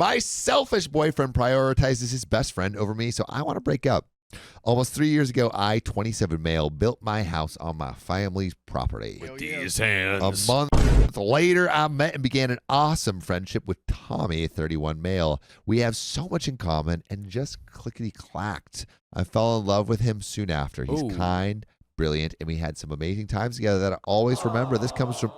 My selfish boyfriend prioritizes his best friend over me, so I want to break up. Almost 3 years ago, I, 27 male, built my house on my family's property. With these hands. A month later, I met and began an awesome friendship with Tommy, 31 male. We have so much in common and just clickety-clacked. I fell in love with him soon after. He's kind, brilliant, and we had some amazing times together that I always remember. This comes from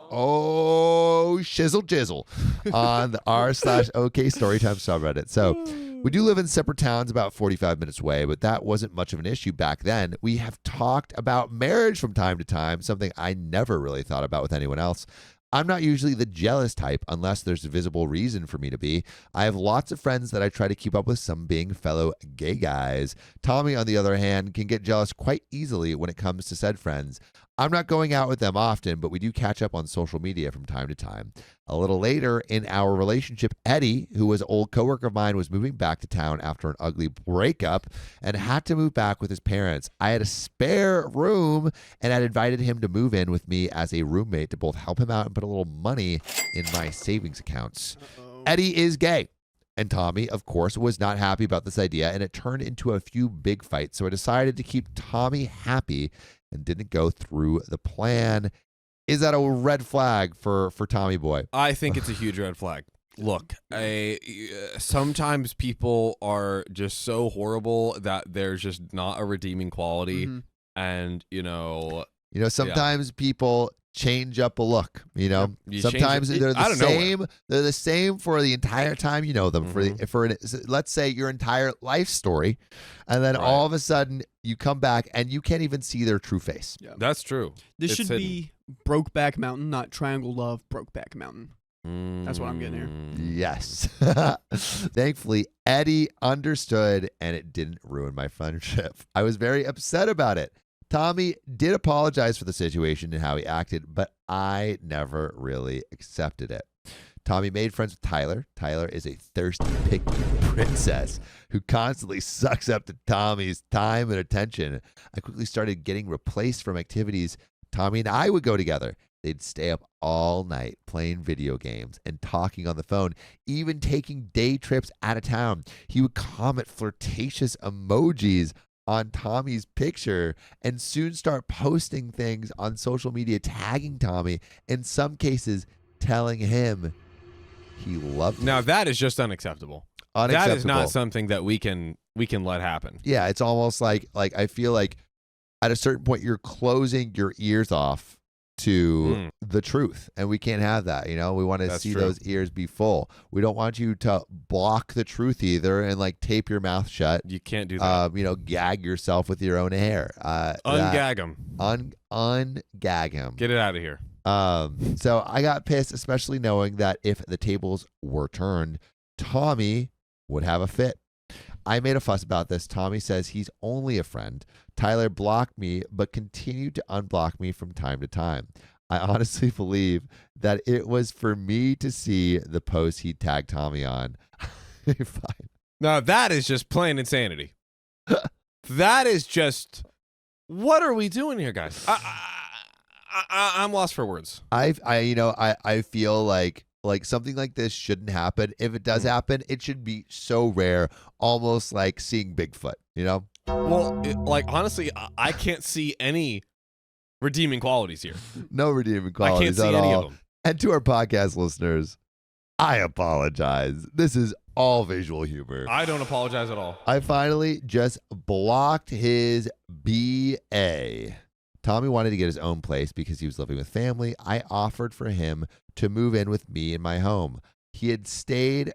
Shizzle Jizzle on the r/OK Storytime subreddit. So we do live in separate towns about 45 minutes away, but that wasn't much of an issue back then. We have talked about marriage from time to time, something I never really thought about with anyone else. I'm not usually the jealous type unless there's a visible reason for me to be. I have lots of friends that I try to keep up with, some being fellow gay guys. Tommy, on the other hand, can get jealous quite easily when it comes to said friends. I'm not going out with them often, but we do catch up on social media from time to time. A little later in our relationship, Eddie, who was an old coworker of mine, was moving back to town after an ugly breakup and had to move back with his parents. I had a spare room and had invited him to move in with me as a roommate to both help him out and put a little money in my savings accounts. Eddie is gay. And Tommy, of course, was not happy about this idea, and it turned into a few big fights. So I decided to keep Tommy happy and didn't go through the plan. Is that a red flag for Tommy boy? I think it's a huge red flag. Look, sometimes people are just so horrible that there's just not a redeeming quality. Mm-hmm. And, sometimes people change up a look, sometimes they're the same. They're the same for the entire time you know them. For let's say your entire life story, and then all of a sudden you come back and you can't even see their true face. Yeah. That's true. This should be Brokeback Mountain, not Triangle Love, Brokeback Mountain. That's what I'm getting here. Yes. Thankfully, Eddie understood and it didn't ruin my friendship. I was very upset about it. Tommy did apologize for the situation and how he acted, but I never really accepted it. Tommy made friends with Tyler. Tyler is a thirsty, picky princess who constantly sucks up to Tommy's time and attention. I quickly started getting replaced from activities Tommy and I would go together. They'd stay up all night playing video games and talking on the phone, even taking day trips out of town. He would comment flirtatious emojis on Tommy's picture and soon start posting things on social media, tagging Tommy, in some cases telling him he loved him. Now that is just unacceptable. That is not something that we can let happen. Yeah, it's almost like I feel like at a certain point you're closing your ears off to the truth, and we can't have that. We want to see those ears be full. We don't want you to block the truth either and tape your mouth shut. You can't do that. Gag yourself with your own hair. Ungag him. Ungag him. Get it out of here. So I got pissed, especially knowing that if the tables were turned, Tommy would have a fit. I made a fuss about this. Tommy says he's only a friend. Tyler blocked me, but continued to unblock me from time to time. I honestly believe that it was for me to see the post he tagged Tommy on. Fine. Now, that is just plain insanity. That is just, what are we doing here, guys? I'm lost for words. I feel like something like this shouldn't happen. If it does happen, it should be so rare, almost like seeing Bigfoot, Well, honestly, I can't see any redeeming qualities here. No redeeming qualities I can't see any of them. And to our podcast listeners, I apologize. This is all visual humor. I don't apologize at all. I finally just blocked his BA. Tommy wanted to get his own place because he was living with family. I offered for him to move in with me in my home. He had stayed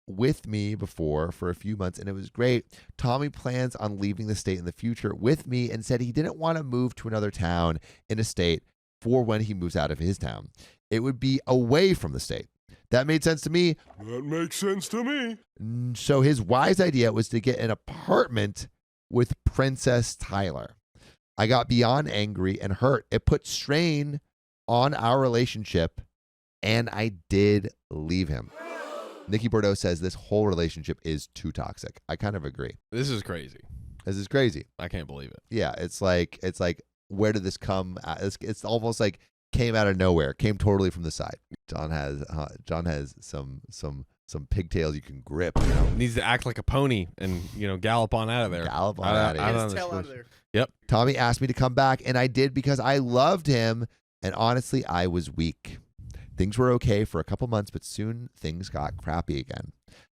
with me before for a few months, and it was great. Tommy plans on leaving the state in the future with me and said he didn't want to move to another town in a state for when he moves out of his town. It would be away from the state. That made sense to me. That makes sense to me. So his wise idea was to get an apartment with Princess Tyler. I got beyond angry and hurt. It put strain on our relationship, and I did leave him. Nikki Bordeaux says this whole relationship is too toxic. I kind of agree. This is crazy. This is crazy. I can't believe it. Yeah, it's like where did this come? It's almost like came out of nowhere. Came totally from the side. John has some some pigtails you can grip. You know? Needs to act like a pony and gallop on out of there. Gallop on out of I here. don't His tail know. out of there. Yep. Tommy asked me to come back, and I did because I loved him, and honestly, I was weak. Things were okay for a couple months, but soon things got crappy again.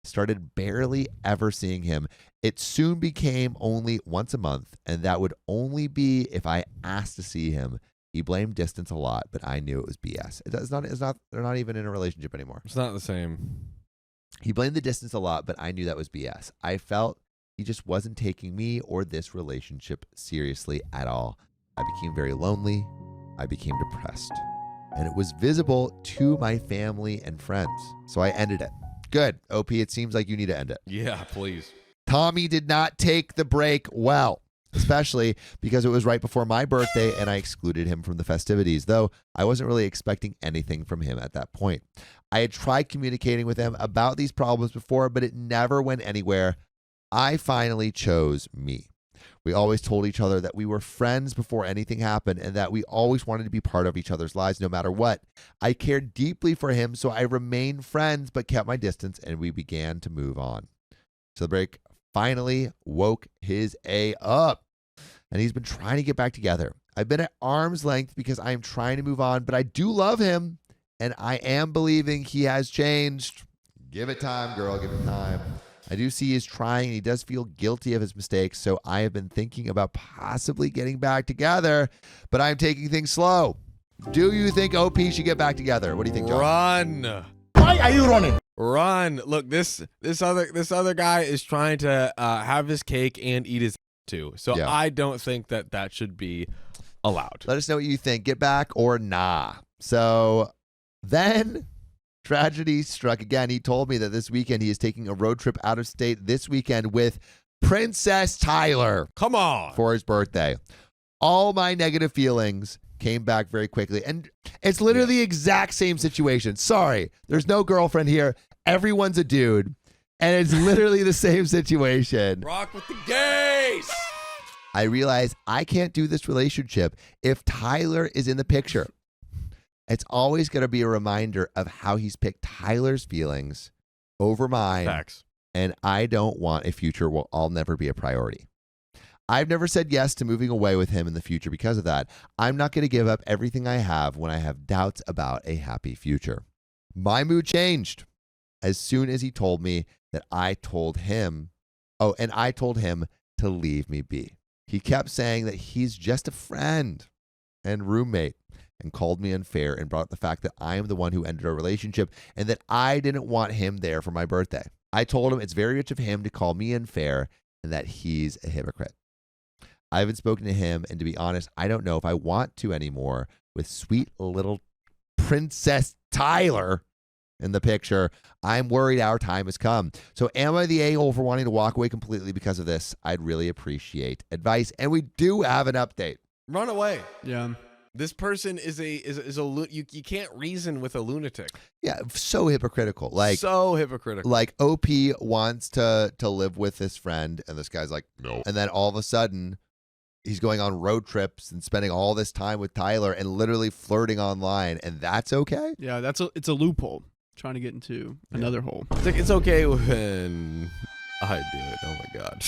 Started barely ever seeing him. It soon became only once a month, and that would only be if I asked to see him. He blamed distance a lot, but I knew it was BS. It's not. They're not even in a relationship anymore. It's not the same. He blamed the distance a lot, but I knew that was BS. I felt he just wasn't taking me or this relationship seriously at all. I became very lonely. I became depressed. And it was visible to my family and friends. So I ended it. Good. OP, it seems like you need to end it. Yeah, please. Tommy did not take the break well, especially because it was right before my birthday and I excluded him from the festivities, though I wasn't really expecting anything from him at that point. I had tried communicating with him about these problems before, but it never went anywhere. I finally chose me. We always told each other that we were friends before anything happened and that we always wanted to be part of each other's lives no matter what. I cared deeply for him, so I remained friends but kept my distance, and we began to move on. So the break finally woke his A up, and he's been trying to get back together. I've been at arm's length because I am trying to move on, but I do love him, and I am believing he has changed. Give it time, girl. Give it time. I do see he's trying, and he does feel guilty of his mistakes, so I have been thinking about possibly getting back together, but I'm taking things slow. Do you think OP should get back together? What do you think, John? Run. Why are you running? Run. Look, this other guy is trying to have his cake and eat his too. So Yeah. I don't think that should be allowed. Let us know what you think. Get back or nah. So then tragedy struck again. He told me that this weekend he is taking a road trip out of state this weekend with Princess Tyler Come on. for his birthday. All my negative feelings came back very quickly. And it's literally the exact same situation. Sorry, there's no girlfriend here. Everyone's a dude. And it's literally the same situation. Rock with the gays. I realize I can't do this relationship if Tyler is in the picture. It's always going to be a reminder of how he's picked Tyler's feelings over mine. Facts. And I don't want a future where I'll never be a priority. I've never said yes to moving away with him in the future because of that. I'm not going to give up everything I have when I have doubts about a happy future. My mood changed as soon as he told me that I told him to leave me be. He kept saying that he's just a friend and roommate, and called me unfair and brought up the fact that I am the one who ended our relationship and that I didn't want him there for my birthday. I told him it's very rich of him to call me unfair and that he's a hypocrite. I haven't spoken to him, and to be honest, I don't know if I want to anymore with sweet little Princess Tyler in the picture. I'm worried our time has come. So am I the a-hole for wanting to walk away completely because of this? I'd really appreciate advice. And we do have an update. Run away. Yeah. This person is you can't reason with a lunatic. Yeah, so hypocritical. Like so hypocritical. Like OP wants to live with this friend, and this guy's like, no. And then all of a sudden, he's going on road trips and spending all this time with Tyler and literally flirting online, and that's okay? Yeah, it's a loophole. Trying to get into another hole. It's like, it's okay when I do it. Oh my God.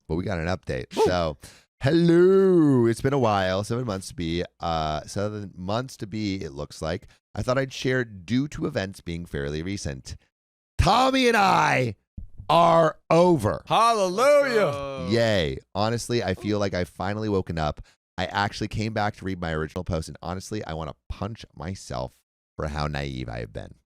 But we got an update. So, hello. It's been a while. 7 months to be. 7 months to be, it looks like. I thought I'd share due to events being fairly recent. Tommy and I are over. Hallelujah. Yay. Honestly, I feel like I've finally woken up. I actually came back to read my original post, and honestly, I want to punch myself for how naive I have been.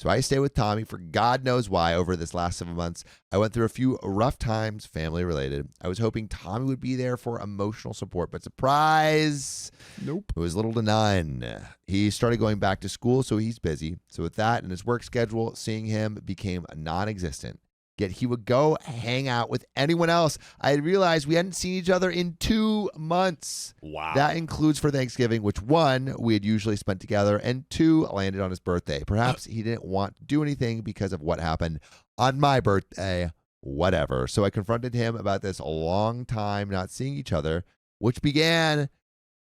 So I stay with Tommy for God knows why over this last 7 months. I went through a few rough times, family related. I was hoping Tommy would be there for emotional support, but surprise, Nope. it was little to none. He started going back to school, so he's busy. So with that and his work schedule, seeing him became non-existent. Yet he would go hang out with anyone else. I had realized we hadn't seen each other in 2 months. Wow. That includes for Thanksgiving, which 1, we had usually spent together, and 2, landed on his birthday. Perhaps he didn't want to do anything because of what happened on my birthday, whatever. So I confronted him about this a long time not seeing each other, which began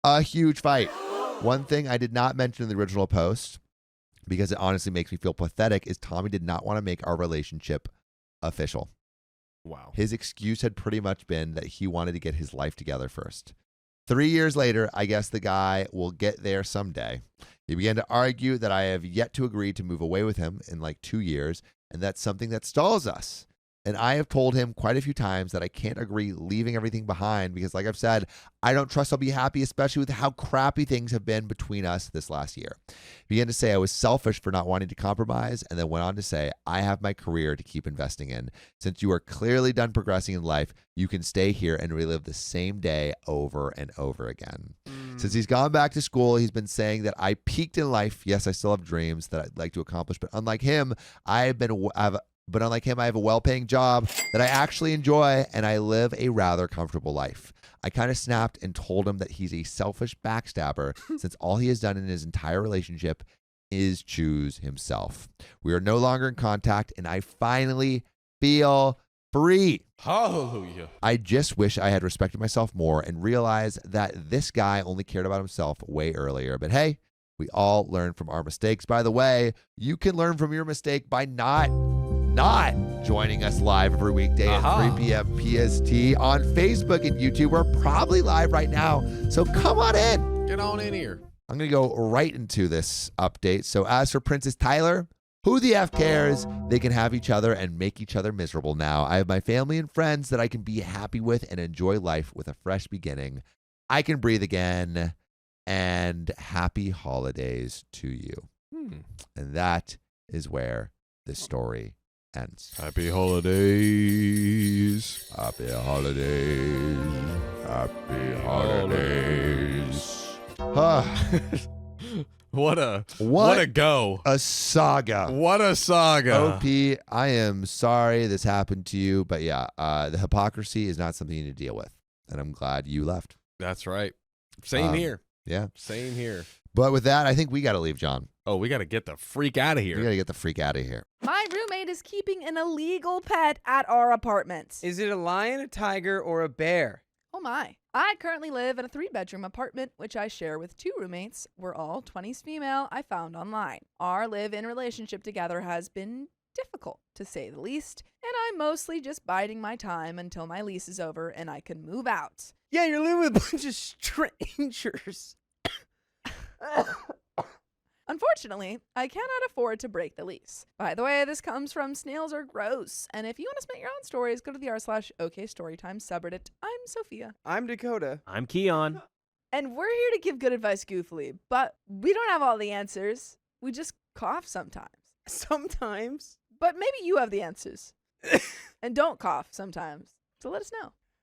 a huge fight. One thing I did not mention in the original post, because it honestly makes me feel pathetic, is Tommy did not want to make our relationship official. Wow. His excuse had pretty much been that he wanted to get his life together first. 3 years later, I guess the guy will get there someday. He began to argue that I have yet to agree to move away with him in like 2 years, and that's something that stalls us. And I have told him quite a few times that I can't agree leaving everything behind because, like I've said, I don't trust I'll be happy, especially with how crappy things have been between us this last year. He began to say I was selfish for not wanting to compromise, and then went on to say, I have my career to keep investing in. Since you are clearly done progressing in life, you can stay here and relive the same day over and over again. Since he's gone back to school, he's been saying that I peaked in life. Yes, I still have dreams that I'd like to accomplish, but unlike him, I have a well-paying job that I actually enjoy, and I live a rather comfortable life. I kind of snapped and told him that he's a selfish backstabber since all he has done in his entire relationship is choose himself. We are no longer in contact, and I finally feel free. Hallelujah. I just wish I had respected myself more and realized that this guy only cared about himself way earlier. But hey, we all learn from our mistakes. By the way, you can learn from your mistake by not joining us live every weekday at 3 p.m. PST on Facebook and YouTube. We're probably live right now, so come on in. Get on in here. I'm going to go right into this update. So as for Princess Tyler, who the F cares? They can have each other and make each other miserable now. I have my family and friends that I can be happy with and enjoy life with a fresh beginning. I can breathe again, and happy holidays to you. And that is where this story ends. Happy holidays. Happy holidays. Happy holidays. What a go. A saga. What a saga. OP, I am sorry this happened to you, but yeah, the hypocrisy is not something you need to deal with, and I'm glad you left. That's right. Same here. Yeah. Same here. But with that, I think we got to leave, John. Oh, we got to get the freak out of We here. got to get the freak out of here. My roommate is keeping an illegal pet at our apartment. Is it a lion, a tiger, or a bear? Oh my. I currently live in a 3-bedroom apartment, which I share with 2 roommates. We're all 20s female, I found online. Our live-in relationship together has been difficult, to say the least, and I'm mostly just biding my time until my lease is over and I can move out. Yeah, you're living with a bunch of strangers. Unfortunately, I cannot afford to break the lease. By the way, this comes from Snails Are Gross, and if you want to submit your own stories, go to the r/OKStorytime subreddit. I'm Sophia. I'm Dakota. I'm Keon. And we're here to give good advice goofily, but we don't have all the answers. We just cough sometimes. Sometimes. But maybe you have the answers. And don't cough sometimes. So let us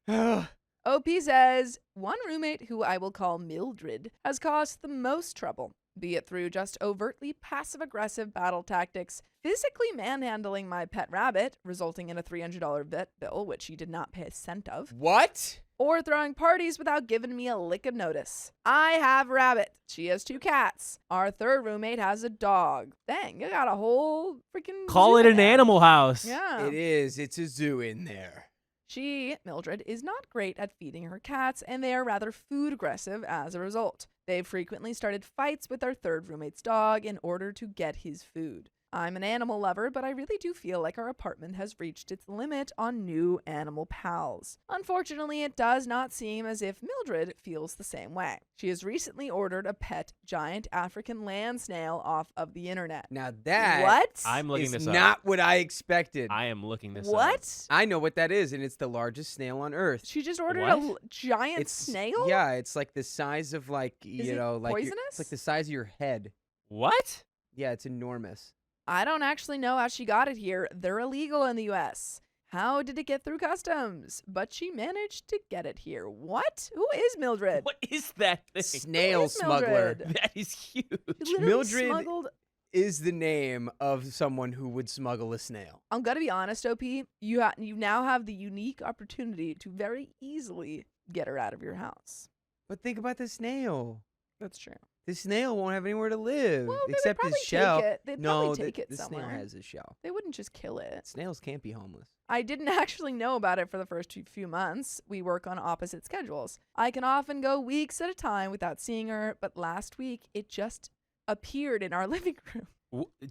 know. OP says, one roommate, who I will call Mildred, has caused the most trouble, be it through just overtly passive-aggressive battle tactics, physically manhandling my pet rabbit, resulting in a $300 vet bill, which he did not pay a cent of, What? or throwing parties without giving me a lick of notice. I have a rabbit. She has 2 cats. Our 3rd roommate has a dog. Dang, you got a whole freaking Call zoo it in an there. animal house. Yeah. It is. It's a zoo in there. She, Mildred, is not great at feeding her cats, and they are rather food aggressive as a result. They've frequently started fights with our 3rd roommate's dog in order to get his food. I'm an animal lover, but I really do feel like our apartment has reached its limit on new animal pals. Unfortunately, it does not seem as if Mildred feels the same way. She has recently ordered a pet giant African land snail off of the internet. Now that What? I'm looking is this up. not what I expected. I am looking this up. What? I know what that is, and it's the largest snail on Earth. She just ordered What? a giant It's snail? Yeah, it's like the size of like Is you it know, like your- poisonous? it's like the size of your head. What? Yeah, it's enormous. I don't actually know how she got it here. They're illegal in the US. How did it get through customs? But she managed to get it here. What? Who is Mildred? What is that thing? Snail Who is smuggler Mildred? That is huge. She literally Mildred- smuggled. is the name of someone who would smuggle a snail. I'm gonna be honest, OP. You now have the unique opportunity to very easily get her out of your house. But think about the snail. That's true. The snail won't have anywhere to live Well, they would except probably his shell. Take it. They'd no, probably take it the somewhere. snail has a shell. They wouldn't just kill it. Snails can't be homeless. I didn't actually know about it for the first few months. We work on opposite schedules. I can often go weeks at a time without seeing her, but last week it just appeared in our living room.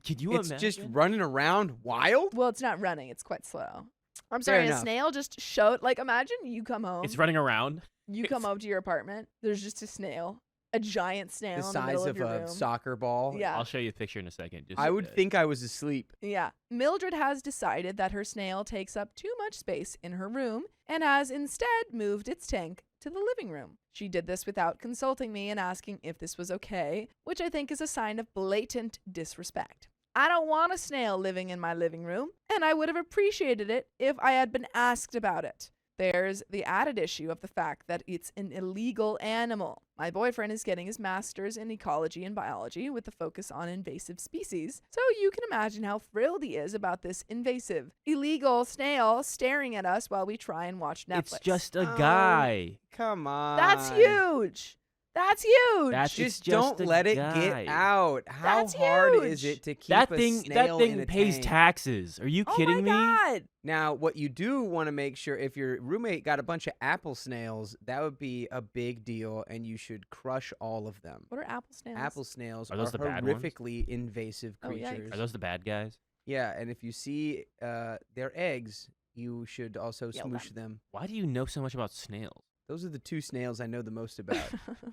Can you It's imagine? just running around wild. Well, it's not running. It's quite slow. I'm Fair sorry, a enough. snail just showed. Like, imagine you come home. It's running around. You come up to your apartment. There's just a snail, a giant snail The in the middle size of of your a room. soccer ball. Yeah. I'll show you a picture in a second. Just I would think I was asleep. Yeah. Mildred has decided that her snail takes up too much space in her room and has instead moved its tank to the living room. She did this without consulting me and asking if this was okay, which I think is a sign of blatant disrespect. I don't want a snail living in my living room, and I would have appreciated it if I had been asked about it. There's the added issue of the fact that it's an illegal animal. My boyfriend is getting his master's in ecology and biology with a focus on invasive species, so you can imagine how thrilled he is about this invasive, illegal snail staring at us while we try and watch Netflix. it's just a Oh. guy. Come on. That's huge. That's huge. That's Just just don't a let it guy. get out. How That's hard is huge. it to keep That a thing snail in a pays tank? taxes. Are you oh kidding my God. Now, what you do want to make sure, if your roommate got a bunch of apple snails, that would be a big deal, and you should crush all of them. What are apple snails? Apple snails Are are those the bad ones? horrifically invasive Oh, yikes. creatures. Are those the bad guys? Yeah, and if you see their eggs, you should also Yell smoosh them. Why do you know so much about snails? Those are the two snails I know the most about.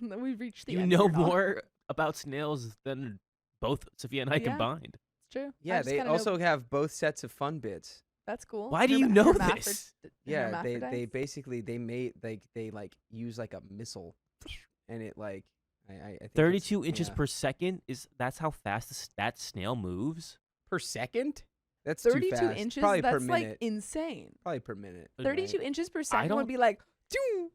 We've reached the You end know here, Doc. more about snails than both Sophia and I Yeah. combined. It's true. I Yeah, just they kinda also know. have both sets of fun bits. That's cool. Why do you know Hermaphrodite- this? Yeah, they hermaphrodites? basically they use like a missile, and it like I think it's- 32 inches yeah. per second that's how fast that snail moves. per second. That's 32 too fast. inches. Probably That's per like minute. insane. Probably per minute. 32 inches per second don't- would be like. "Choo,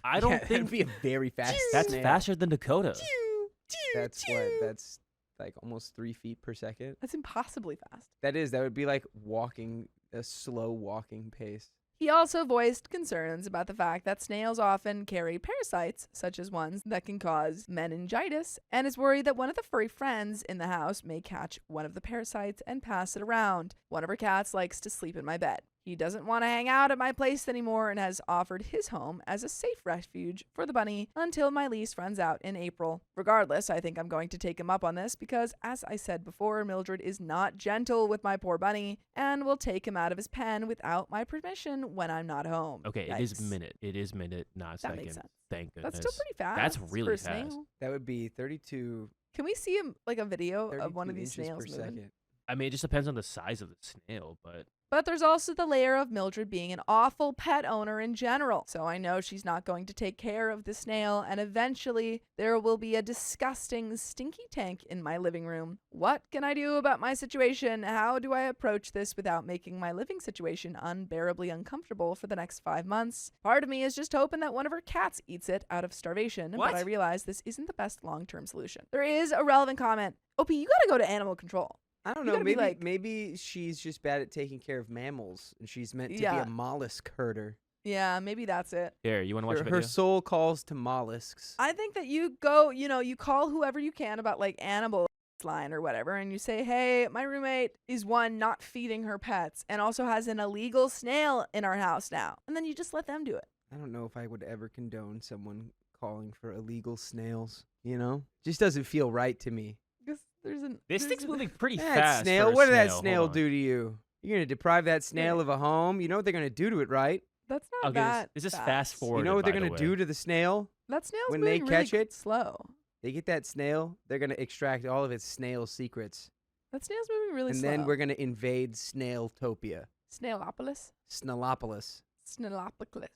I don't Yeah, that'd think be a very fast. that's snail. faster than Dakota. choo, choo, That's choo." what. That's like almost 3 feet per second. That's impossibly fast. That would be like walking a slow walking pace. He also voiced concerns about the fact that snails often carry parasites, such as ones that can cause meningitis, and is worried that one of the furry friends in the house may catch one of the parasites and pass it around. One of her cats likes to sleep in my bed. He doesn't want to hang out at my place anymore and has offered his home as a safe refuge for the bunny until my lease runs out in April. Regardless, I think I'm going to take him up on this because, as I said before, Mildred is not gentle with my poor bunny and will take him out of his pen without my permission when I'm not home. Okay, it is Yikes. minute. It is minute, not That second. makes sense. Thank goodness. That's still pretty fast. That's for really a snail. fast. That would be 32, Can we see like a video 32 of one of these inches snails per moving? second. I mean, it just depends on the size of the snail, but But there's also the layer of Mildred being an awful pet owner in general. So I know she's not going to take care of the snail, and eventually there will be a disgusting, stinky tank in my living room. What can I do about my situation? How do I approach this without making my living situation unbearably uncomfortable for the next 5 months? Part of me is just hoping that one of her cats eats it out of starvation, What? but I realize this isn't the best long-term solution. There is a relevant comment. OP, you gotta go to animal control. I don't You know. gotta be Maybe like- maybe she's just bad at taking care of mammals, and she's meant to be Yeah. a mollusk herder. Yeah, maybe that's it. here, you want to watch a Her, video? her soul calls to mollusks. I think that you go, you call whoever you can about like animal line or whatever, and you say, hey, my roommate is one not feeding her pets and also has an illegal snail in our house now. And then you just let them do it. I don't know if I would ever condone someone calling for illegal snails. You know, just doesn't feel right to me. Because This there's thing's an- moving pretty That fast. snail. for a What did that Hold snail on. do to you? You're gonna deprive that snail of a home. You know what they're gonna do to it, right? That's not Okay, that this is fast. fast forward. You know what they're by the gonna way. do to the snail? That snail's when they moving catch really it? slow. They get that snail. They're gonna extract all of its snail secrets, That snail's moving really and slow. then we're gonna invade Snailtopia, Snailopolis? Snailopolis. Snailopolis.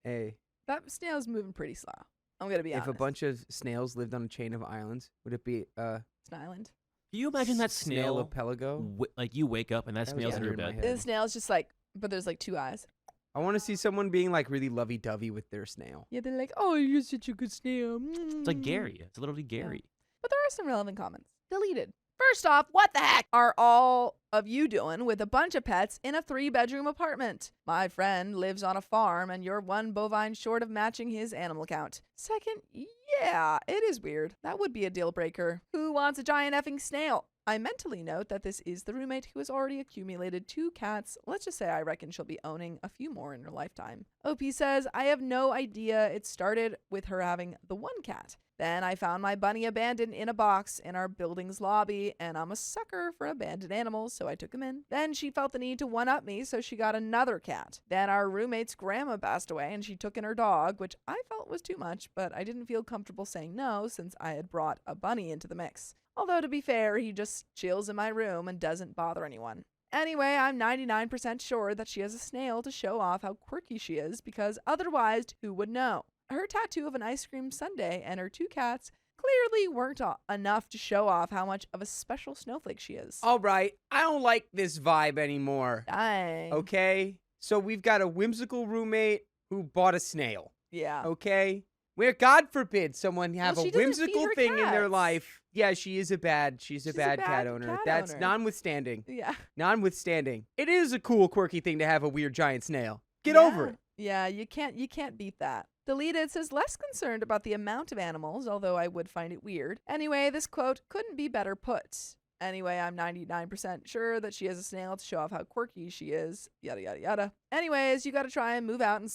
Hey, That snail's moving pretty slow. I'm going to be if honest. a bunch of snails lived on a chain of islands, would it be It's an island. Can you imagine that snail? Snailopelago? Like you wake up and that That was snail's in your under my bed. head. The snail's just like, but there's like two eyes. I want to see someone being like really lovey-dovey with their snail. Yeah, they're like, oh, you're such a good snail. It's like Gary. It's literally Gary. But there are some relevant comments. Deleted. First off, what the heck are all of you doing with a bunch of pets in a 3-bedroom apartment? My friend lives on a farm and you're one bovine short of matching his animal count. Second, yeah, it is weird. That would be a deal breaker. Who wants a giant effing snail? I mentally note that this is the roommate who has already accumulated 2 cats. Let's just say I reckon she'll be owning a few more in her lifetime. OP says, I have no idea. It started with her having the 1 cat. Then I found my bunny abandoned in a box in our building's lobby, and I'm a sucker for abandoned animals, so I took him in. Then she felt the need to one-up me, so she got another cat. Then our roommate's grandma passed away, and she took in her dog, which I felt was too much, but I didn't feel comfortable saying no since I had brought a bunny into the mix. Although, to be fair, he just chills in my room and doesn't bother anyone. Anyway, I'm 99% sure that she has a snail to show off how quirky she is, because otherwise, who would know? Her tattoo of an ice cream sundae and her 2 cats clearly weren't enough to show off how much of a special snowflake she is. All right, I don't like this vibe anymore. Dang. Okay? So we've got a whimsical roommate who bought a snail. Yeah. Okay? Where, God forbid, someone have Well, a she doesn't whimsical feed her thing in their cats. life. Yeah, she's a bad cat owner. cat That's owner. notwithstanding. Yeah. Notwithstanding. It is a cool, quirky thing to have a weird giant snail. Get over it. Yeah, you can't beat that. Deleted says less concerned about the amount of animals, although I would find it weird. Anyway, this quote couldn't be better put. Anyway, I'm 99% sure that she has a snail to show off how quirky she is. Yada yada yada. Anyways, you gotta try and move out and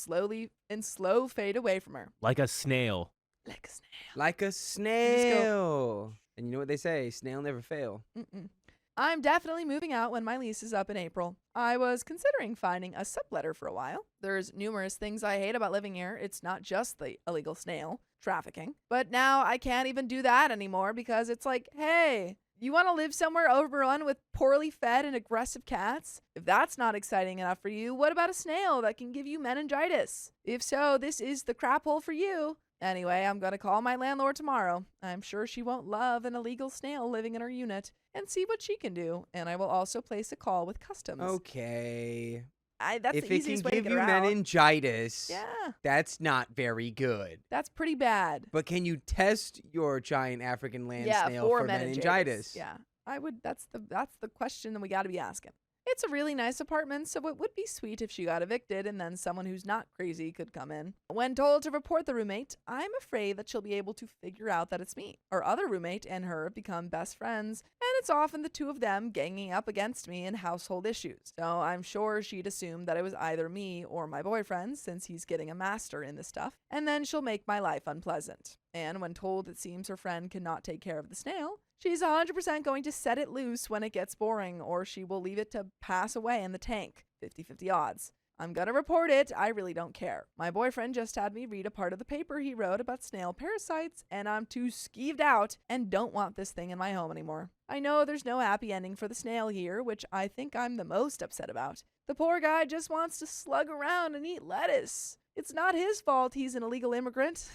slow fade away from her. Like a snail. Like a snail. Like a snail. And you know what they say, snail never fail. Mm-mm. I'm definitely moving out when my lease is up in April. I was considering finding a subletter for a while. There's numerous things I hate about living here. It's not just the illegal snail trafficking. But now I can't even do that anymore because it's like, hey, you want to live somewhere overrun with poorly fed and aggressive cats? If that's not exciting enough for you, what about a snail that can give you meningitis? If so, this is the crap hole for you. Anyway, I'm going to call my landlord tomorrow. I'm sure she won't love an illegal snail living in her unit and see what she can do. And I will also place a call with customs. Okay. That's If the it easiest can way give to you get her out. meningitis, Yeah, that's not very good. that's pretty bad. But can you test your giant African land snail for meningitis? Yeah, I would. That's the question that we got to be asking. It's a really nice apartment, so it would be sweet if she got evicted and then someone who's not crazy could come in. When told to report the roommate, I'm afraid that she'll be able to figure out that it's me. Our other roommate and her have become best friends, and it's often the two of them ganging up against me in household issues. So I'm sure she'd assume that it was either me or my boyfriend, since he's getting a master in this stuff, and then she'll make my life unpleasant. And when told it seems her friend cannot take care of the snail, she's 100% going to set it loose when it gets boring, or she will leave it to pass away in the tank. 50-50 odds. I'm gonna report it. I really don't care. My boyfriend just had me read a part of the paper he wrote about snail parasites, and I'm too skeeved out and don't want this thing in my home anymore. I know there's no happy ending for the snail here, which I think I'm the most upset about. The poor guy just wants to slug around and eat lettuce. It's not his fault he's an illegal immigrant.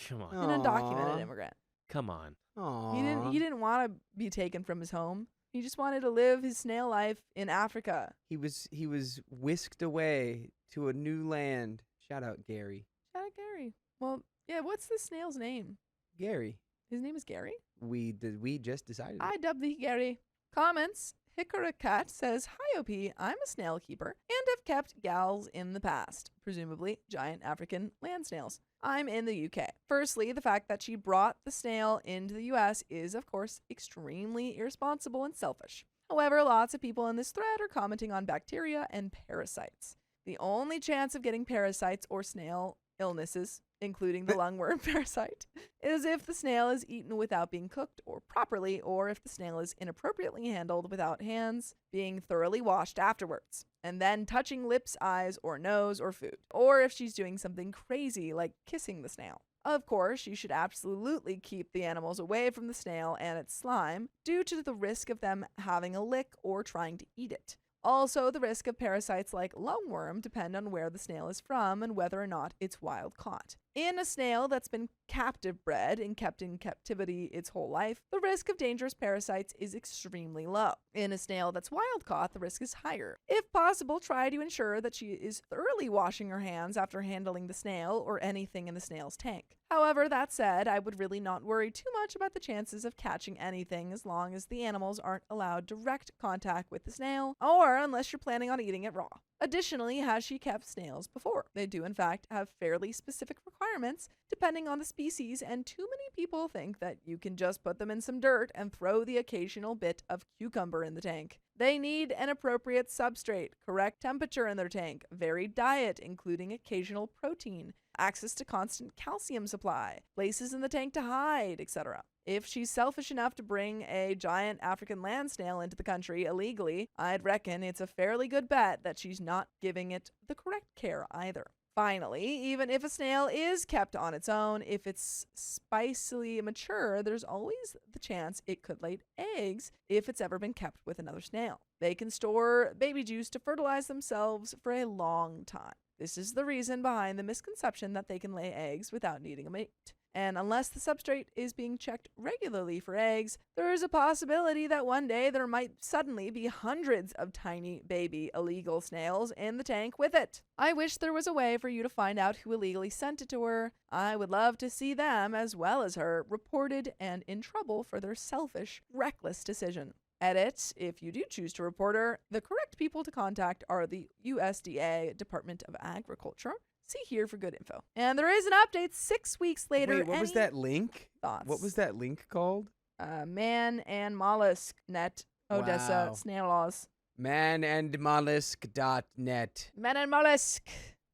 Come on. An undocumented Aw. immigrant. Come on. Aww. He didn't want to be taken from his home. He just wanted to live his snail life in Africa. He was whisked away to a new land. Shout out Gary. Shout out Gary. Well, yeah, what's the snail's name? Gary. His name is Gary? We just decided. I dub thee Gary. Comments. Hickory Cat says, Hi OP, I'm a snail keeper and have kept gals in the past, presumably giant African land snails. I'm in the UK. Firstly, the fact that she brought the snail into the US is, of course, extremely irresponsible and selfish. However, lots of people in this thread are commenting on bacteria and parasites. The only chance of getting parasites or snail illnesses, including the lungworm parasite, is if the snail is eaten without being cooked or properly, or if the snail is inappropriately handled without hands being thoroughly washed afterwards, and then touching lips, eyes, or nose or food, or if she's doing something crazy like kissing the snail. Of course, you should absolutely keep the animals away from the snail and its slime due to the risk of them having a lick or trying to eat it. Also, the risk of parasites like lungworm depend on where the snail is from and whether or not it's wild caught. In a snail that's been captive bred and kept in captivity its whole life, the risk of dangerous parasites is extremely low. In a snail that's wild caught, the risk is higher. If possible, try to ensure that she is thoroughly washing her hands after handling the snail or anything in the snail's tank. However, that said, I would really not worry too much about the chances of catching anything as long as the animals aren't allowed direct contact with the snail, or anywhere unless you're planning on eating it raw. Additionally, has she kept snails before? They do, in fact, have fairly specific requirements depending on the species, and too many people think that you can just put them in some dirt and throw the occasional bit of cucumber in the tank. They need an appropriate substrate, correct temperature in their tank, varied diet, including occasional protein, access to constant calcium supply, places in the tank to hide, etc. If she's selfish enough to bring a giant African land snail into the country illegally, I'd reckon it's a fairly good bet that she's not giving it the correct care either. Finally, even if a snail is kept on its own, if it's spicily mature, there's always the chance it could lay eggs if it's ever been kept with another snail. They can store baby juice to fertilize themselves for a long time. This is the reason behind the misconception that they can lay eggs without needing a mate. And unless the substrate is being checked regularly for eggs, there is a possibility that one day there might suddenly be hundreds of tiny baby illegal snails in the tank with it. I wish there was a way for you to find out who illegally sent it to her. I would love to see them, as well as her, reported and in trouble for their selfish, reckless decision. Edit, if you do choose to report her, the correct people to contact are the USDA Department of Agriculture. See here for good info. And there is an update 6 weeks later. Wait, what was that link? Thoughts? What was that link called? Man and Mollusk Net, Odessa, Wow. Snail Laws. manandmollusk.net. Man and Mollusk.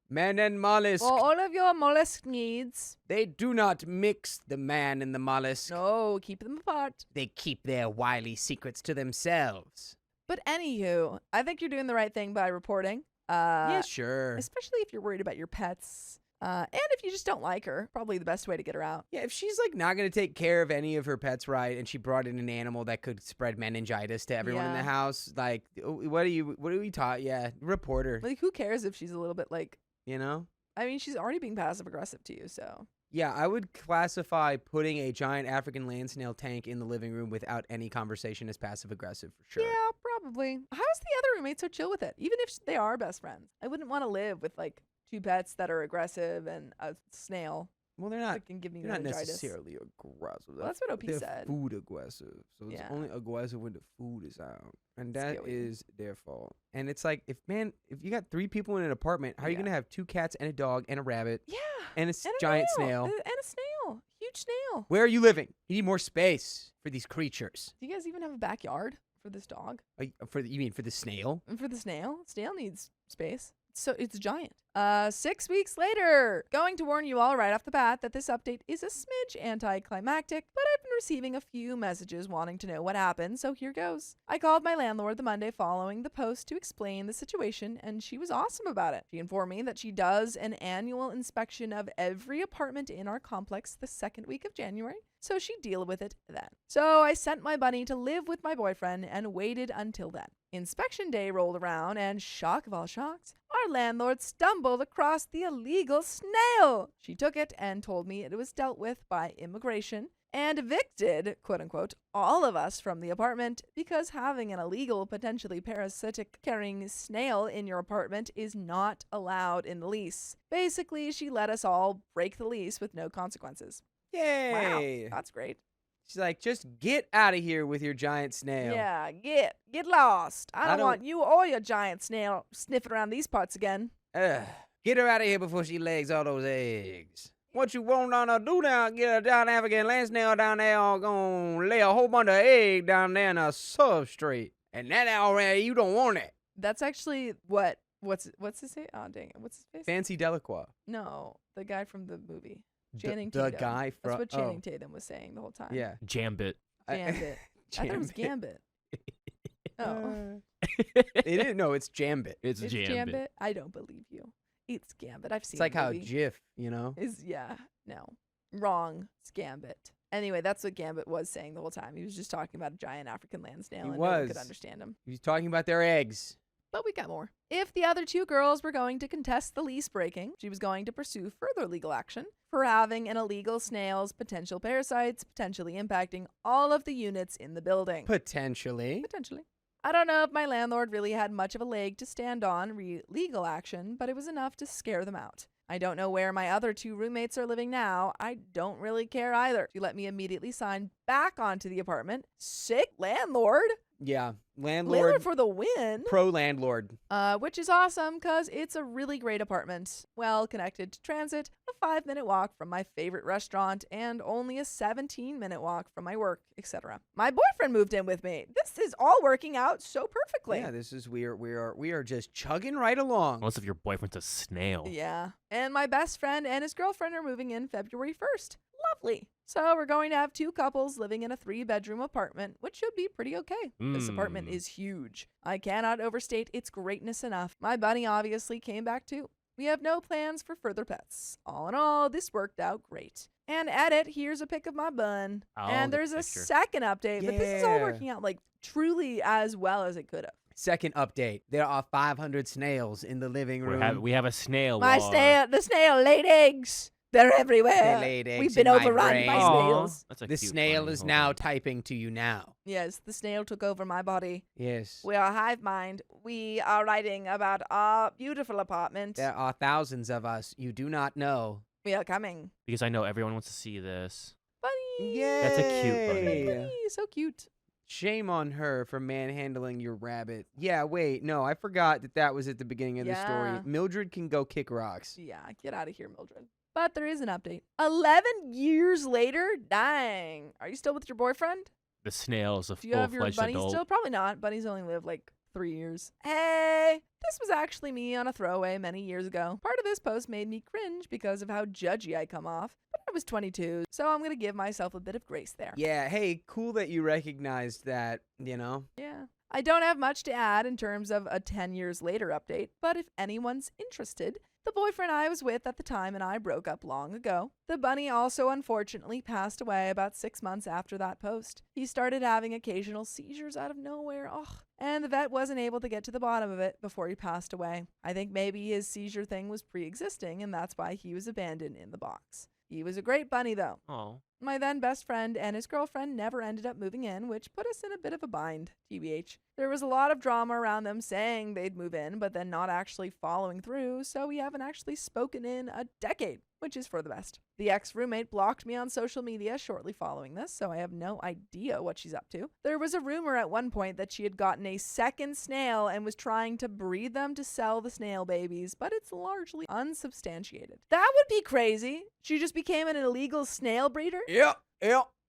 Man and mollusk. For all of your mollusk needs. They do not mix the man and the mollusk. No, keep them apart. They keep their wily secrets to themselves. But anywho, I think you're doing the right thing by reporting. Yeah, sure. Especially if you're worried about your pets. And if you just don't like her, probably the best way to get her out. Yeah, if she's like not going to take care of any of her pets right, and she brought in an animal that could spread meningitis to everyone in the Yeah. house, like, what are we taught? Yeah, report her. Like, who cares if she's a little bit like, You know? I mean, she's already being passive aggressive to you, so. Yeah, I would classify putting a giant African land snail tank in the living room without any conversation as passive aggressive for sure. Yeah, probably. How is the other roommate so chill with it? Even if they are best friends. I wouldn't want to live with like 2 pets that are aggressive and a snail Well, they're not. that can give me They're not meningitis. necessarily aggressive. Well, that's what OP they're said. food aggressive. So it's Yeah. only aggressive when the food is out. And Scary. that is their fault. And it's like, if you got 3 people in an apartment, how are you Yeah. going to have 2 cats and a dog and a rabbit Yeah. and a And a giant snail? And a snail. Huge snail. Where are you living? You need more space for these creatures. Do you guys even have a backyard for this dog? You mean for the snail? And for the snail? Snail needs space. So it's giant. 6 weeks later, going to warn you all right off the bat that this update is a smidge anticlimactic, but I've been receiving a few messages wanting to know what happened, so here goes. I called my landlord the Monday following the post to explain the situation, and she was awesome about it. She informed me that she does an annual inspection of every apartment in our complex the second week of January, so she'd deal with it then. So I sent my bunny to live with my boyfriend and waited until then. Inspection day rolled around, and shock of all shocks, our landlord stumbled across the illegal snail. She took it and told me it was dealt with by immigration and evicted, quote unquote, all of us from the apartment because having an illegal, potentially parasitic carrying snail in your apartment is not allowed in the lease. Basically, she let us all break the lease with no consequences. Yay! Wow, that's great. She's like, just get out of here with your giant snail. Yeah, get lost. I don't don't- want you or your giant snail sniffing around these parts again. Ugh. Get her out of here before she lays all those eggs. What you want down there do now? Get a giant African land snail down there, all gonna lay a whole bunch of egg down there in a substrate. And that already, you don't want it. That's actually what's his name? Oh dang it, what's his face? Fancy Delacroix. No, the guy from the movie. The- Channing the Tatum. guy That's from- what Channing oh. Tatum was saying the whole time. Yeah. Jambit. Gambit. I thought it was Gambit. Oh. It is. No, it's Jambit. It's It's Jambit. Gambit? I don't believe you. It's Gambit. I've seen It's like the how movie. Jif, you know? No. Wrong. It's Gambit. Anyway, that's what Gambit was saying the whole time. He was just talking about a giant African land snail He and no one was. could understand him. He's talking about their eggs. But we got more. If the other 2 girls were going to contest the lease breaking, she was going to pursue further legal action for having an illegal snail's potential parasites potentially impacting all of the units in the building. Potentially. Potentially. I don't know if my landlord really had much of a leg to stand on legal action, but it was enough to scare them out. I don't know where my other 2 roommates are living now. I don't really care either. She let me immediately sign back onto the apartment. Sick landlord. Yeah, Landlord landlord, for the win. pro landlord. Which is awesome because it's a really great apartment. Well connected to transit, a 5-minute walk from my favorite restaurant, and only a 17-minute walk from my work, etc. My boyfriend moved in with me. This is all working out so perfectly. Yeah, this is we are just chugging right along. Unless if your boyfriend's a snail. Yeah. And my best friend and his girlfriend are moving in February 1st. Lovely. So we're going to have 2 couples living in a 3-bedroom apartment, which should be pretty okay. This apartment is huge. I cannot overstate its greatness enough. My bunny obviously came back too. We have no plans for further pets. All in all, this worked out great. And edit, here's a pic of my bun. I'll and get there's the a picture. second update, but this is all Yeah. working out like truly as well as it could have. Second update: there are 500 snails in the living room. We have a snail. My war. the snail laid eggs. They're everywhere. They laid eggs We've been in my overrun brain. by Aw, snails. that's a The cute snail bunny. is Hold now on. typing to you now. Yes, the snail took over my body. Yes. We are hive mind. We are writing about our beautiful apartment. There are thousands of us you do not know. We are coming. Because I know everyone wants to see this. Bunny. That's a cute bunny. Bunny, so cute. Shame on her for manhandling your rabbit. Yeah, wait, no, I forgot that was at the beginning of the Yeah. story. Mildred can go kick rocks. Yeah, get out of here, Mildred. But there is an update. 11 years later? Dang. Are you still with your boyfriend? The snail is a Do you have your full-fledged bunny adult. still? Probably not. Bunnies only live like 3 years. Hey, this was actually me on a throwaway many years ago. Part of this post made me cringe because of how judgy I come off. But I was 22, so I'm going to give myself a bit of grace there. Yeah, hey, cool that you recognized that, Yeah. I don't have much to add in terms of a 10 years later update, but if anyone's interested, the boyfriend I was with at the time and I broke up long ago. The bunny also unfortunately passed away about 6 months after that post. He started having occasional seizures out of nowhere, and the vet wasn't able to get to the bottom of it before he passed away. I think maybe his seizure thing was pre-existing and that's why he was abandoned in the box. He was a great bunny though. Oh. My then best friend and his girlfriend never ended up moving in, which put us in a bit of a bind, TBH. There was a lot of drama around them saying they'd move in, but then not actually following through, so we haven't actually spoken in a decade, which is for the best. The ex-roommate blocked me on social media shortly following this, so I have no idea what she's up to. There was a rumor at one point that she had gotten a second snail and was trying to breed them to sell the snail babies, but it's largely unsubstantiated. That would be crazy. She just became an illegal snail breeder? Yep.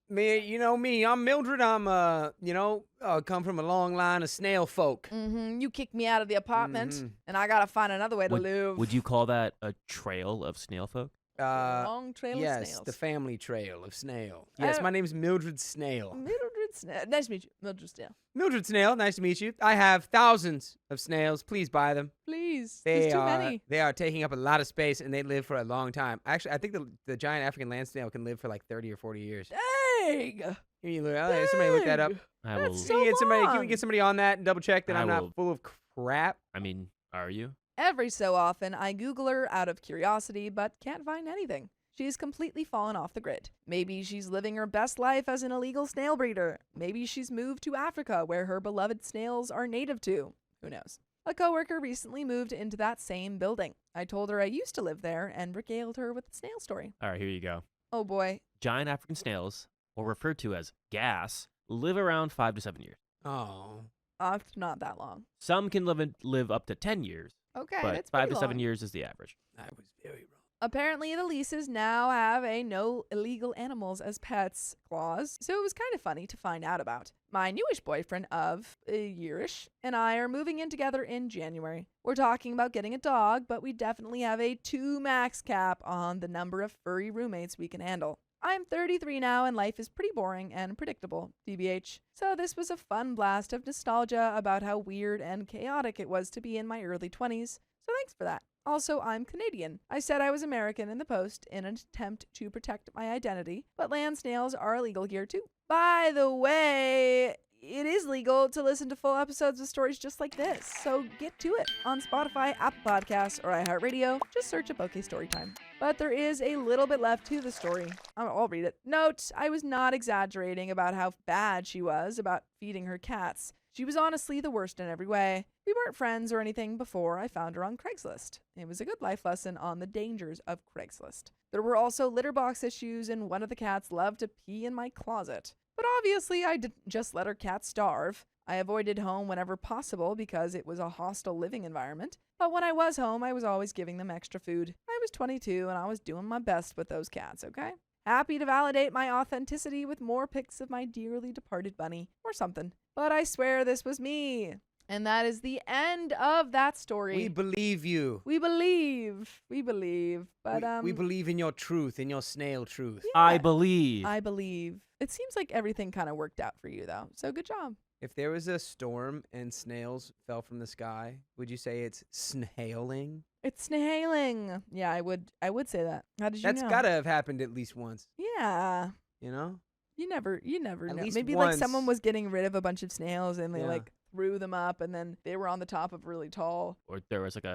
Me, you know me. I'm Mildred. I'm, come from a long line of snail folk. You kicked me out of the apartment, and I gotta find another way to live. Would you call that a trail of snail folk? Long trail of Yes, snails. the family trail of snail. Yes, my name's Mildred Snail. Mildred Snail. Nice to meet you, Mildred Snail. Mildred Snail, nice to meet you. I have thousands of snails. Please buy them. Please, They there's too are many. they are taking up a lot of space and they live for a long time. Actually, I think the giant African land snail can live for like 30 or 40 years. Dang! Can you look, somebody look that up? I That's will. so Can we long. get somebody on that and double check that I I'm not will. full of crap? I mean, are you? Every so often, I Google her out of curiosity, but can't find anything. She's completely fallen off the grid. Maybe she's living her best life as an illegal snail breeder. Maybe she's moved to Africa where her beloved snails are native to. Who knows? A coworker recently moved into that same building. I told her I used to live there and regaled her with the snail story. All right, here you go. Oh boy. Giant African snails, or referred to as gas, live around 5 to 7 years. Oh. Not that long. Some can live up to 10 years, Okay, but that's 5 pretty to 7 long. years is the average. I was very wrong. Apparently, the leases now have a no illegal animals as pets clause, so it was kind of funny to find out about. My newish boyfriend of a yearish and I are moving in together in January. We're talking about getting a dog, but we definitely have a 2 max cap on the number of furry roommates we can handle. I'm 33 now and life is pretty boring and predictable, TBH. So this was a fun blast of nostalgia about how weird and chaotic it was to be in my early 20s, so thanks for that. Also, I'm Canadian. I said I was American in the post in an attempt to protect my identity, but land snails are illegal here too. By the way, it is legal to listen to full episodes of stories just like this, so get to it on Spotify, Apple Podcasts, or iHeartRadio. Just search up OK Storytime. But there is a little bit left to the story. I'll read it. Note, I was not exaggerating about how bad she was about feeding her cats. She was honestly the worst in every way. We weren't friends or anything before I found her on Craigslist. It was a good life lesson on the dangers of Craigslist. There were also litter box issues, and one of the cats loved to pee in my closet. But obviously, I didn't just let her cat starve. I avoided home whenever possible because it was a hostile living environment. But when I was home, I was always giving them extra food. I was 22 and I was doing my best with those cats, okay? Happy to validate my authenticity with more pics of my dearly departed bunny or something. But I swear this was me. And that is the end of that story. We believe you. We believe. We believe. But we believe in your truth, in your snail truth. yeah, I believe. I believe. It seems like everything kind of worked out for you, though. So good job. If there was a storm and snails fell from the sky, would you say it's snailing? It's snailing. Yeah, I would say that. How did you That's know? gotta have happened at least once, Yeah. you know? You never At know. least Maybe like someone once. was getting rid of a bunch of snails and they Yeah. like threw them up and then they were on the top of a really tall Or there was like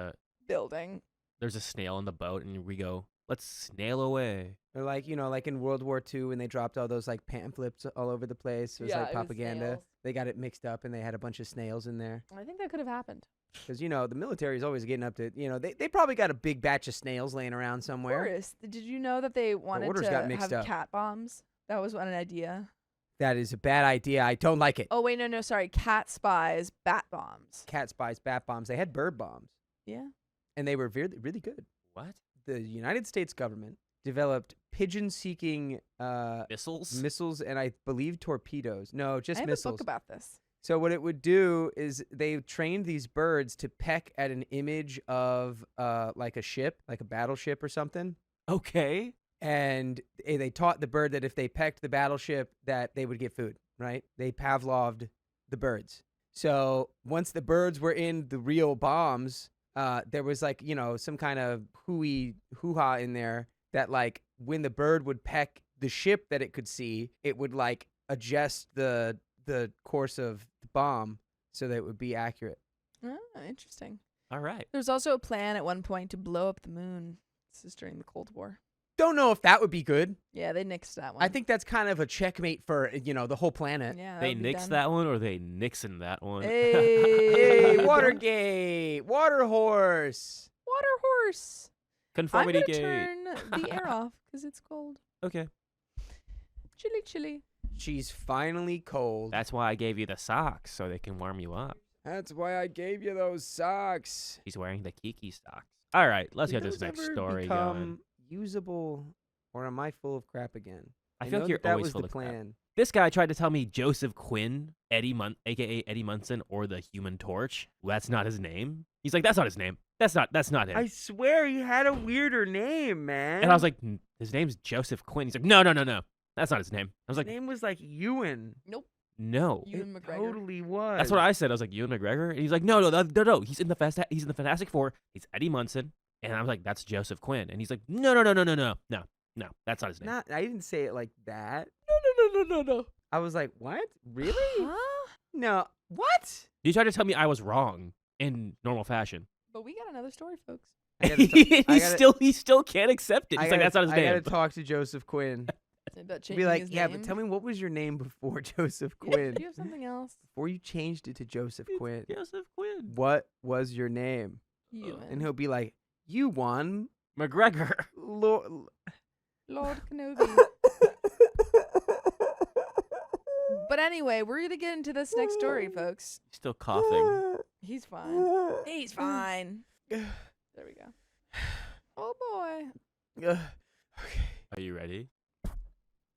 building. there's a snail in the boat, and we go, let's snail away. Or like, you know, like in World War II when they dropped all those like pamphlets all over the place. It was Yeah, like it was propaganda. snails. They got it mixed up and they had a bunch of snails in there. I think that could have happened. Because, you know, the military is always getting up to, you know, they probably got a big batch of snails laying around Of somewhere. course. Did you know that they wanted orders to got mixed have up. cat bombs? That was an idea. That is a bad idea. I don't like it. Oh wait, no, sorry. Cat spies, bat bombs. Cat spies, bat bombs. They had bird bombs. Yeah. And they were really, really good. What? The United States government developed pigeon-seeking Missiles? missiles and I believe torpedoes. No, just I have missiles. a book about this. So what it would do is they trained these birds to peck at an image of like a ship, like a battleship or something. Okay. And they taught the bird that if they pecked the battleship that they would get food, right? They Pavloved the birds. So once the birds were in the real bombs, there was like, you know, some kind of hoo-ha in there that like when the bird would peck the ship that it could see, it would like adjust the course of the bomb so that it would be accurate. Oh, interesting. All right. There's also a plan at one point to blow up the moon. This is during the Cold War. Don't know if that would be good. Yeah, they nixed that one. I think that's kind of a checkmate for, you know, the whole planet. yeah, that They would be nixed done. that one, or they Nixon that one? Hey, Hey, Watergate, Water Horse. Water horse. Conformity I'm gate. gonna turn the air off because it's cold. Okay. Chilly, chilly. She's finally cold. That's why I gave you the socks, so they can warm you up. That's why I gave you those socks. He's wearing the Kiki socks. All right, let's Did get this those next ever story become going. usable, or am I full of crap again? I feel know like you're that always was full the of crap. plan. This guy tried to tell me Joseph Quinn, aka Eddie Munson, or the Human Torch. Well, that's not his name. He's like, that's not his name. That's not him. I swear he had a weirder name, man. And I was like, his name's Joseph Quinn. He's like, no, that's not his name. I was his like, name was like Ewan. Nope. no. Ewan It McGregor. totally was. That's what I said. I was like, Ewan McGregor? And he's like, no. He's in the Fantastic Four. He's Eddie Munson. And I was like, that's Joseph Quinn. And he's like, no, that's not his name. I didn't say it like that. No. I was like, what? Really? Huh? No. What? You tried to tell me I was wrong in normal fashion. But we got another story, folks. I gotta t- I gotta- he still can't accept it. He's like, that's not his I name. gotta talk to Joseph Quinn. About Be changing like, his yeah, name. but tell me, what was your name before Joseph Quinn? Do you have something else? Before you changed it to Joseph Quinn, Joseph Quinn. what was your name? Ewan. And he'll be like, you won, McGregor. Lord. Lord Kenobi. But anyway, we're going to get into this next story, folks. Still coughing. He's fine. He's fine. There we go. Oh, boy. Are you ready?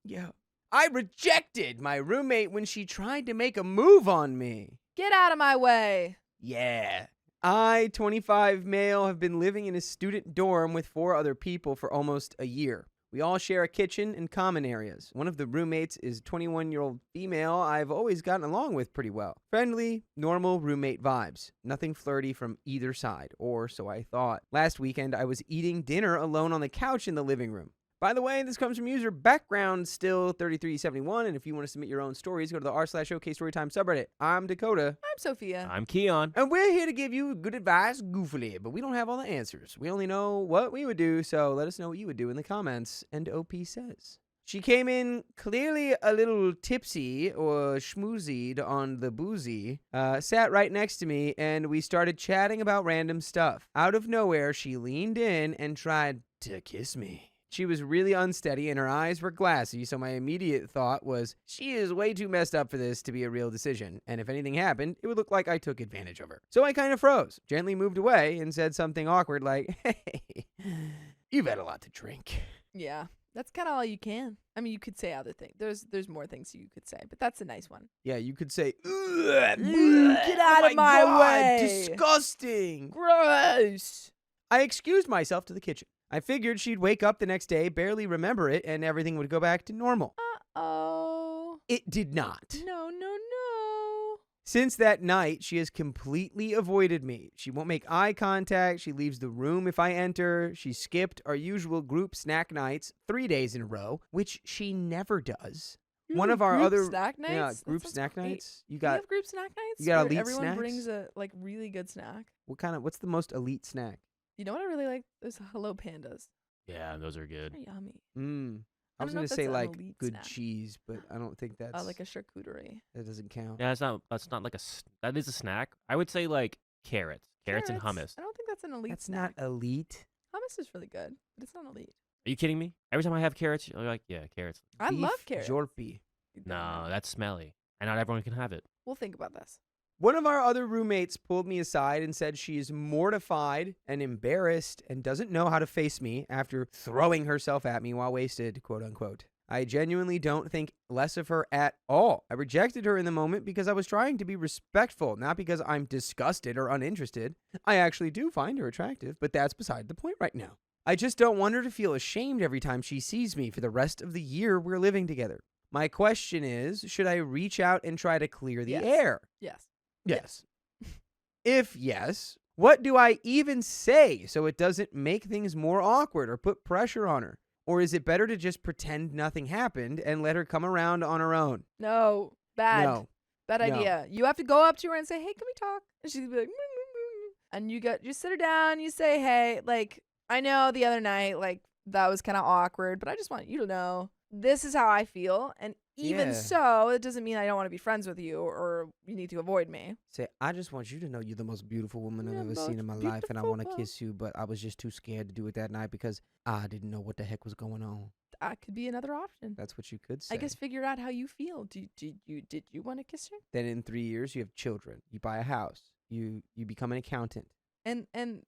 Yeah. I rejected my roommate when she tried to make a move on me. Get out of my way. Yeah. I, 25 male, have been living in a student dorm with 4 other people for almost a year. We all share a kitchen and common areas. One of the roommates is a 21-year-old female I've always gotten along with pretty well. Friendly, normal roommate vibes. Nothing flirty from either side, or so I thought. Last weekend, I was eating dinner alone on the couch in the living room. By the way, this comes from user background still 3371, and if you want to submit your own stories, go to the r/OK Storytime subreddit. I'm Dakota. I'm Sophia. I'm Keon. And we're here to give you good advice goofily, but we don't have all the answers. We only know what we would do, so let us know what you would do in the comments. And OP says, she came in clearly a little tipsy or schmoozied on the boozy, sat right next to me, and we started chatting about random stuff. Out of nowhere, she leaned in and tried to kiss me. She was really unsteady and her eyes were glassy, so my immediate thought was, she is way too messed up for this to be a real decision, and if anything happened, it would look like I took advantage of her. So I kind of froze, gently moved away, and said something awkward like, hey, you've had a lot to drink. Yeah. That's kind of all you can. I mean, you could say other things. There's more things you could say, but that's a nice one. Yeah, you could say, Get out of my way. Disgusting. Gross. I excused myself to the kitchen. I figured she'd wake up the next day, barely remember it, and everything would go back to normal. Uh-oh. It did not. No. Since that night, she has completely avoided me. She won't make eye contact. She leaves the room if I enter. She skipped our usual group snack nights 3 days in a row, which she never does. One of our Group other snack nights? yeah, That group sounds snack great. nights. You Do you got have group snack nights? you got where elite everyone snacks? brings a really good snack. what's the most elite snack? You know what I really like? Those Hello Pandas. Yeah, those are good. They're yummy. I I was don't know gonna if say that's an like elite good snack. cheese, but I don't think that's Like a charcuterie. that doesn't count. Yeah, that's not like that is a snack. I would say like carrots and hummus. I don't think that's an elite That's snack. not elite. Hummus is really good, but it's not elite. Are you kidding me? Every time I have carrots, you're like, yeah, carrots. I Beef love carrots. Jorpy. No, that's smelly, and not everyone can have it. We'll think about this. One of our other roommates pulled me aside and said she is mortified and embarrassed and doesn't know how to face me after throwing herself at me while wasted, quote unquote. I genuinely don't think less of her at all. I rejected her in the moment because I was trying to be respectful, not because I'm disgusted or uninterested. I actually do find her attractive, but that's beside the point right now. I just don't want her to feel ashamed every time she sees me for the rest of the year we're living together. My question is, should I reach out and try to clear the Yes. air? Yes. Yes. If yes, what do I even say so it doesn't make things more awkward or put pressure on her? Or is it better to just pretend nothing happened and let her come around on her own? No. Bad. No. Bad No. idea. You have to go up to her and say, "Hey, can we talk?" And she's be like, and you sit her down. You say, "Hey, like, I know the other night, like, that was kind of awkward, but I just want you to know this is how I feel. And even Yeah. so, it doesn't mean I don't want to be friends with you or you need to avoid me." Say, I just want you to know you're the most beautiful woman I've You're ever the seen in my most life, and I want to beautiful. kiss you, but I was just too scared to do it that night because I didn't know what the heck was going on. That could be another option. That's what you could say. I guess figure out how you feel. Did you want to kiss her? Then in 3 years, you have children. You buy a house. You become an accountant. And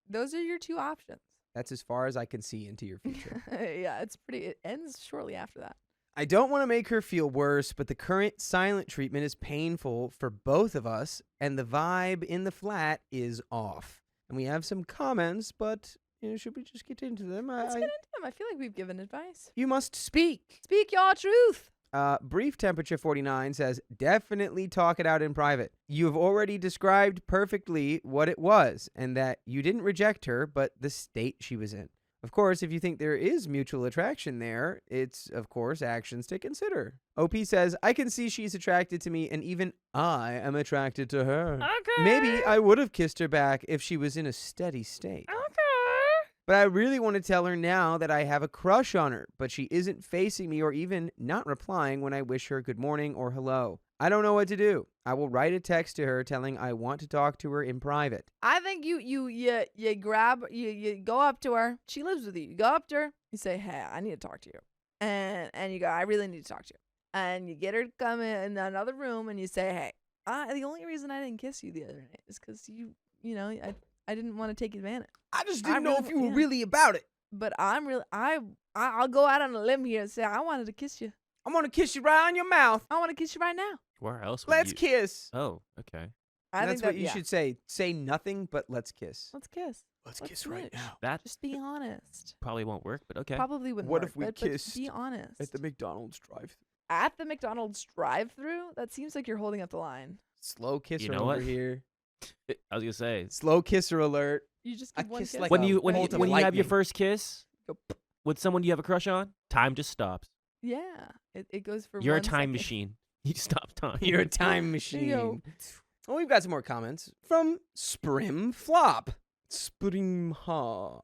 those are your two options. That's as far as I can see into your future. Yeah, it ends shortly after that. I don't want to make her feel worse, but the current silent treatment is painful for both of us, and the vibe in the flat is off. And we have some comments, but should we just get into them? Let's get into them. I feel like we've given advice. You must speak. Speak your truth. Brief Temperature 49 says, definitely talk it out in private. You have already described perfectly what it was, and that you didn't reject her, but the state she was in. Of course, if you think there is mutual attraction there, it's, of course, actions to consider. OP says, I can see she's attracted to me, and even I am attracted to her. Okay. Maybe I would have kissed her back if she was in a steady state. Okay. But I really want to tell her now that I have a crush on her, but she isn't facing me or even not replying when I wish her good morning or hello. I don't know what to do. I will write a text to her telling I want to talk to her in private. I think you go up to her. She lives with you. You go up to her. You say, "Hey, I need to talk to you," and you go, "I really need to talk to you." And you get her to come in another room, and you say, "Hey, the only reason I didn't kiss you the other night is because I didn't want to take advantage. I just I didn't know really- if you were yeah. really about it. But I'll go out on a limb here and say I wanted to kiss you. I'm going to kiss you right on your mouth. I want to kiss you right now." Where else? Would Let's you... kiss. Oh, okay. I That's think what you should say. Say nothing, but let's kiss. Let's kiss. Let's Let's kiss right switch. now. That Just be honest. probably won't work, but okay. Probably wouldn't What work, if we but kissed be honest. At the McDonald's drive. At the McDonald's drive-through? That seems like you're holding up the line. Slow kisser You know over what? here. I was gonna say Slow kisser alert. You just I give one kiss kiss. like when a you when bolt you of when you have your lightning. first kiss Go, with someone you have a crush on, time just stops. yeah, it goes for You're a 1 time second. machine. You stop time. You're a time There machine. you go. Well, we've got some more comments from Sprim Flop. Sprim Ha.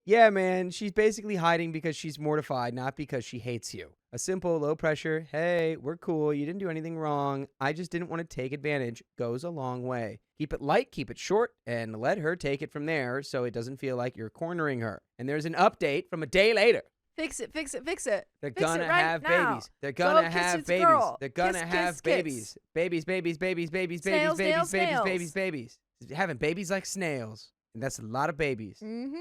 Yeah, man, she's basically hiding because she's mortified, not because she hates you. A simple, low pressure, hey, we're cool, you didn't do anything wrong, I just didn't want to take advantage, goes a long way. Keep it light, keep it short, and let her take it from there so it doesn't feel like you're cornering her. And there's an update from a day later. Fix it, fix it, fix it. They're Fix it gonna right have now. babies. They're Go gonna kiss have its babies. girl. They're gonna Kiss, have kiss, babies. kiss. Babies, babies, babies, babies, Snails, babies, snails, babies, snails. babies, babies. Having babies like snails. And that's a lot of babies. Mm-hmm.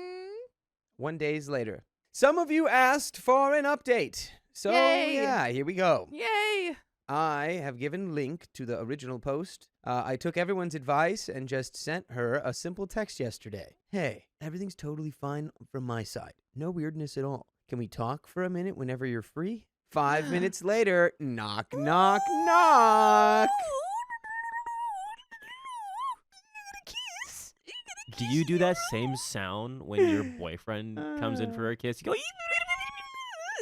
1 day later. Some of you asked for an update. So, Yay. yeah, here we go. Yay. I have given link to the original post. I took everyone's advice and just sent her a simple text yesterday. Hey, everything's totally fine from my side. No weirdness at all. Can we talk for a minute whenever you're free? 5 minutes later, knock, knock, knock. Do you do that same sound when your boyfriend comes in for a kiss? You go,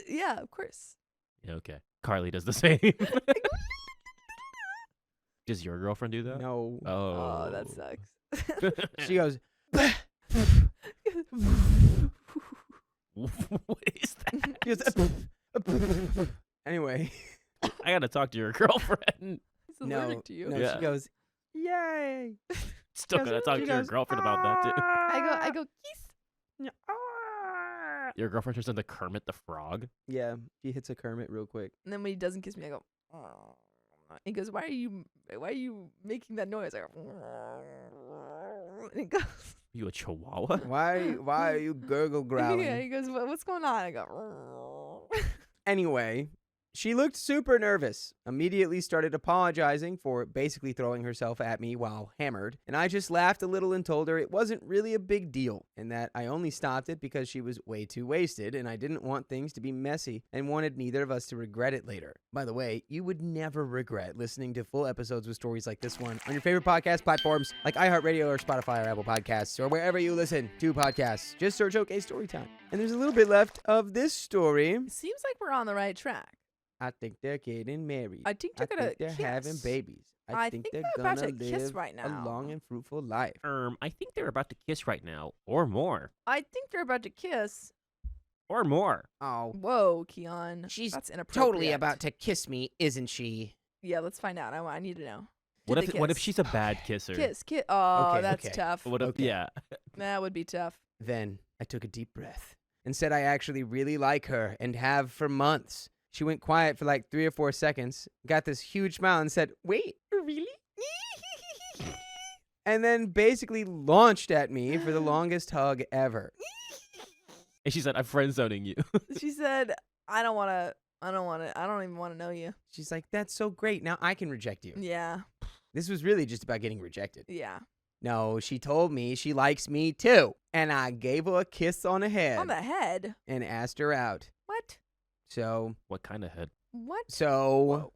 Yeah, of course. "Yeah, okay. Carly does the same. Does your girlfriend do that? No. Oh. Oh, that sucks. She goes, What is that? she goes anyway. I gotta talk to your girlfriend. He's allergic to you. No, Yeah. she goes, yay. Still gotta talk to your girlfriend about that too. I go, kiss. Your girlfriend turns into Kermit the Frog. Yeah, she hits a Kermit real quick. And then when he doesn't kiss me, I go, oh. He goes, why are you making that noise? I go, and he goes, Are you a chihuahua? Why are you gurgle growling? yeah, he goes, what's going on? I go, Anyway, she looked super nervous, immediately started apologizing for basically throwing herself at me while hammered, and I just laughed a little and told her it wasn't really a big deal, and that I only stopped it because she was way too wasted, and I didn't want things to be messy, and wanted neither of us to regret it later. By the way, you would never regret listening to full episodes with stories like this one on your favorite podcast platforms like iHeartRadio or Spotify or Apple Podcasts, or wherever you listen to podcasts. Just search OK Storytime. And there's a little bit left of this story. it seems like we're on the right track. I think they're getting married. I think they're gonna they're having kiss. babies. I think think they're they're about gonna to kiss live right now. a long and fruitful life. I think they're about to kiss right now, or more, I think they're about to kiss. or more. Oh, Whoa, Keon. she's That's inappropriate. totally about to kiss me, isn't she? Yeah, let's find out. I need to know. What Did if they what if kiss? she's a bad kisser? Kiss. Oh, Okay, that's okay. tough. What if Okay. yeah? That would be tough. Then I took a deep breath and said I actually really like her and have for months. She went quiet for like 3 or 4 seconds, got this huge smile and said, wait, really? And then basically launched at me for the longest hug ever. And she said, "I'm friend zoning you." She said, I don't even want to know you. She's like, that's so great. Now I can reject you. Yeah. This was really just about getting rejected. Yeah. No, she told me she likes me too. And I gave her a kiss on the head On the head. and asked her out. What? So What kind of head? What? So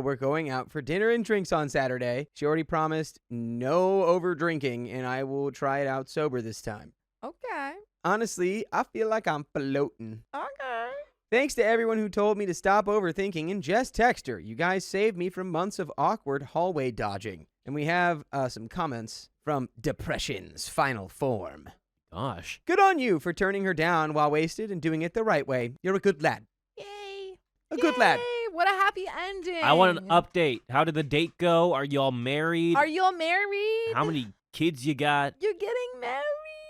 we're going out for dinner and drinks on Saturday. She already promised no over drinking, and I will try it out sober this time. Okay. Honestly, I feel like I'm floating. Okay. Thanks to everyone who told me to stop overthinking and just text her. You guys saved me from months of awkward hallway dodging. And we have some comments from Depression's final form. Gosh. Good on you for turning her down while wasted and doing it the right way. You're a good lad. Yay. A good lad. Yay, what a happy ending. I want an update. How did the date go? Are y'all married? Are you all married? How many kids you got? You're getting married?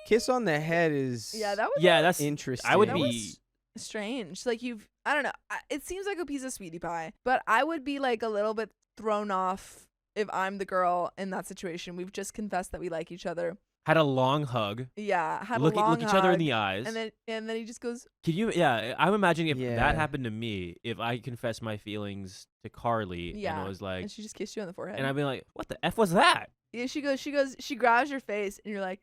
Kiss on the head is Yeah, that was Yeah, that's. interesting. I would That be. was strange. Like I don't know. It seems like a piece of sweetie pie, but I would be like a little bit thrown off if I'm the girl in that situation. We've just confessed that we like each other. Had a long hug. Yeah, had Look a long each other in hug, the eyes. and then he just goes, Can you? Yeah, I'm imagining if Yeah. that happened to me, if I confessed my feelings to Carly, Yeah, and it was like, and she just kissed you on the forehead. and I'd be like, "What the f was that?" Yeah, she grabs your face, and you're like,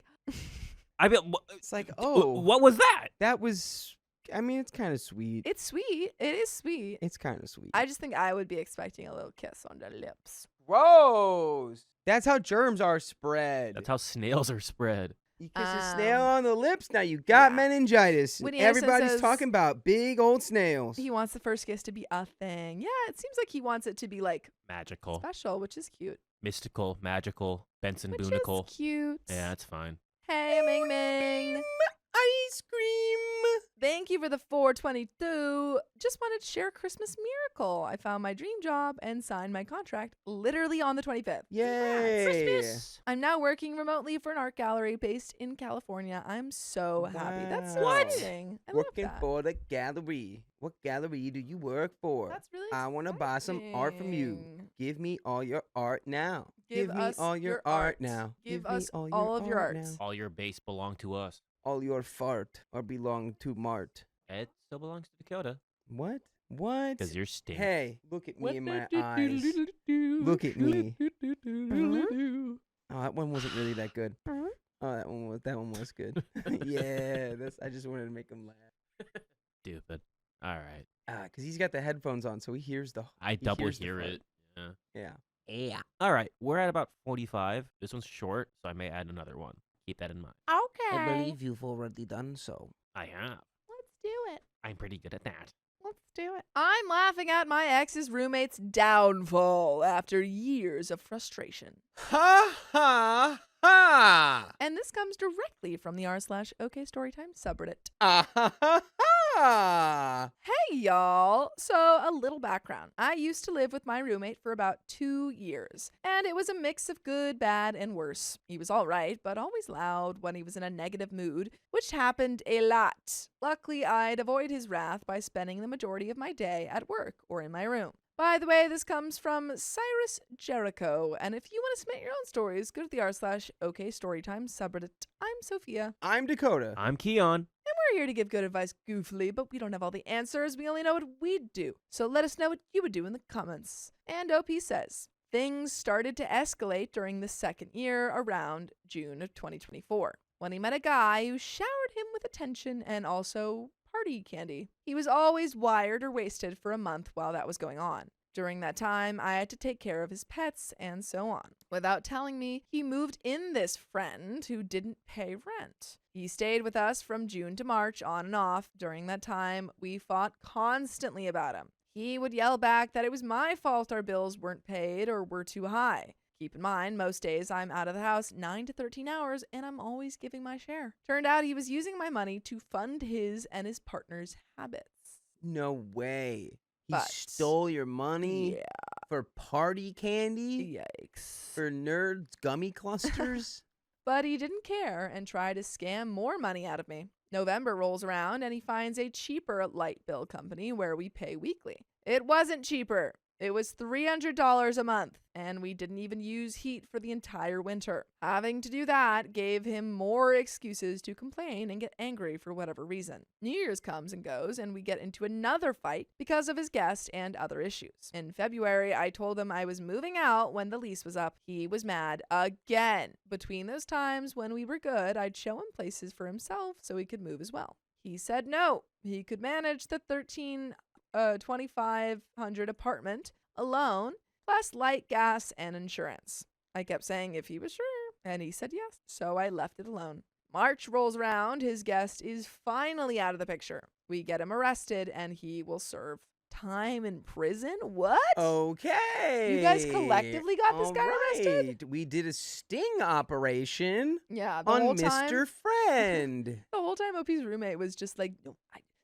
I mean, It's like, oh, what was that? that was. I mean, it's kind of sweet. it's sweet. It is sweet. It's kind of sweet. I just think I would be expecting a little kiss on the lips. Gross. That's how germs are spread. That's how snails are spread. You kiss a snail on the lips, now you got yeah. meningitis. When Anderson Everybody's says- talking about big old snails. He wants the first kiss to be a thing. Yeah, it seems like he wants it to be like Magical, special, which is cute. mystical, magical, Benson Which Boonicle. is cute. Yeah, that's fine. Hey, Ming Ming. ice cream. Thank you for the 422. Just wanted to share a Christmas miracle. I found my dream job and signed my contract literally on the 25th. Yay. Christmas. I'm now working remotely for an art gallery based in California. I'm so happy. That's so Wow. exciting. I love Working that. for the gallery. What gallery do you work for? That's really I want to buy some art from you. exciting. Give me all your art now. Give me us all your your art art. now. Give me us all all of your art art. now. All your base belong to us. All your fart or belong to Mart. It still belongs to Dakota What? What? because you're stink. Hey, look at me in my eyes. Look at me. Oh, that one wasn't really that good. Oh, that one was good. Yeah, I just wanted to make him laugh. Stupid. All right. Because he's got the headphones on, so he hears the. I he double hears the hear fart. it. Yeah. Yeah. Yeah. All right. We're at about 45. This one's short, so I may add another one. Keep that in mind. Okay. you've already done so. I have. Let's do it. I'm pretty good at that. Let's do it. I'm laughing at my ex's roommate's downfall after years of frustration. Ha ha ha! And this comes directly from the r/OK Storytime subreddit. Ah ha ha ha! Hey, y'all. So, a little background. I used to live with my roommate for about 2 years, and it was a mix of good, bad, and worse. He was all right, but always loud when he was in a negative mood, which happened a lot. Luckily, I'd avoid his wrath by spending the majority of my day at work or in my room. By the way, this comes from Cyrus Jericho, and if you want to submit your own stories, go to the r/OK Storytime subreddit. I'm Sophia. I'm Dakota. I'm Keon. And we're here to give good advice goofily, but we don't have all the answers. We only know what we'd do. So let us know what you would do in the comments. And OP says, things started to escalate during the second year around June of 2024, when he met a guy who showered him with attention and also party candy. He was always wired or wasted for a month while that was going on. During that time, I had to take care of his pets and so on. Without telling me, he moved in this friend who didn't pay rent. He stayed with us from June to March on and off. During that time, we fought constantly about him. He would yell back that it was my fault our bills weren't paid or were too high. Keep in mind, most days I'm out of the house 9 to 13 hours and I'm always giving my share. Turned out he was using my money to fund his and his partner's habits. No way. He But- stole your money Yeah, for party candy? yikes. For nerds gummy clusters? But he didn't care and tried to scam more money out of me. November rolls around and he finds a cheaper light bill company where we pay weekly. It wasn't cheaper. It was $300 a month, and we didn't even use heat for the entire winter. Having to do that gave him more excuses to complain and get angry for whatever reason. New Year's comes and goes, and we get into another fight because of his guest and other issues. In February, I told him I was moving out when the lease was up. He was mad again. Between those times when we were good, I'd show him places for himself so he could move as well. He said no. He could manage the $2,500 apartment alone, plus light, gas, and insurance. I kept saying if he was sure, and he said yes, so I left it alone. March rolls around, his guest is finally out of the picture. We get him arrested, and he will serve time in prison? What? Okay. You guys collectively got this guy arrested? Alright, we did a sting operation Yeah, the on whole Mr. time. Friend. The whole time, OP's roommate was just like, no,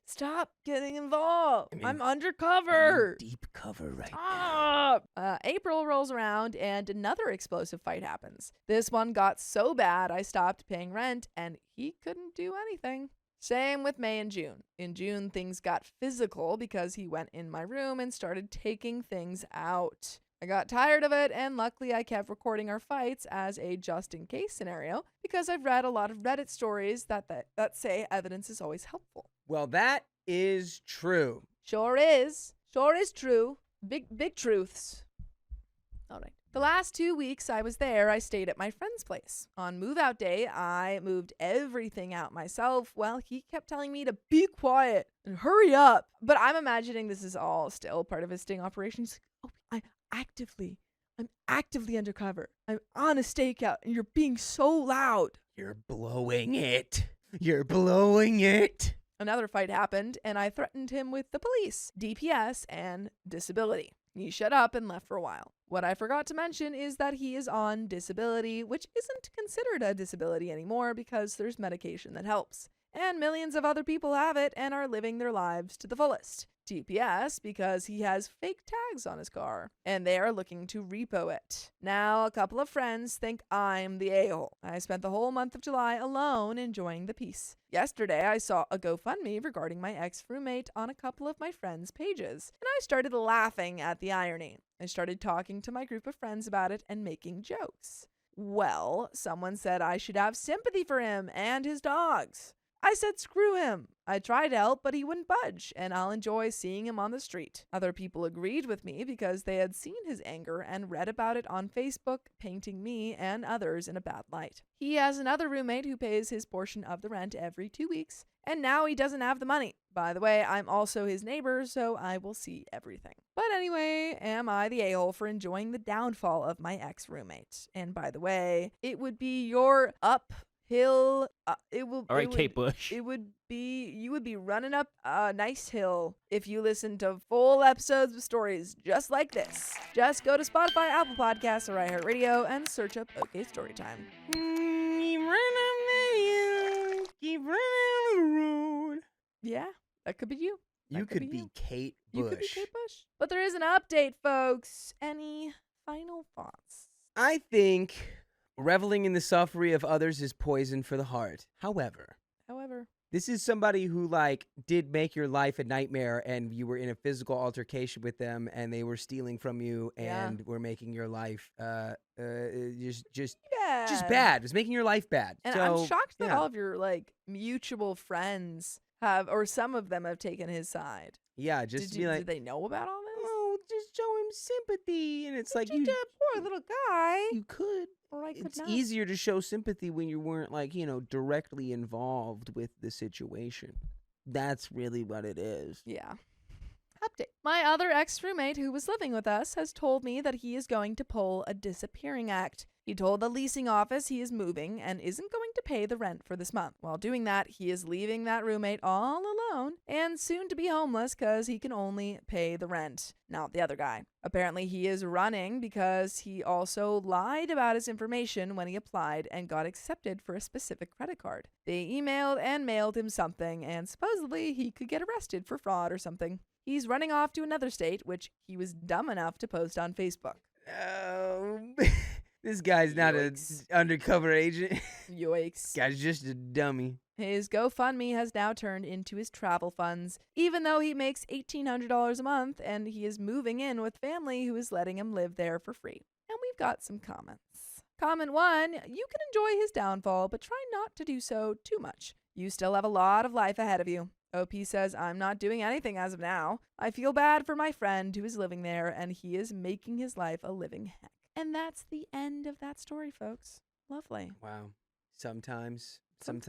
stop getting involved. I'm in- I'm undercover. Deep cover right now. Stop. April rolls around and another explosive fight happens. This one got so bad I stopped paying rent and he couldn't do anything. Same with May and June. In June, things got physical because he went in my room and started taking things out. I got tired of it, and luckily I kept recording our fights as a just-in-case scenario because I've read a lot of Reddit stories that say evidence is always helpful. Well, that is true. Sure is. Sure is true. Big truths. All right. The last 2 weeks I was there, I stayed at my friend's place. On move-out day, I moved everything out myself while he kept telling me to be quiet and hurry up. But I'm imagining this is all still part of his sting operation. He's like, oh, I'm actively undercover. I'm on a stakeout and you're being so loud. You're blowing it. You're blowing it. Another fight happened, and I threatened him with the police, DPS, and disability. He shut up and left for a while. What I forgot to mention is that he is on disability, which isn't considered a disability anymore because there's medication that helps. and millions of other people have it and are living their lives to the fullest. TPS because he has fake tags on his car, and they are looking to repo it. Now, a couple of friends think I'm the a-hole. I spent the whole month of July alone enjoying the peace. Yesterday, I saw a GoFundMe regarding my ex-roommate on a couple of my friends' pages, and I started laughing at the irony. I started talking to my group of friends about it and making jokes. Well, someone said I should have sympathy for him and his dogs. I said screw him. I tried to help, but he wouldn't budge, and I'll enjoy seeing him on the street. Other people agreed with me because they had seen his anger and read about it on Facebook, painting me and others in a bad light. He has another roommate who pays his portion of the rent every 2 weeks, and now he doesn't have the money. By the way, I'm also his neighbor, so I will see everything. But anyway, am I the a-hole for enjoying the downfall of my ex-roommate? And by the way, it would be your uphill. All right, Kate Bush. You would be running up a nice hill if you listen to full episodes of stories just like this. Just go to Spotify, Apple Podcasts, or iHeartRadio and search up OK Storytime. Keep running on the road. Yeah, that could be you. That You could be you. Kate Bush. You could be Kate Bush. But there is an update, folks. Any final thoughts? I think reveling in the suffering of others is poison for the heart. However, this is somebody who did make your life a nightmare, and you were in a physical altercation with them, and they were stealing from you, and were making your life just bad. It was making your life bad. And so, I'm shocked that all of your mutual friends have, or some of them have taken his side. Yeah, just to be like, did they know about all this? oh, just show him sympathy, and it's like you, poor little guy. you could. Or I could It's not. easier to show sympathy when you weren't directly involved with the situation. That's really what it is. Yeah. Update. My other ex-roommate who was living with us has told me that he is going to pull a disappearing act. He told the leasing office he is moving and isn't going to pay the rent for this month. While doing that, he is leaving that roommate all alone and soon to be homeless because he can only pay the rent. Not the other guy. Apparently, he is running because he also lied about his information when he applied and got accepted for a specific credit card. They emailed and mailed him something, and supposedly he could get arrested for fraud or something. He's running off to another state, which he was dumb enough to post on Facebook. Oh, this guy's not an undercover agent. Yikes. Guy's just a dummy. His GoFundMe has now turned into his travel funds, even though he makes $1,800 a month and he is moving in with family who is letting him live there for free. And we've got some comments. Comment 1, you can enjoy his downfall, but try not to do so too much. You still have a lot of life ahead of you. OP says, I'm not doing anything as of now. I feel bad for my friend who is living there, and he is making his life a living heck. And that's the end of that story, folks. Lovely. Wow. Sometimes people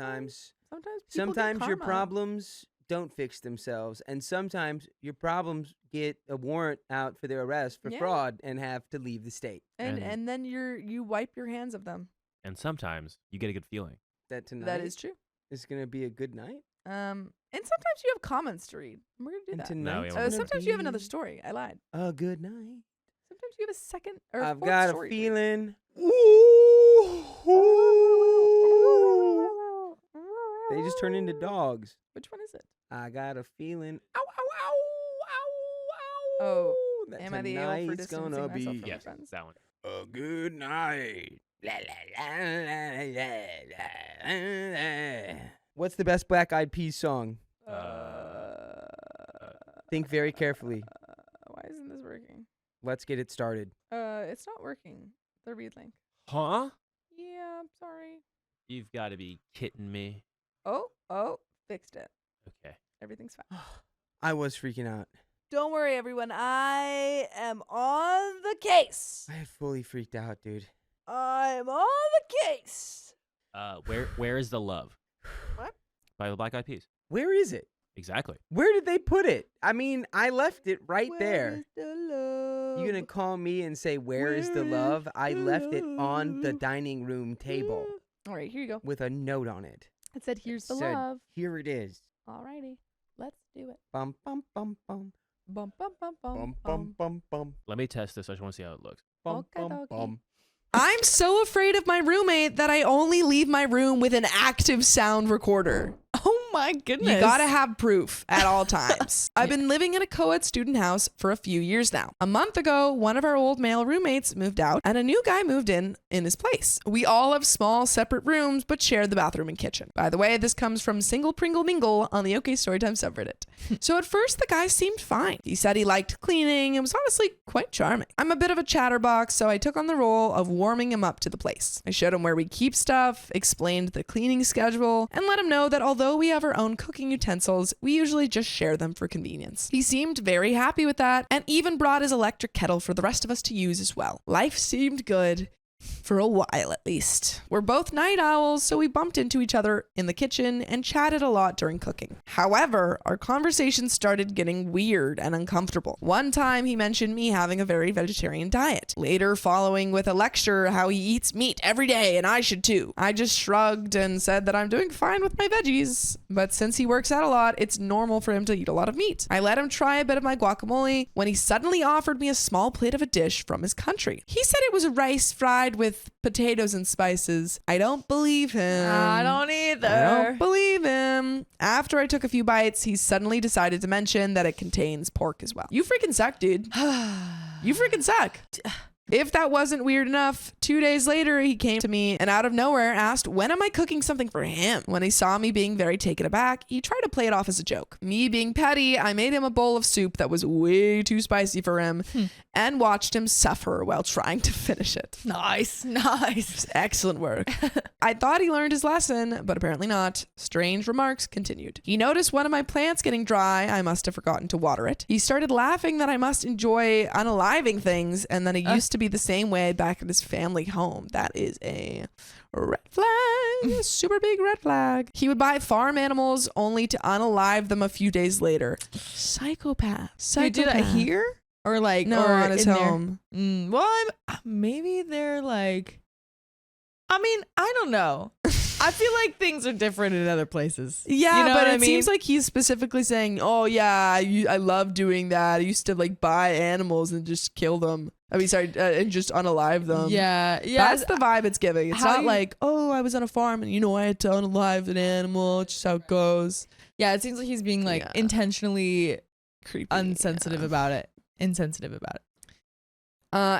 get your karma. problems don't fix themselves, and sometimes your problems get a warrant out for their arrest for fraud and have to leave the state. And then you wipe your hands of them. And sometimes you get a good feeling. That tonight That is true. is going to be a good night. And sometimes you have comments to read. We're gonna do And that. tonight's we gonna Sometimes you have be another story. I lied. a good night. Sometimes you have a second or I've fourth got story a to read. feeling. They just turn into dogs. Which one is it? I got a feeling. Ow, ow, ow, ow, ow. Oh, that am I the a-hole for tonight's distancing gonna myself be from my Yes, friends? that one. a good night. La, la, la, la, la, la, la. What's the best Black Eyed Peas song? Think very carefully. Why isn't this working? Let's get it started. It's not working. The read link. Huh? Yeah, I'm sorry. You've got to be kidding me. Oh, fixed it. Okay. Everything's fine. I was freaking out. Don't worry, everyone. I am on the case. I fully freaked out, dude. I'm on the case. Where is the love? What? By the Black Eyed Peas. Where is it? Exactly. Where did they put it? I mean, I left it right Where there. is the love? You gonna call me and say, where is the Where is love? I the left it on the love? dining room table All right, here you go. with a note on it. It said, "Here's the Said, love." Here it is. Alrighty, let's do it. Bum, bum, bum, bum. Bum bum bum bum Bum, bum, bum, bum. Let me test this. I just want to see how it looks. Bum, Okay, bum, dokie. bum. I'm so afraid of my roommate that I only leave my room with an active sound recorder. Oh my goodness. You gotta have proof at all times. I've been living in a co-ed student house for a few years now. A month ago, one of our old male roommates moved out and a new guy moved in his place. We all have small separate rooms but share the bathroom and kitchen. By the way, this comes from Single Pringle Mingle on the OK Storytime subreddit. So at first the guy seemed fine. He said he liked cleaning and was honestly quite charming. I'm a bit of a chatterbox, so I took on the role of warming him up to the place. I showed him where we keep stuff, explained the cleaning schedule, and let him know that although we have our own cooking utensils, we usually just share them for convenience. He seemed very happy with that and even brought his electric kettle for the rest of us to use as well. Life seemed good. For a while, at least. We're both night owls, so we bumped into each other in the kitchen and chatted a lot during cooking. However, our conversation started getting weird and uncomfortable. One time, he mentioned me having a very vegetarian diet. Later, following with a lecture how he eats meat every day and I should too. I just shrugged and said that I'm doing fine with my veggies. But since he works out a lot, it's normal for him to eat a lot of meat. I let him try a bit of my guacamole when he suddenly offered me a small plate of a dish from his country. He said it was rice fried with potatoes and spices. I don't believe him. I don't either. I don't believe him. After I took a few bites, he suddenly decided to mention that it contains pork as well. You freaking suck, dude. You freaking suck. If that wasn't weird enough, 2 days later, he came to me and out of nowhere asked, when am I cooking something for him? When he saw me being very taken aback, he tried to play it off as a joke. Me being petty, I made him a bowl of soup that was way too spicy for him and watched him suffer while trying to finish it. Nice. Excellent work. I thought he learned his lesson, but apparently not. Strange remarks continued. He noticed one of my plants getting dry. I must have forgotten to water it. He started laughing that I must enjoy unaliving things and that it used to be the same way back at his family home. That is a red flag. Super big red flag. He would buy farm animals only to unalive them a few days later. Psychopath. You do that here? Or like, No, or on his in there? home. Well, maybe they're like, I mean, I don't know. I feel like things are different in other places. Yeah, You know but what it I mean? seems like he's specifically saying, oh yeah, I love doing that. I used to like buy animals and just kill them. I mean, sorry, and just unalive them. Yeah. That's the vibe it's giving. It's How not you- like, oh, I was on a farm and I had to unalive an animal. It's just how it goes. Yeah, it seems like he's being like Yeah. intentionally Creepy. insensitive about it.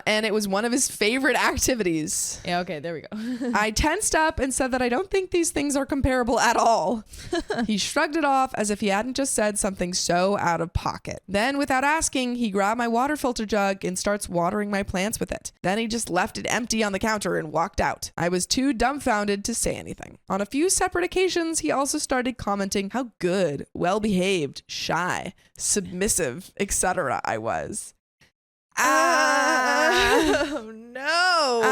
And it was one of his favorite activities. Yeah, okay, there we go. I tensed up and said that I don't think these things are comparable at all. He shrugged it off as if he hadn't just said something so out of pocket. Then, without asking, he grabbed my water filter jug and starts watering my plants with it. Then he just left it empty on the counter and walked out. I was too dumbfounded to say anything. On a few separate occasions, he also started commenting how good, well-behaved, shy, submissive, etc. I was. Oh no.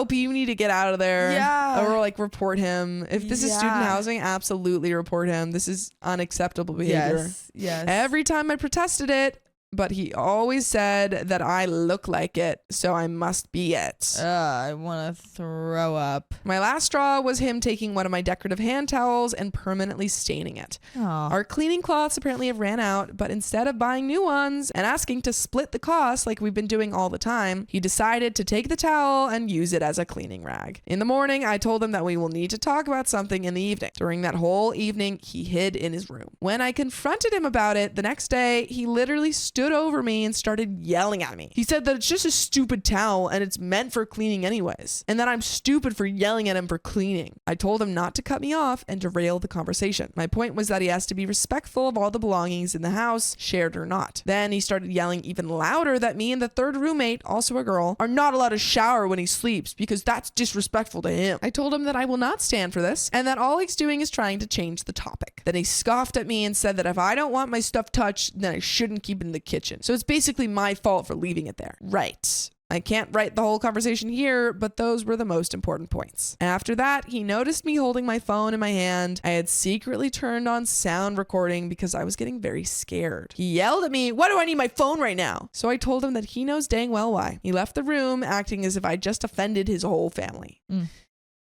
OP, you need to get out of there. Yeah. Or like report him. If this is student Yeah. housing, absolutely report him. This is unacceptable behavior. Yes. Every time I protested it, but he always said that I look like it, so I must be it. I want to throw up. My last straw was him taking one of my decorative hand towels and permanently staining it. Aw. Our cleaning cloths apparently have ran out, but instead of buying new ones and asking to split the cost like we've been doing all the time, he decided to take the towel and use it as a cleaning rag. In the morning, I told him that we will need to talk about something in the evening. During that whole evening, he hid in his room. When I confronted him about it the next day, he literally stood over me and started yelling at me. He said that it's just a stupid towel and it's meant for cleaning anyways, and that I'm stupid for yelling at him for cleaning. I told him not to cut me off and derail the conversation. My point was that he has to be respectful of all the belongings in the house, shared or not. Then he started yelling even louder that me and the third roommate, also a girl, are not allowed to shower when he sleeps because that's disrespectful to him. I told him that I will not stand for this and that all he's doing is trying to change the topic. Then he scoffed at me and said that if I don't want my stuff touched, then I shouldn't keep it in the kitchen. So it's basically my fault for leaving it there. Right. I can't write the whole conversation here, but those were the most important points. After that, he noticed me holding my phone in my hand. I had secretly turned on sound recording because I was getting very scared. He yelled at me, "Why do I need my phone right now?" So I told him that he knows dang well why. He left the room acting as if I just offended his whole family.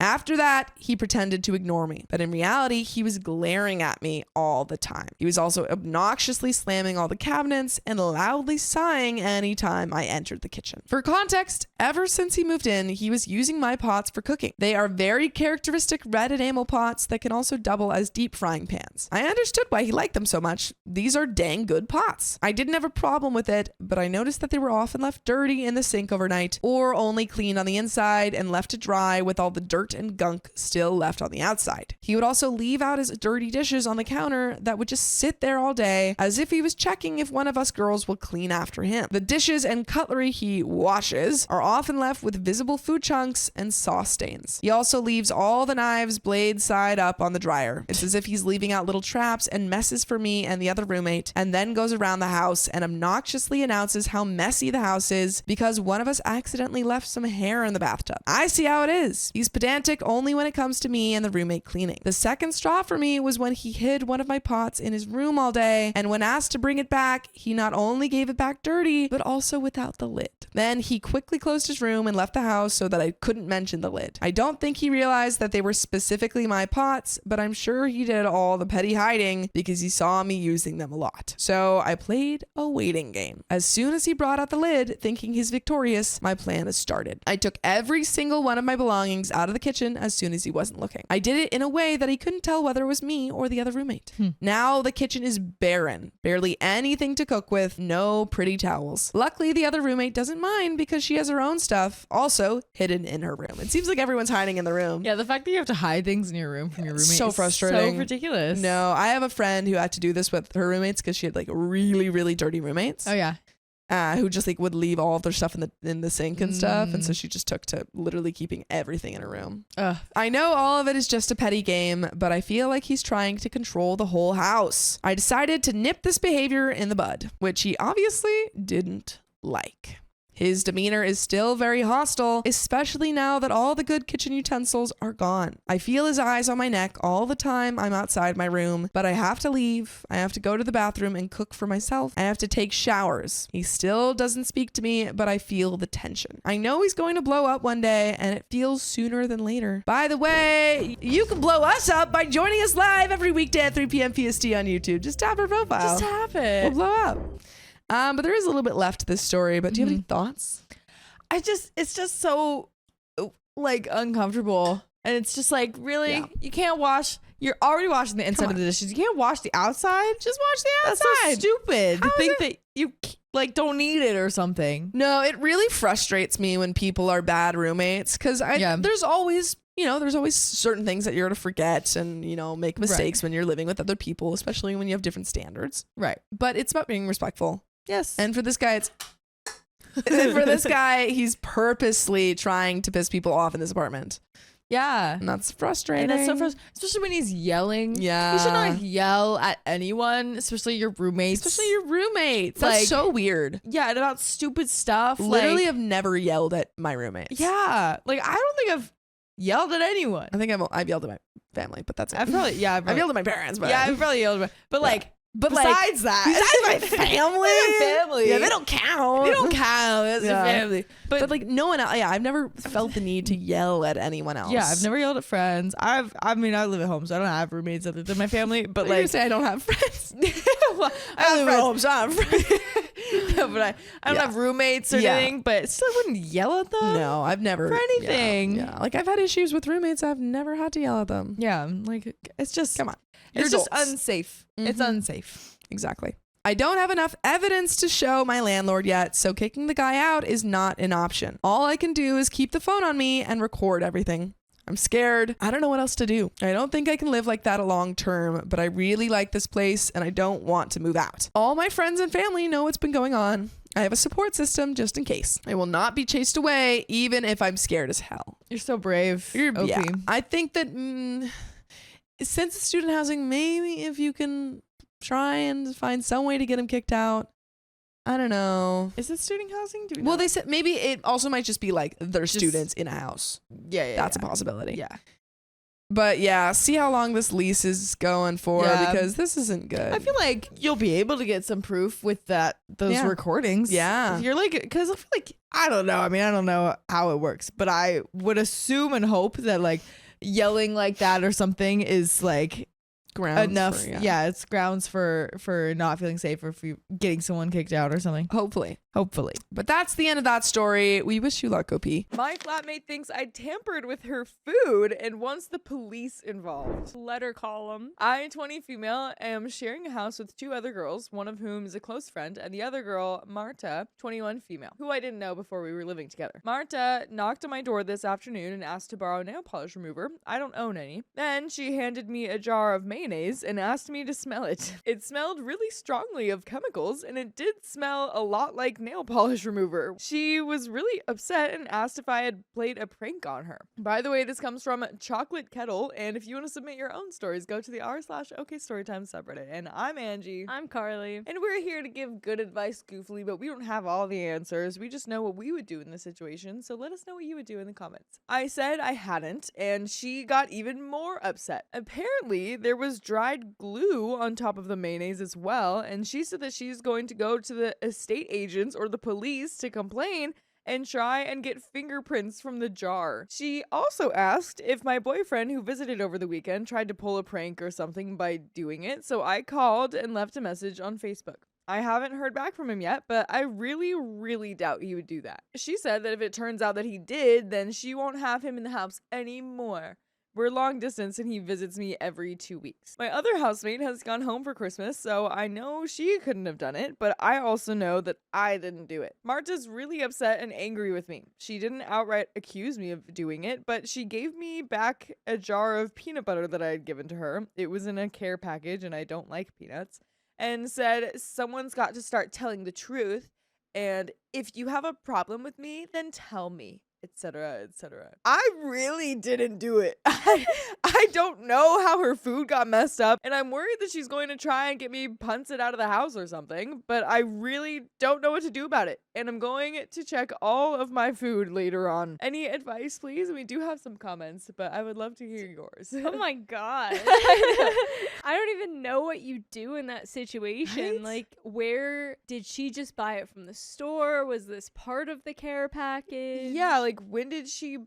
After that, he pretended to ignore me, but in reality, he was glaring at me all the time. He was also obnoxiously slamming all the cabinets and loudly sighing anytime I entered the kitchen. For context, ever since he moved in, he was using my pots for cooking. They are very characteristic red enamel pots that can also double as deep frying pans. I understood why he liked them so much. These are dang good pots. I didn't have a problem with it, but I noticed that they were often left dirty in the sink overnight or only cleaned on the inside and left to dry with all the dirt and gunk still left on the outside. He would also leave out his dirty dishes on the counter that would just sit there all day as if he was checking if one of us girls would clean after him. The dishes and cutlery he washes are often left with visible food chunks and sauce stains. He also leaves all the knives blade side up on the dryer. It's as if he's leaving out little traps and messes for me and the other roommate, and then goes around the house and obnoxiously announces how messy the house is because one of us accidentally left some hair in the bathtub. I see how it is. He's pedantic only when it comes to me and the roommate cleaning. The second straw for me was when he hid one of my pots in his room all day, and when asked to bring it back, he not only gave it back dirty, but also without the lid. Then he quickly closed his room and left the house so that I couldn't mention the lid. I don't think he realized that they were specifically my pots, but I'm sure he did all the petty hiding because he saw me using them a lot. So I played a waiting game. As soon as he brought out the lid, thinking he's victorious, my plan is started. I took every single one of my belongings out of the kitchen as soon as he wasn't looking. I did it in a way that he couldn't tell whether it was me or the other roommate. Now the kitchen is barren, barely anything to cook with, no pretty towels. Luckily, the other roommate doesn't mind because she has her own stuff also hidden in her room. It seems like everyone's hiding in the room. Yeah, the fact that you have to hide things in your room from your roommate So is frustrating. so ridiculous. No, I have a friend who had to do this with her roommates because she had like really, really dirty roommates. Oh yeah. Who just like would leave all of their stuff in the sink and stuff, and so she just took to literally keeping everything in her room. I know all of it is just a petty game, but I feel like he's trying to control the whole house. I decided to nip this behavior in the bud, which he obviously didn't like. His demeanor is still very hostile, especially now that all the good kitchen utensils are gone. I feel his eyes on my neck all the time I'm outside my room, but I have to leave. I have to go to the bathroom and cook for myself. I have to take showers. He still doesn't speak to me, but I feel the tension. I know he's going to blow up one day, and it feels sooner than later. By the way, you can blow us up by joining us live every weekday at 3 p.m. PST on YouTube. Just tap our profile. Just tap it. We'll blow up. But there is a little bit left to this story, but do you have any thoughts? It's just so like uncomfortable. And it's just like, really, you can't wash, you're already washing the inside of the dishes. You can't wash the outside. Just wash the outside. That's so stupid How to is think it- that you like don't need it or something. No, it really frustrates me when people are bad roommates because there's always certain things that you're going to forget and, make mistakes when you're living with other people, especially when you have different standards. Right. But it's about being respectful. Yes. And for this guy, he's purposely trying to piss people off in this apartment. Yeah. And that's frustrating. And that's so frustrating, especially when he's yelling. Yeah. You should not yell at anyone, especially your roommates. Especially your roommates. That's Like- so weird. Yeah, and about stupid stuff. Literally, like, I've never yelled at my roommates. yeah. Like, I don't think I've yelled at anyone. I think I've yelled at my family, but that's it. I've probably I've yelled at my parents, but I've probably yelled at but like, But besides that. besides my family, My family. yeah, they don't count. They don't count as Yeah. a family. But like no one else. Yeah, I've never felt the need to yell at anyone else. Yeah, I've never yelled at friends. I live at home, so I don't have roommates other than my family. But Like, you like, say I don't have friends. well, I live at friends. home, so I have friends. No, but I don't Yeah. have roommates or Yeah. anything. But still, I wouldn't yell at them. No, I've never For anything. Yeah, like I've had issues with roommates. I've never had to yell at them. Yeah, like it's just Come on, You're it's just adults. unsafe. It's Mhm. unsafe. Exactly. I don't have enough evidence to show my landlord yet, so kicking the guy out is not an option. All I can do is keep the phone on me and record everything. I'm scared. I don't know what else to do. I don't think I can live like that a long term, but I really like this place and I don't want to move out. All my friends and family know what's been going on. I have a support system just in case. I will not be chased away, even if I'm scared as hell. You're so brave. OP. Yeah. I think that since it's student housing, maybe if you can try and find some way to get him kicked out. I don't know. Is it student housing? Do we Well, know? they said maybe it also might just be like their Just- students in a house. yeah, That's a possibility. Yeah. But yeah, see how long this lease is going for Yeah. because this isn't good. I feel like you'll be able to get some proof with those Yeah. recordings. Yeah. If you're like, because I feel like, I don't know. I mean, I don't know how it works, but I would assume and hope that like yelling like that or something is like grounds enough. for, yeah. It's grounds for not feeling safe or for getting someone kicked out or something. Hopefully. Hopefully. But that's the end of that story. We wish you luck, OP. My flatmate thinks I tampered with her food and wants the police involved. Letter column. I, 20 female, am sharing a house with 2 other girls, one of whom is a close friend, and the other girl, Marta, 21 female, who I didn't know before we were living together. Marta knocked on my door this afternoon and asked to borrow nail polish remover. I don't own any. Then she handed me a jar of mayonnaise and asked me to smell it. It smelled really strongly of chemicals, and it did smell a lot like nail polish remover. She was really upset and asked if I had played a prank on her. By the way, this comes from Chocolate Kettle, and if you want to submit your own stories, go to the r/OKStorytime subreddit. And I'm Angie. I'm Carly. And we're here to give good advice goofily, but we don't have all the answers. We just know what we would do in this situation, so let us know what you would do in the comments. I said I hadn't, and she got even more upset. Apparently, there was dried glue on top of the mayonnaise as well, and she said that she's going to go to the estate agents or the police to complain and try and get fingerprints from the jar. She also asked if my boyfriend who visited over the weekend tried to pull a prank or something by doing it, so I called and left a message on Facebook. I haven't heard back from him yet, but I really, really doubt he would do that. She said that if it turns out that he did, then she won't have him in the house anymore. We're long distance and he visits me every 2 weeks. My other housemate has gone home for Christmas, so I know she couldn't have done it, but I also know that I didn't do it. Marta's really upset and angry with me. She didn't outright accuse me of doing it, but she gave me back a jar of peanut butter that I had given to her. It was in a care package and I don't like peanuts. And said, someone's got to start telling the truth, and if you have a problem with me, then tell me, etc., etc. I really didn't do it. I don't know how her food got messed up, and I'm worried that she's going to try and get me punted out of the house or something, but I really don't know what to do about it, and I'm going to check all of my food later on. Any advice, please? We do have some comments, but I would love to hear yours. Oh my god. I don't even know what you do in that situation. Right? Like, where did she just buy it from the store? Was this part of the care package? Yeah, like when did she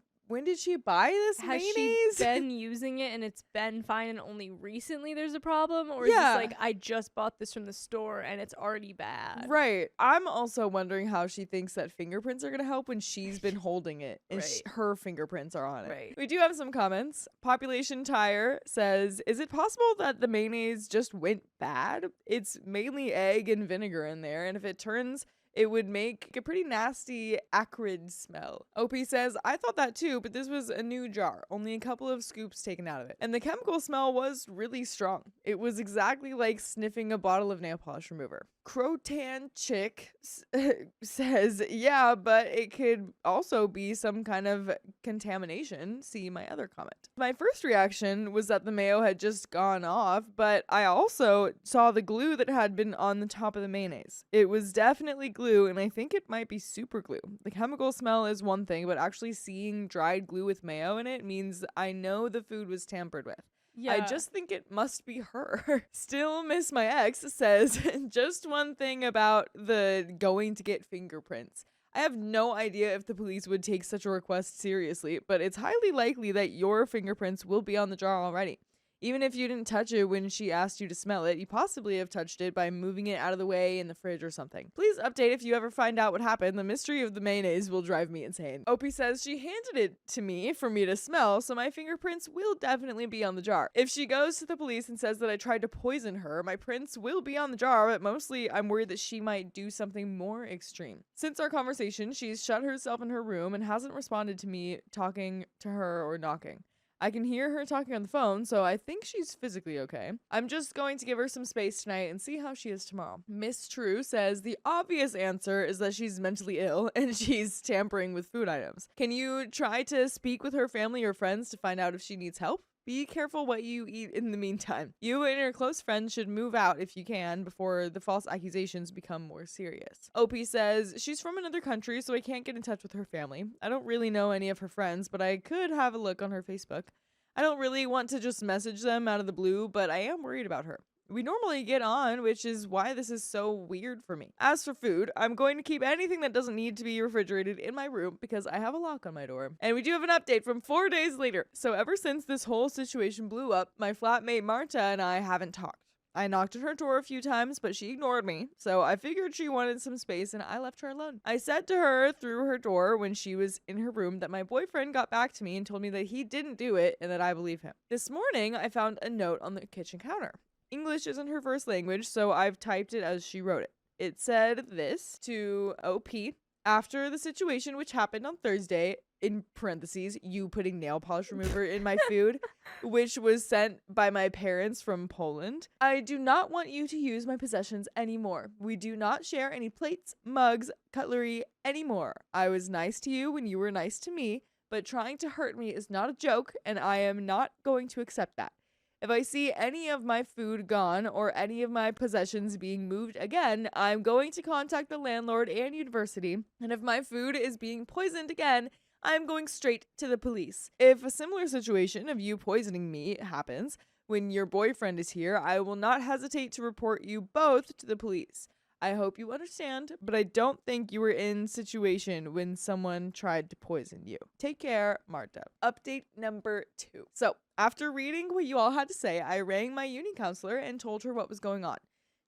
buy this Has mayonnaise? she been using it and it's been fine and only recently there's a problem? Or Yeah. is this like, I just bought this from the store and it's already bad? Right. I'm also wondering how she thinks that fingerprints are going to help when she's been holding it and Right. her fingerprints are on it. Right. We do have some comments. Population Tire says, is it possible that the mayonnaise just went bad? It's mainly egg and vinegar in there, and if it turns, it would make a pretty nasty, acrid smell. OP says, I thought that too, but this was a new jar, only a couple of scoops taken out of it. And the chemical smell was really strong. It was exactly like sniffing a bottle of nail polish remover. Crotan Chick says, yeah, but it could also be some kind of contamination. See my other comment. My first reaction was that the mayo had just gone off, but I also saw the glue that had been on the top of the mayonnaise. It was definitely glue, and I think it might be super glue. The chemical smell is one thing, but actually seeing dried glue with mayo in it means I know the food was tampered with. Yeah. I just think it must be her. Still Miss My Ex says, just one thing about the going to get fingerprints. I have no idea if the police would take such a request seriously, but it's highly likely that your fingerprints will be on the jar already. Even if you didn't touch it when she asked you to smell it, you possibly have touched it by moving it out of the way in the fridge or something. Please update if you ever find out what happened. The mystery of the mayonnaise will drive me insane. Opie says she handed it to me for me to smell, so my fingerprints will definitely be on the jar. If she goes to the police and says that I tried to poison her, my prints will be on the jar, but mostly I'm worried that she might do something more extreme. Since our conversation, she's shut herself in her room and hasn't responded to me talking to her or knocking. I can hear her talking on the phone, so I think she's physically okay. I'm just going to give her some space tonight and see how she is tomorrow. Miss True says the obvious answer is that she's mentally ill and she's tampering with food items. Can you try to speak with her family or friends to find out if she needs help? Be careful what you eat in the meantime. You and your close friends should move out if you can before the false accusations become more serious. OP says she's from another country, so I can't get in touch with her family. I don't really know any of her friends, but I could have a look on her Facebook. I don't really want to just message them out of the blue, but I am worried about her. We normally get on, which is why this is so weird for me. As for food, I'm going to keep anything that doesn't need to be refrigerated in my room because I have a lock on my door. And we do have an update from 4 days later. So ever since this whole situation blew up, my flatmate Marta and I haven't talked. I knocked on her door a few times, but she ignored me, so I figured she wanted some space and I left her alone. I said to her through her door when she was in her room that my boyfriend got back to me and told me that he didn't do it and that I believe him. This morning, I found a note on the kitchen counter. English isn't her first language, so I've typed it as she wrote it. It said this to OP. After the situation which happened on Thursday, in parentheses, you putting nail polish remover in my food, which was sent by my parents from Poland. I do not want you to use my possessions anymore. We do not share any plates, mugs, cutlery anymore. I was nice to you when you were nice to me, but trying to hurt me is not a joke, and I am not going to accept that. If I see any of my food gone or any of my possessions being moved again, I'm going to contact the landlord and university. And if my food is being poisoned again, I'm going straight to the police. If a similar situation of you poisoning me happens when your boyfriend is here, I will not hesitate to report you both to the police. I hope you understand, but I don't think you were in situation when someone tried to poison you. Take care, Marta. Update number 2. So, after reading what you all had to say, I rang my uni counselor and told her what was going on.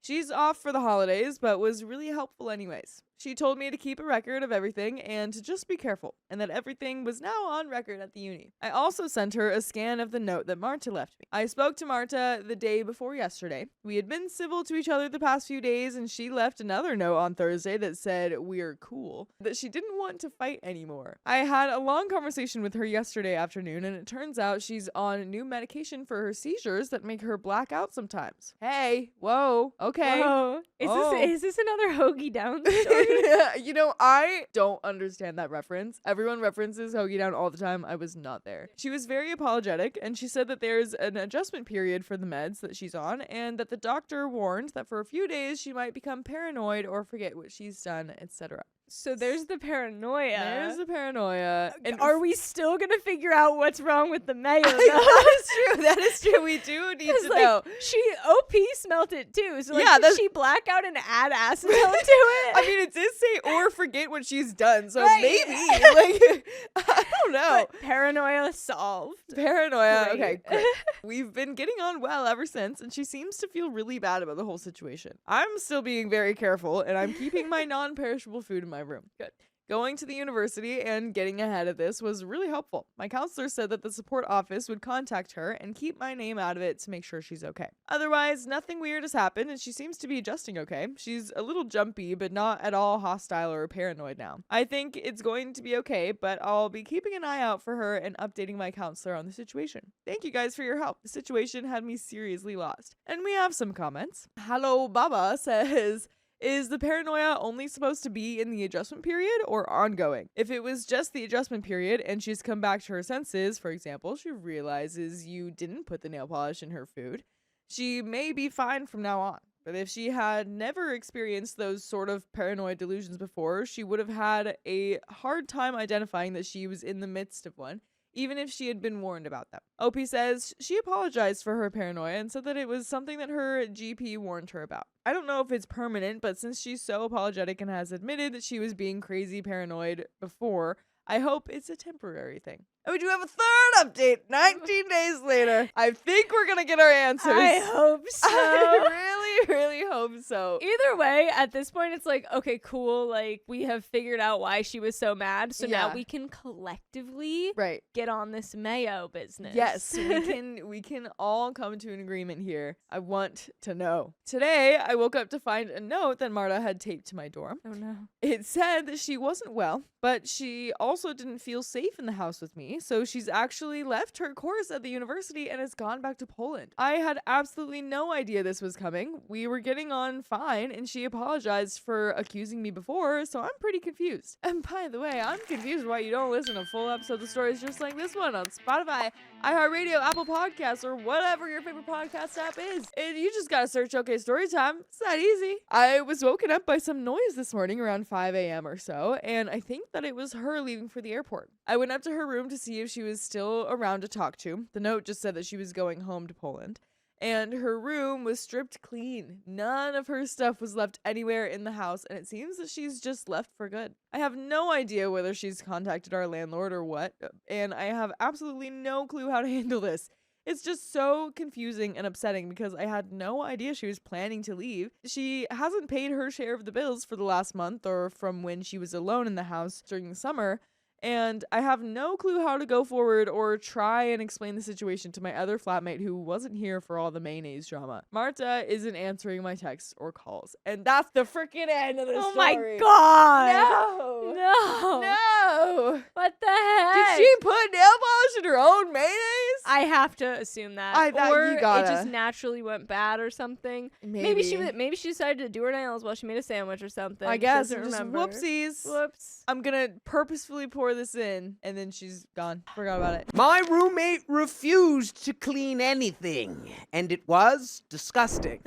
She's off for the holidays, but was really helpful anyways. She told me to keep a record of everything and to just be careful, and that everything was now on record at the uni. I also sent her a scan of the note that Marta left me. I spoke to Marta the day before yesterday. We had been civil to each other the past few days, and she left another note on Thursday that said, "We're cool," that she didn't want to fight anymore. I had a long conversation with her yesterday afternoon, and it turns out she's on new medication for her seizures that make her black out sometimes. Hey, whoa, okay. Whoa. Is this another Hoagie Down story? You know, I don't understand that reference. Everyone references Hoagie Down all the time. I was not there. She was very apologetic, and she said that there's an adjustment period for the meds that she's on, and that the doctor warned that for a few days she might become paranoid or forget what she's done, etc. So there's the paranoia. There's the paranoia. And are we still gonna figure out what's wrong with the mayo? That is true. That is true. We do need to know. She OP smelt it too. So Yeah, did she black out and add acetone to it? I mean, it did say or forget what she's done, so Right. maybe. I don't know. But paranoia solved. Paranoia. Great. Okay, great. We've been getting on well ever since, and she seems to feel really bad about the whole situation. I'm still being very careful, and I'm keeping my non-perishable food in my room. Good. Going to the university and getting ahead of this was really helpful. My counselor said that the support office would contact her and keep my name out of it to make sure she's okay. Otherwise, nothing weird has happened, and she seems to be adjusting okay. She's a little jumpy, but not at all hostile or paranoid now. I think it's going to be okay, but I'll be keeping an eye out for her and updating my counselor on the situation. Thank you guys for your help. The situation had me seriously lost. And we have some comments. Hello Baba says, is the paranoia only supposed to be in the adjustment period or ongoing? If it was just the adjustment period and she's come back to her senses, for example, she realizes you didn't put the nail polish in her food, she may be fine from now on. But if she had never experienced those sort of paranoid delusions before, she would have had a hard time identifying that she was in the midst of one, even if she had been warned about them. OP says she apologized for her paranoia and said that it was something that her GP warned her about. I don't know if it's permanent, but since she's so apologetic and has admitted that she was being crazy paranoid before, I hope it's a temporary thing. And we do have a third update 19 days later. I think we're going to get our answers. I hope so. I really hope so. Either way, at this point, it's like, okay, cool. Like, we have figured out why she was so mad. So Yeah. now we can collectively Right. get on this mayo business. Yes, we can all come to an agreement here. I want to know. Today, I woke up to find a note that Marta had taped to my door. Oh, no. It said that she wasn't well, but she also didn't feel safe in the house with me, so she's actually left her course at the university and has gone back to Poland. I had absolutely no idea this was coming. we were getting on fine, and she apologized for accusing me before, so I'm pretty confused. And by the way, I'm confused why you don't listen to full episodes of stories just like this one on Spotify, iHeartRadio, Apple Podcasts, or whatever your favorite podcast app is. And you just gotta search OK Storytime. It's that easy. I was woken up by some noise this morning around 5 a.m. or so, and I think that it was her leaving for the airport. I went up to her room to see if she was still around to talk to. The note just said that she was going home to Poland. And her room was stripped clean. None of her stuff was left anywhere in the house, and it seems that she's just left for good. I have no idea whether she's contacted our landlord or what, and I have absolutely no clue how to handle this. It's just so confusing and upsetting because I had no idea she was planning to leave. She hasn't paid her share of the bills for the last month or from when she was alone in the house during the summer. And I have no clue how to go forward or try and explain the situation to my other flatmate who wasn't here for all the mayonnaise drama. Marta isn't answering my texts or calls. And that's the freaking end of the Oh story. my god! No! No! No! What the heck? Did she put nail polish in her own mayonnaise? I have to assume that. I thought or you gotta. it just naturally went bad or something. Maybe she decided to do her nails while she made a sandwich or something. I guess. She doesn't Just remember. whoopsies. Whoops. I'm gonna purposefully pour this in, and then she's gone. Forgot about it. My roommate refused to clean anything, and it was disgusting.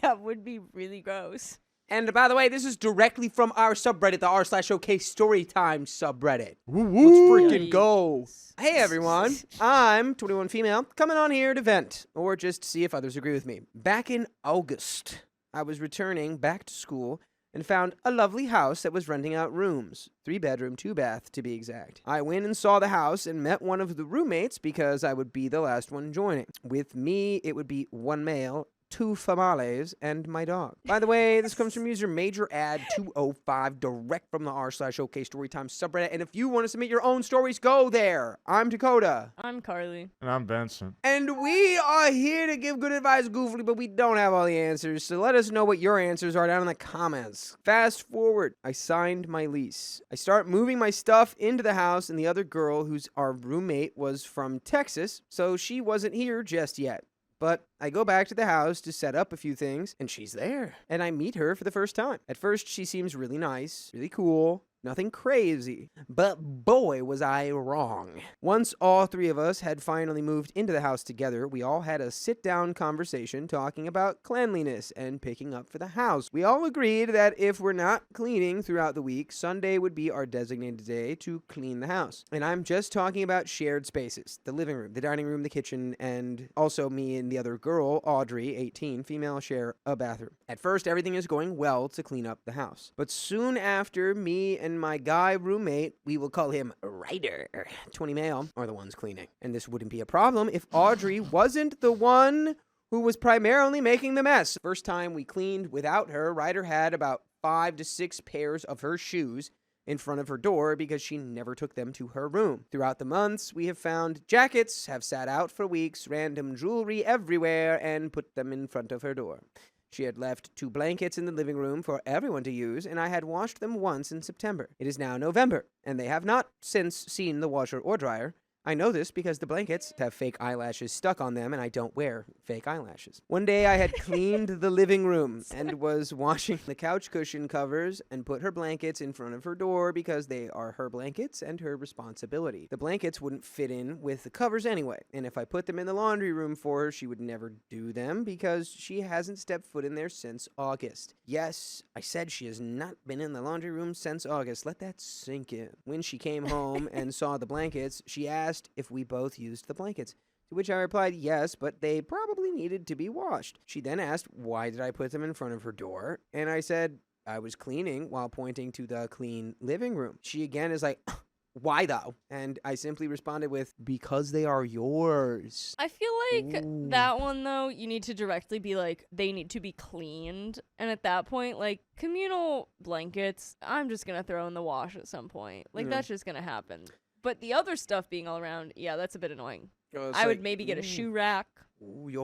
That would be really gross. And by the way, this is directly from our subreddit, the r/OK Storytime subreddit. Let's freaking go. Hey everyone, I'm 21 female, coming on here to vent, or just see if others agree with me. Back in August, I was returning back to school and found a lovely house that was renting out rooms. 3-bedroom, 2-bath to be exact. I went and saw the house and met one of the roommates because I would be the last one joining. With me, it would be 1 male, 2 females, and my dog. By the way, this comes from user MajorAd205, direct from the r/OK Storytime subreddit. And if you want to submit your own stories, go there. I'm Dakota. I'm Carly. And I'm Vincent. And we are here to give good advice goofily, but we don't have all the answers. So let us know what your answers are down in the comments. Fast forward. I signed my lease. I start moving my stuff into the house, and the other girl, who's our roommate, was from Texas, so she wasn't here just yet. But I go back to the house to set up a few things, and she's there. And I meet her for the first time. At first, she seems really nice, really cool. Nothing crazy. But boy, was I wrong. Once all 3 of us had finally moved into the house together, we all had a sit-down conversation talking about cleanliness and picking up for the house. We all agreed that if we're not cleaning throughout the week, Sunday would be our designated day to clean the house. And I'm just talking about shared spaces. The living room, the dining room, the kitchen, and also me and the other girl, Audrey, 18, female, share a bathroom. At first, everything is going well to clean up the house. But soon after, me and my guy roommate, we will call him Ryder, 20 male, are the ones cleaning. And this wouldn't be a problem if Audrey wasn't the one who was primarily making the mess. First time we cleaned without her, Ryder had about 5 to 6 pairs of her shoes in front of her door because she never took them to her room. Throughout the months, we have found jackets, have sat out for weeks, random jewelry everywhere, and put them in front of her door. She had left 2 blankets in the living room for everyone to use, and I had washed them once in September. It is now November, and they have not since seen the washer or dryer. I know this because the blankets have fake eyelashes stuck on them, and I don't wear fake eyelashes. One day I had cleaned the living room and was washing the couch cushion covers and put her blankets in front of her door because they are her blankets and her responsibility. The blankets wouldn't fit in with the covers anyway, and if I put them in the laundry room for her, she would never do them because she hasn't stepped foot in there since August. Yes, I said she has not been in the laundry room since August. Let that sink in. When she came home and saw the blankets, she asked if we both used the blankets, to which I replied yes, but they probably needed to be washed. She then asked why did I put them in front of her door, and I said I was cleaning while pointing to the clean living room. She again is like, why though? And I simply responded with, because they are yours. I feel like that one, though, you need to directly be like, they need to be cleaned. And at that point, like, communal blankets, I'm just going to throw in the wash at some point. Like, that's just going to happen. But the other stuff being all around, yeah, that's a bit annoying. I would maybe get a shoe rack,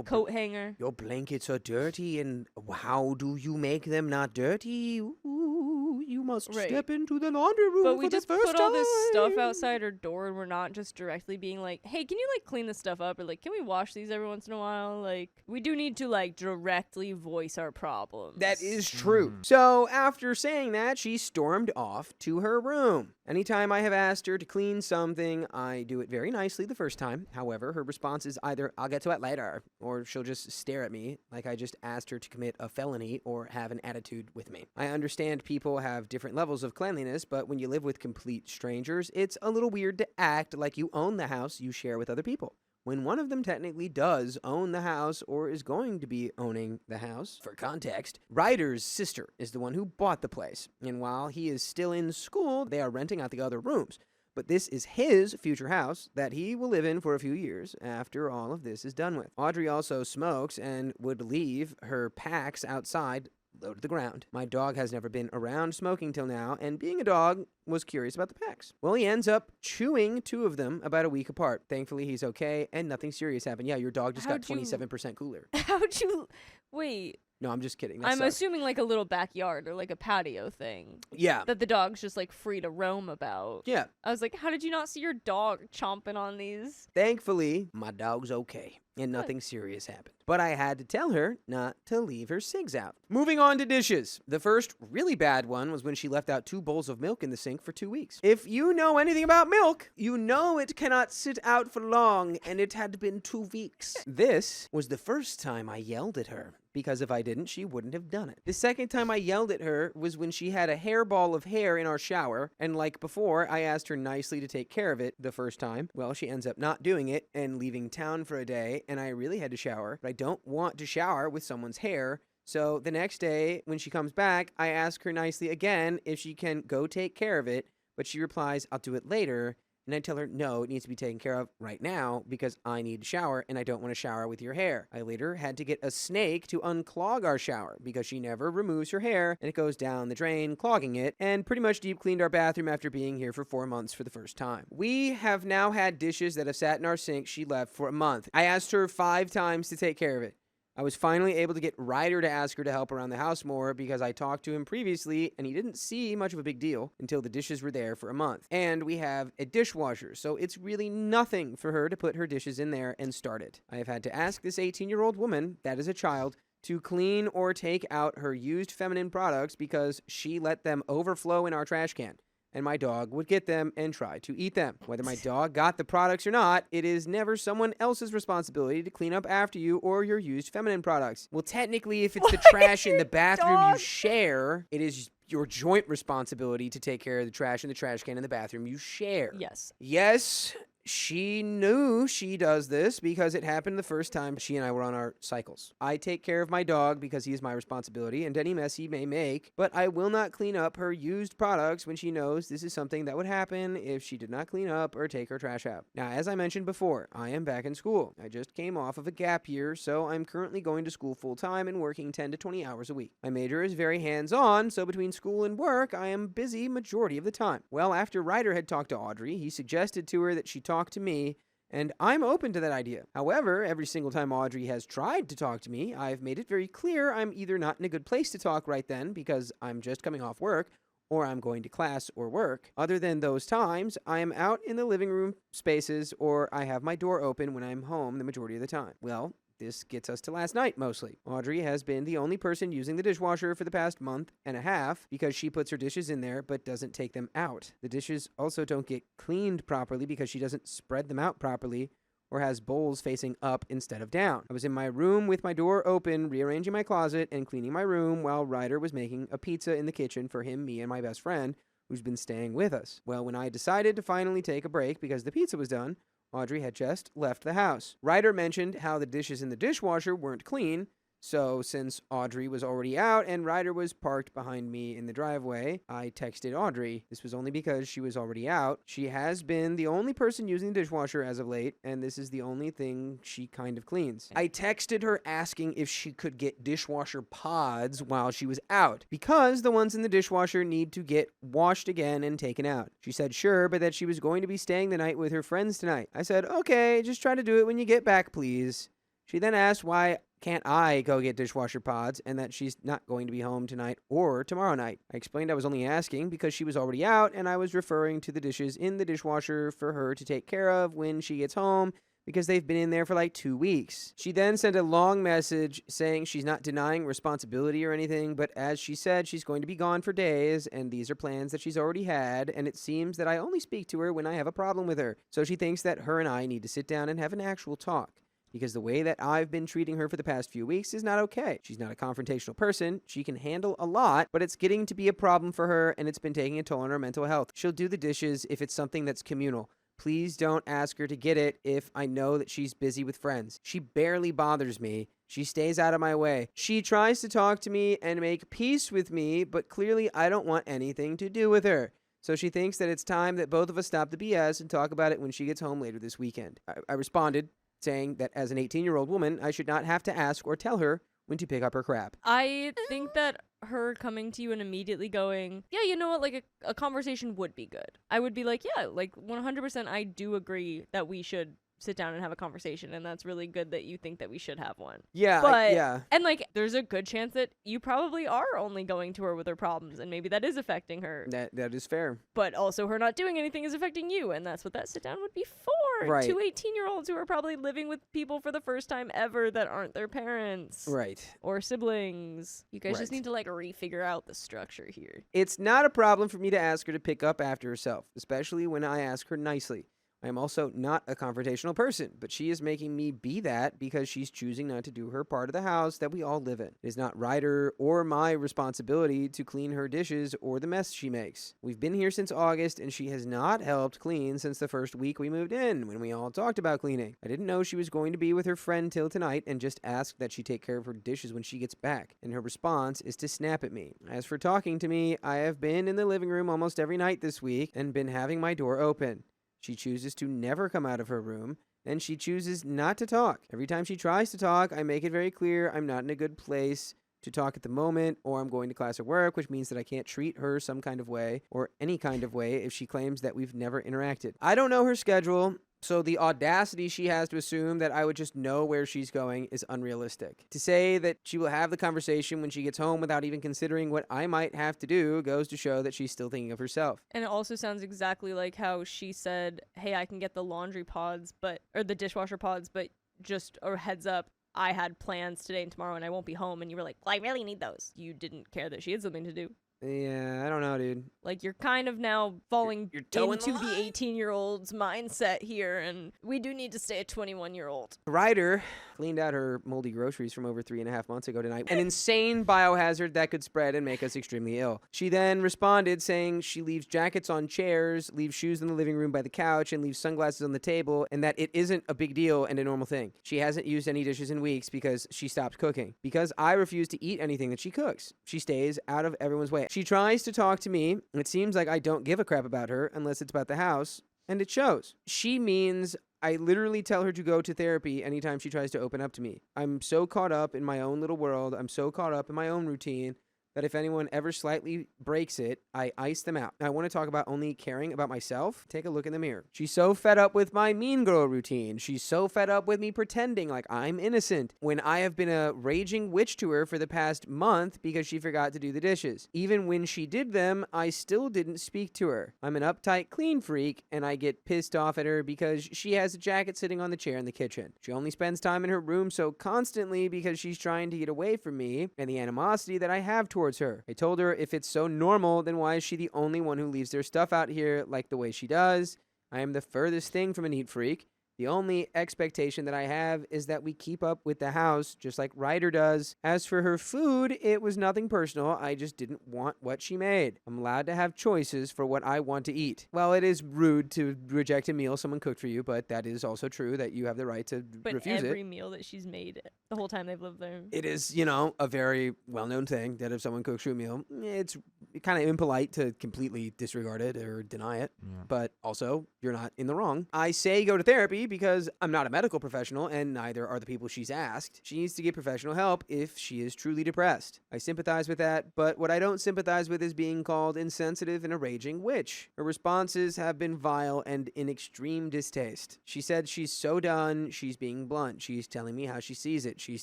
coat hanger. Your blankets are dirty, and how do you make them not dirty? Ooh, you must step into the laundry room But for we the just first put all this stuff time. outside our door, and we're we're not just directly being like, hey, can you like clean this stuff up, or like, can we wash these every once in a while? Like, we do need to like directly voice our problems. That is true. So after saying that, she stormed off to her room. Anytime I have asked her to clean something, I do it very nicely the first time. However, her response is either, I'll get to it later, or she'll just stare at me like I just asked her to commit a felony or have an attitude with me. I understand people have different levels of cleanliness, but when you live with complete strangers, it's a little weird to act like you own the house you share with other people, when one of them technically does own the house or is going to be owning the house. For context, Ryder's sister is the one who bought the place, and while he is still in school, they are renting out the other rooms. But this is his future house that he will live in for a few years after all of this is done with. Audrey also smokes and would leave her packs outside low to the ground. My dog has never been around smoking till now, and being a dog, was curious about the packs. Well, he ends up chewing 2 of them about a week apart. Thankfully, he's okay, and nothing serious happened. Yeah, your dog just got 27% cooler. How'd you... Wait. No, I'm just kidding. I'm assuming like a little backyard or like a patio thing. Yeah. That the dog's just like free to roam about. Yeah. I was like, how did you not see your dog chomping on these? Thankfully, my dog's okay, and nothing serious happened. But I had to tell her not to leave her cigs out. Moving on to dishes. The first really bad one was when she left out 2 bowls of milk in the sink for 2 weeks. If you know anything about milk, you know it cannot sit out for long, and it had been 2 weeks. This was the first time I yelled at her, because if I didn't, she wouldn't have done it. The second time I yelled at her was when she had a hairball of hair in our shower, and like before, I asked her nicely to take care of it the first time. Well, she ends up not doing it and leaving town for a day, and I really had to shower, but I don't want to shower with someone's hair. So the next day, when she comes back, I ask her nicely again if she can go take care of it, but she replies, I'll do it later. And I tell her, no, it needs to be taken care of right now because I need to shower and I don't want to shower with your hair. I later had to get a snake to unclog our shower because she never removes her hair and it goes down the drain, clogging it, and pretty much deep cleaned our bathroom after being here for 4 months for the first time. We have now had dishes that have sat in our sink she left for a month. I asked her 5 times to take care of it. I was finally able to get Ryder to ask her to help around the house more because I talked to him previously and he didn't see much of a big deal until the dishes were there for a month. And we have a dishwasher, so it's really nothing for her to put her dishes in there and start it. I have had to ask this 18-year-old woman, that is a child, to clean or take out her used feminine products because she let them overflow in our trash can. And my dog would get them and try to eat them. Whether my dog got the products or not, it is never someone else's responsibility to clean up after you or your used feminine products. Well, technically, if it's the trash in the bathroom you share, it is your joint responsibility to take care of the trash in the trash can in the bathroom you share. Yes. Yes. She knew she does this because it happened the first time she and I were on our cycles. I take care of my dog because he is my responsibility and any mess he may make, but I will not clean up her used products when she knows this is something that would happen if she did not clean up or take her trash out. Now, as I mentioned before, I am back in school. I just came off of a gap year, so I'm currently going to school full time and working 10 to 20 hours a week. My major is very hands-on, so between school and work, I am busy majority of the time. Well, after Ryder had talked to Audrey, he suggested to her that she talk to me, and I'm open to that idea. However, every single time Audrey has tried to talk to me, I've made it very clear I'm either not in a good place to talk right then because I'm just coming off work, or I'm going to class or work. Other than those times, I am out in the living room spaces, or I have my door open when I'm home the majority of the time. Well, this gets us to last night, mostly. Audrey has been the only person using the dishwasher for the past month and a half because she puts her dishes in there but doesn't take them out. The dishes also don't get cleaned properly because she doesn't spread them out properly or has bowls facing up instead of down. I was in my room with my door open, rearranging my closet and cleaning my room while Ryder was making a pizza in the kitchen for him, me, and my best friend, who's been staying with us. Well, when I decided to finally take a break because the pizza was done, Audrey had just left the house. Ryder mentioned how the dishes in the dishwasher weren't clean, so since Audrey was already out and Ryder was parked behind me in the driveway, I texted Audrey. This was only because she was already out. She has been the only person using the dishwasher as of late, and this is the only thing she kind of cleans. I texted her asking if she could get dishwasher pods while she was out, because the ones in the dishwasher need to get washed again and taken out. She said sure, but that she was going to be staying the night with her friends tonight. I said, okay, just try to do it when you get back, please. She then asked why can't I go get dishwasher pods and that she's not going to be home tonight or tomorrow night. I explained I was only asking because she was already out and I was referring to the dishes in the dishwasher for her to take care of when she gets home because they've been in there for like 2 weeks. She then sent a long message saying she's not denying responsibility or anything, but as she said, she's going to be gone for days, and these are plans that she's already had, and it seems that I only speak to her when I have a problem with her. So she thinks that her and I need to sit down and have an actual talk, because the way that I've been treating her for the past few weeks is not okay. She's not a confrontational person. She can handle a lot, but it's getting to be a problem for her, and it's been taking a toll on her mental health. She'll do the dishes if it's something that's communal. Please don't ask her to get it if I know that she's busy with friends. She barely bothers me. She stays out of my way. She tries to talk to me and make peace with me, but clearly I don't want anything to do with her. So she thinks that it's time that both of us stop the BS and talk about it when she gets home later this weekend. I responded, saying that as an 18-year-old woman, I should not have to ask or tell her when to pick up her crap. I think that her coming to you and immediately going, yeah, you know what, like a conversation would be good. I would be like, yeah, like 100% I do agree that we should sit down and have a conversation, and that's really good that you think that we should have one. Yeah, but yeah. And like there's a good chance that you probably are only going to her with her problems, and maybe that is affecting her. That is fair. But also her not doing anything is affecting you, and that's what that sit down would be for. Right. 2 18-year-olds who are probably living with people for the first time ever that aren't their parents. Right. Or siblings. You guys just Right. need to like refigure out the structure here. It's not a problem for me to ask her to pick up after herself, especially when I ask her nicely. I am also not a confrontational person, but she is making me be that because she's choosing not to do her part of the house that we all live in. It is not Ryder or my responsibility to clean her dishes or the mess she makes. We've been here since August, and she has not helped clean since the first week we moved in, when we all talked about cleaning. I didn't know she was going to be with her friend till tonight and just asked that she take care of her dishes when she gets back, and her response is to snap at me. As for talking to me, I have been in the living room almost every night this week and been having my door open. She chooses to never come out of her room, and she chooses not to talk. Every time she tries to talk, I make it very clear I'm not in a good place to talk at the moment, or I'm going to class or work, which means that I can't treat her some kind of way or any kind of way if she claims that we've never interacted. I don't know her schedule, so the audacity she has to assume that I would just know where she's going is unrealistic. To say that she will have the conversation when she gets home without even considering what I might have to do goes to show that she's still thinking of herself. And it also sounds exactly like how she said, hey, I can get the laundry pods, or the dishwasher pods, but just a heads up, I had plans today and tomorrow and I won't be home. And you were like, well, I really need those. You didn't care that she had something to do. Yeah, I don't know, dude. Like, you're kind of now falling You're towing into the the line. 18-year-old's mindset here, and we do need to stay a 21-year-old. Ryder cleaned out her moldy groceries from over 3.5 months ago tonight. An insane biohazard that could spread and make us extremely ill. She then responded saying she leaves jackets on chairs, leaves shoes in the living room by the couch, and leaves sunglasses on the table, and that it isn't a big deal and a normal thing. She hasn't used any dishes in weeks because she stopped cooking. Because I refuse to eat anything that she cooks. She stays out of everyone's way. She tries to talk to me, and it seems like I don't give a crap about her unless it's about the house, and it shows. She means I literally tell her to go to therapy anytime she tries to open up to me. I'm so caught up in my own little world, I'm so caught up in my own routine, that if anyone ever slightly breaks it, I ice them out. I want to talk about only caring about myself. Take a look in the mirror. She's so fed up with my mean girl routine. She's so fed up with me pretending like I'm innocent when I have been a raging witch to her for the past month because she forgot to do the dishes. Even when she did them, I still didn't speak to her. I'm an uptight clean freak, and I get pissed off at her because she has a jacket sitting on the chair in the kitchen. She only spends time in her room so constantly because she's trying to get away from me and the animosity that I have towards her. I told her if it's so normal, then why is she the only one who leaves their stuff out here like the way she does? I am the furthest thing from a neat freak. The only expectation that I have is that we keep up with the house, just like Ryder does. As for her food, it was nothing personal. I just didn't want what she made. I'm allowed to have choices for what I want to eat. Well, it is rude to reject a meal someone cooked for you, but that is also true that you have the right to refuse every it. meal that she's made the whole time they've lived there. It is, a very well-known thing that if someone cooks you a meal, it's kind of impolite to completely disregard it or deny it, but also you're not in the wrong. I say go to therapy because I'm not a medical professional and neither are the people she's asked. She needs to get professional help if she is truly depressed. I sympathize with that, but what I don't sympathize with is being called insensitive and a raging witch. Her responses have been vile and in extreme distaste. She said she's so done, she's being blunt. She's telling me how she sees it. She's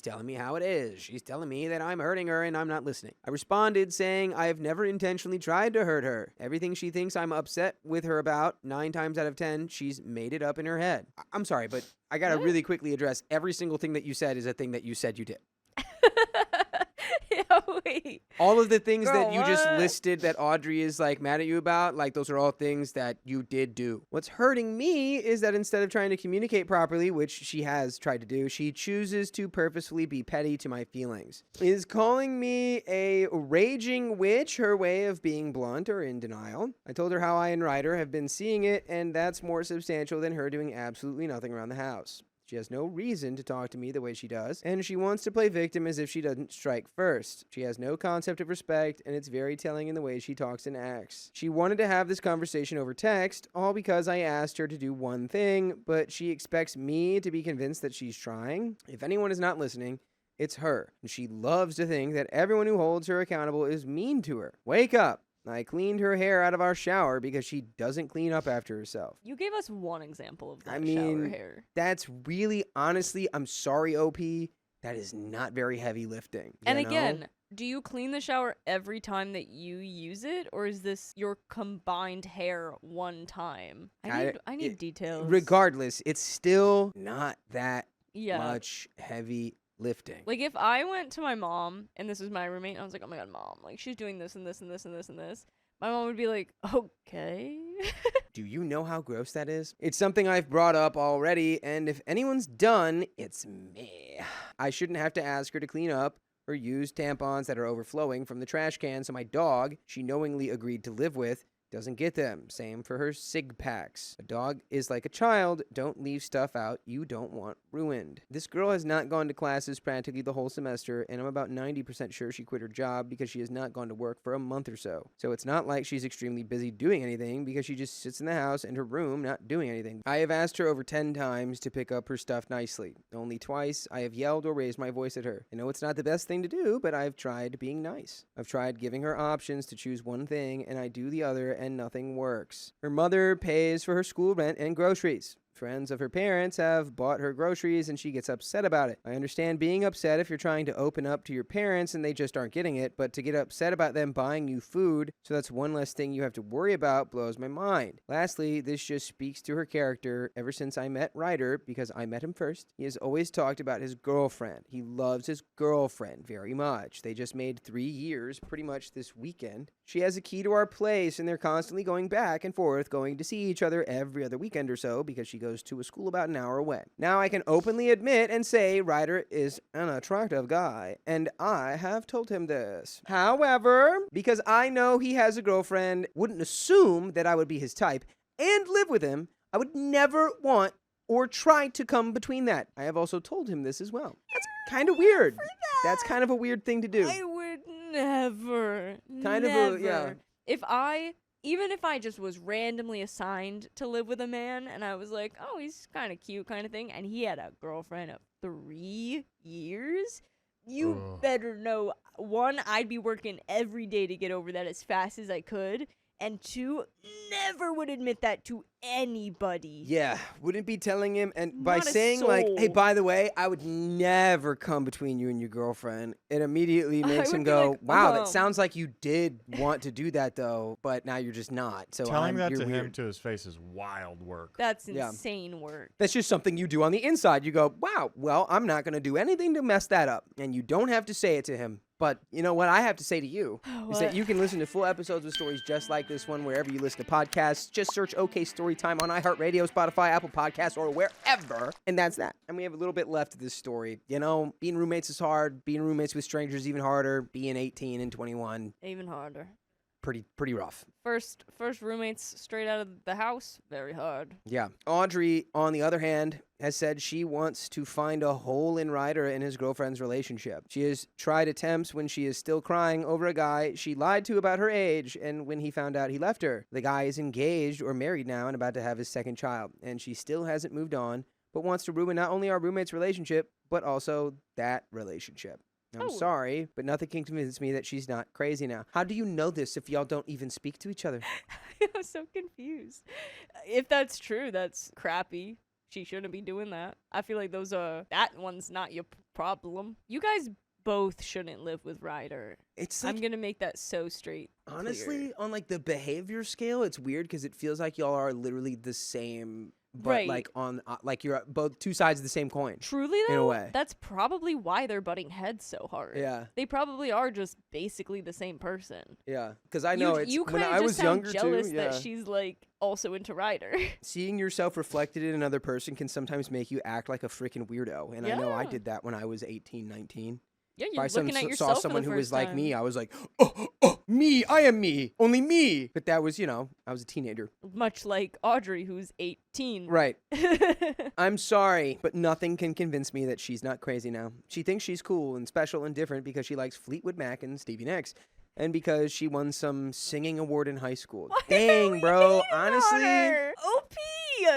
telling me how it is. She's telling me that I'm hurting her and I'm not listening. I responded saying I have never intentionally tried to hurt her. Everything she thinks I'm upset with her about, 9 times out of 10, she's made it up in her head. I'm sorry, but I gotta really quickly address every single thing that you said is a thing that you said you did. Yeah, wait. All of the things Girl, that you just what? listed that Audrey is like mad at you about, like those are all things that you did do. What's hurting me is that instead of trying to communicate properly, which she has tried to do, she chooses to purposefully be petty to my feelings. Is calling me a raging witch her way of being blunt or in denial? I told her how I and Ryder have been seeing it, and that's more substantial than her doing absolutely nothing around the house. She has no reason to talk to me the way she does, and she wants to play victim as if she doesn't strike first. She has no concept of respect, and it's very telling in the way she talks and acts. She wanted to have this conversation over text, all because I asked her to do one thing, but she expects me to be convinced that she's trying. If anyone is not listening, it's her, and she loves to think that everyone who holds her accountable is mean to her. Wake up! I cleaned her hair out of our shower because she doesn't clean up after herself. You gave us one example of that I mean, shower hair. that's really, honestly, I'm sorry, OP, that is not very heavy lifting. And you know? again, do you clean the shower every time that you use it, or is this your combined hair one time? I need details. Regardless, it's still not that Yeah. much heavy lifting. Like, if I went to my mom, and this was my roommate, and I was like, oh my god, mom, like, she's doing this and this and this and this and this, my mom would be like, okay. Do you know how gross that is? It's something I've brought up already, and if anyone's done, it's me. I shouldn't have to ask her to clean up or use tampons that are overflowing from the trash can, so my dog, she knowingly agreed to live with, doesn't get them. Same for her cig packs. A dog is like a child. Don't leave stuff out you don't want ruined. This girl has not gone to classes practically the whole semester, and I'm about 90% sure she quit her job because she has not gone to work for a month or so. So it's not like she's extremely busy doing anything because she just sits in the house and her room not doing anything. I have asked her over 10 times to pick up her stuff nicely. Only twice I have yelled or raised my voice at her. I know it's not the best thing to do, but I've tried being nice. I've tried giving her options to choose one thing, and I do the other, and nothing works. Her mother pays for her school rent and groceries. Friends of her parents have bought her groceries and she gets upset about it. I understand being upset if you're trying to open up to your parents and they just aren't getting it, but to get upset about them buying you food, so that's one less thing you have to worry about, blows my mind. Lastly, this just speaks to her character. Ever since I met Ryder, because I met him first, he has always talked about his girlfriend. He loves his girlfriend very much. They just made 3 years pretty much this weekend. She has a key to our place and they're constantly going back and forth, going to see each other every other weekend or so because she goes to a school about an hour away. Now I can openly admit and say Ryder is an attractive guy, and I have told him this. However, because I know he has a girlfriend, wouldn't assume that I would be his type, and live with him, I would never want or try to come between that. I have also told him this as well. That's kind of weird. That's kind of a weird thing to do. I would never. Kind of never. a, yeah. Even if I just was randomly assigned to live with a man and I was like, oh, he's kind of cute kind of thing, and he had a girlfriend of 3 years, you better know, 1, I'd be working every day to get over that as fast as I could, and 2, never would admit that to anybody. Yeah, wouldn't be telling him, and by Not a saying like, hey, soul. by the way, I would never come between you and your girlfriend, it immediately makes him would be go, like, wow, that sounds like you did want to do that though, but now you're just not. So Telling that you're to him weird. to his face is wild work. That's Yeah. insane work. That's just something you do on the inside. You go, wow, well, I'm not going to do anything to mess that up. And you don't have to say it to him. But you know what I have to say to you is that you can listen to full episodes of stories just like this one wherever you listen to podcasts. Just search OK Storytime on iHeartRadio, Spotify, Apple Podcasts, or wherever. And that's that. And we have a little bit left of this story. You know, being roommates is hard. Being roommates with strangers is even harder. Being 18 and 21. Even harder. pretty rough. First roommates straight out of the house, very hard. Yeah. Audrey, on the other hand, has said she wants to find a hole in Ryder and his girlfriend's relationship. She has tried attempts when she is still crying over a guy she lied to about her age, and when he found out he left her. The guy is engaged or married now and about to have his second child, and she still hasn't moved on, but wants to ruin not only our roommate's relationship, but also that relationship. I'm sorry, but nothing can convince me that she's not crazy now. How do you know this if y'all don't even speak to each other? I'm so confused. If that's true, that's crappy. She shouldn't be doing that. I feel like that one's not your problem. You guys both shouldn't live with Ryder. It's like, I'm gonna make that so straight. honestly, clear. on like the behavior scale, it's weird because it feels like y'all are literally the same, but Right. like on like you're both two sides of the same coin. Truly though, in a way. that's probably why they're butting heads so hard. Yeah. They probably are just basically the same person. Yeah, because I know you when kind I of was just sound younger jealous too. that Yeah. she's like also into Ryder. Seeing yourself reflected in another person can sometimes make you act like a freaking weirdo, and I know I Yeah. did that when I was 18, 19. Yeah, If you're I looking at saw yourself someone for the who was first like time. me, I was like, oh, me, I am me, only me. But that was, I was a teenager. Much like Audrey, who's 18. Right. I'm sorry, but nothing can convince me that she's not crazy now. She thinks she's cool and special and different because she likes Fleetwood Mac and Stevie Nicks, and because she won some singing award in high school. Why are Dang, we bro. hating on Honestly, her? OP,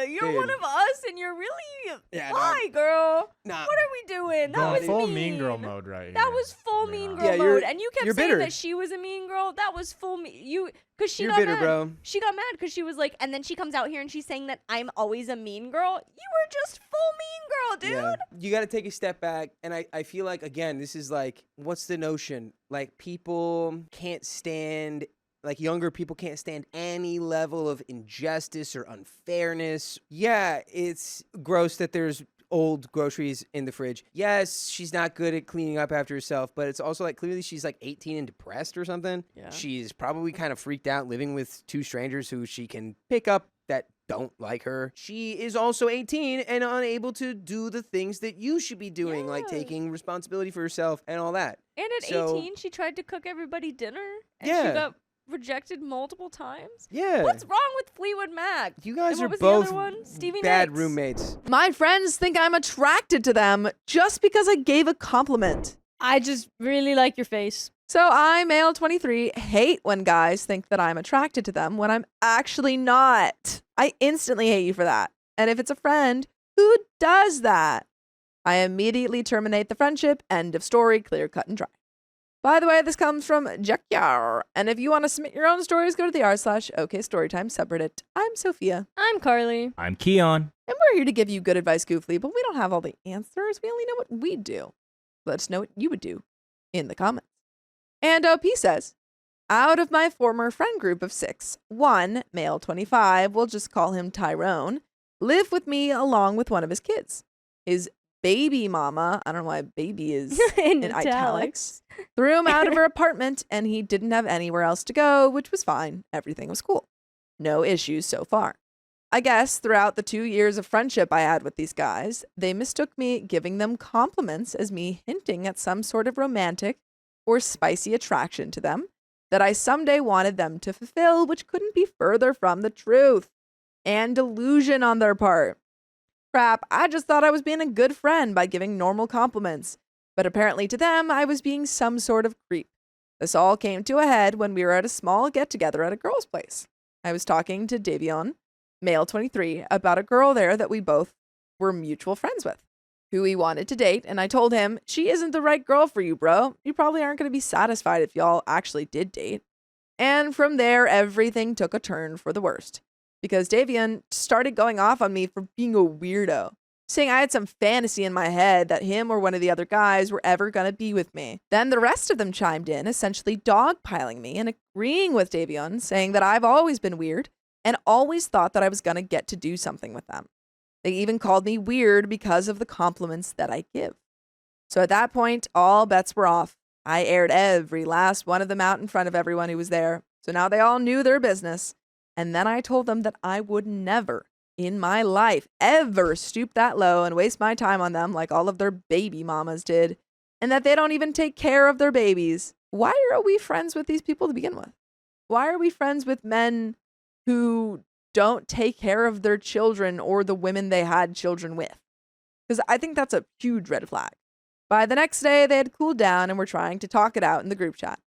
you're one Dude. of us, and you're really Yeah, why, girl? nah. What are we doing? That Going was full mean. mean girl mode right here. That was full mean girl Yeah, you're- mode, and you kept you're saying bitter. that she was a mean girl. That was full because she You're got bitter, mad. bro. She got mad because she was like, and then she comes out here and she's saying that I'm always a mean girl. You were just full mean girl, dude. Yeah. You got to take a step back. And I feel like, again, this is like, what's the notion? Like, people can't stand, like, younger people can't stand any level of injustice or unfairness. Yeah, it's gross that there's old groceries in the fridge. Yes, she's not good at cleaning up after herself, but it's also like clearly she's like 18 and depressed or something. Yeah. She's probably kind of freaked out living with two strangers who she can pick up that don't like her. She is also 18 and unable to do the things that you should be doing, like Yeah. taking responsibility for herself and all that. And at So- 18, she tried to cook everybody dinner, and Yeah. she got rejected multiple times. Yeah. What's wrong with Fleetwood Mac? You guys And are what was both the other one? Stevie bad Nicks. roommates. My friends think I'm attracted to them just because I gave a compliment. I just really like your face. So I, male 23, hate when guys think that I'm attracted to them when I'm actually not. I instantly hate you for that. And if it's a friend, who does that? I immediately terminate the friendship. End of story, clear, cut, and dry. By the way, this comes from Jekyar. And if you want to submit your own stories, go to the r/OKStorytime subreddit. I'm Sophia. I'm Carly. I'm Keon. And we're here to give you good advice, Goofly, but we don't have all the answers. We only know what we do. Let us know what you would do in the comments. And OP says, out of my former friend group of 6, 1, male 25, we'll just call him Tyrone, lived with me along with one of his kids. His baby mama, I don't know why baby is in in italics, threw him out of her apartment and he didn't have anywhere else to go, which was fine. Everything was cool. No issues so far. I guess throughout the 2 years of friendship I had with these guys, they mistook me giving them compliments as me hinting at some sort of romantic or spicy attraction to them that I someday wanted them to fulfill, which couldn't be further from the truth. And delusion on their part. Crap, I just thought I was being a good friend by giving normal compliments. But apparently to them, I was being some sort of creep. This all came to a head when we were at a small get-together at a girl's place. I was talking to Davion, male 23, about a girl there that we both were mutual friends with, who he wanted to date, and I told him, she isn't the right girl for you, bro. You probably aren't going to be satisfied if y'all actually did date. And from there, everything took a turn for the worst, because Davion started going off on me for being a weirdo, saying I had some fantasy in my head that him or one of the other guys were ever going to be with me. Then the rest of them chimed in, essentially dogpiling me and agreeing with Davion, saying that I've always been weird and always thought that I was going to get to do something with them. They even called me weird because of the compliments that I give. So at that point, all bets were off. I aired every last one of them out in front of everyone who was there. So now they all knew their business. And then I told them that I would never in my life ever stoop that low and waste my time on them like all of their baby mamas did, and that they don't even take care of their babies. Why are we friends with these people to begin with? Why are we friends with men who don't take care of their children or the women they had children with? Because I think that's a huge red flag. By the next day, they had cooled down and were trying to talk it out in the group chat.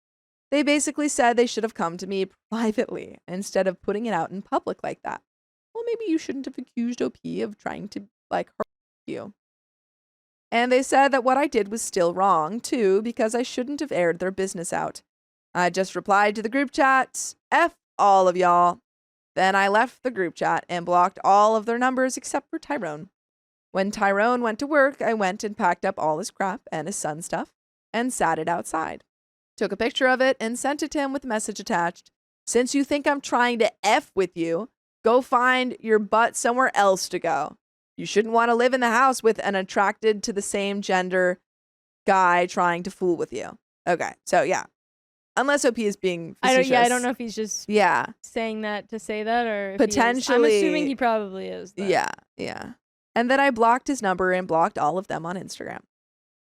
They basically said they should have come to me privately instead of putting it out in public like that. Well, maybe you shouldn't have accused OP of trying to, hurt you. And they said that what I did was still wrong, too, because I shouldn't have aired their business out. I just replied to the group chat, F all of y'all. Then I left the group chat and blocked all of their numbers except for Tyrone. When Tyrone went to work, I went and packed up all his crap and his son's stuff and sat it outside. Took a picture of it and sent it to him with a message attached. Since you think I'm trying to F with you, go find your butt somewhere else to go. You shouldn't want to live in the house with an attracted to the same gender guy trying to fool with you. Okay, so yeah. Unless OP is being facetious. I don't know if he's just saying that to say that or if potentially. I'm assuming he probably is. Though. Yeah. And then I blocked his number and blocked all of them on Instagram.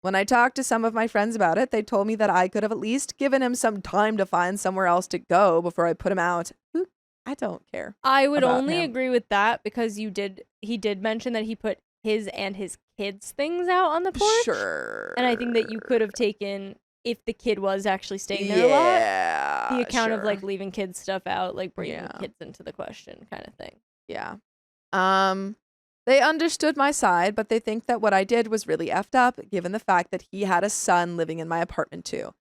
When I talked to some of my friends about it, they told me that I could have at least given him some time to find somewhere else to go before I put him out. I don't care. I would only agree with that because he did mention that he put his and his kids' things out on the porch. Sure. And I think that you could have taken, if the kid was actually staying there a lot, the account of like leaving kids' stuff out, like bringing kids into the question kind of thing. Yeah. They understood my side, but they think that what I did was really effed up, given the fact that he had a son living in my apartment too.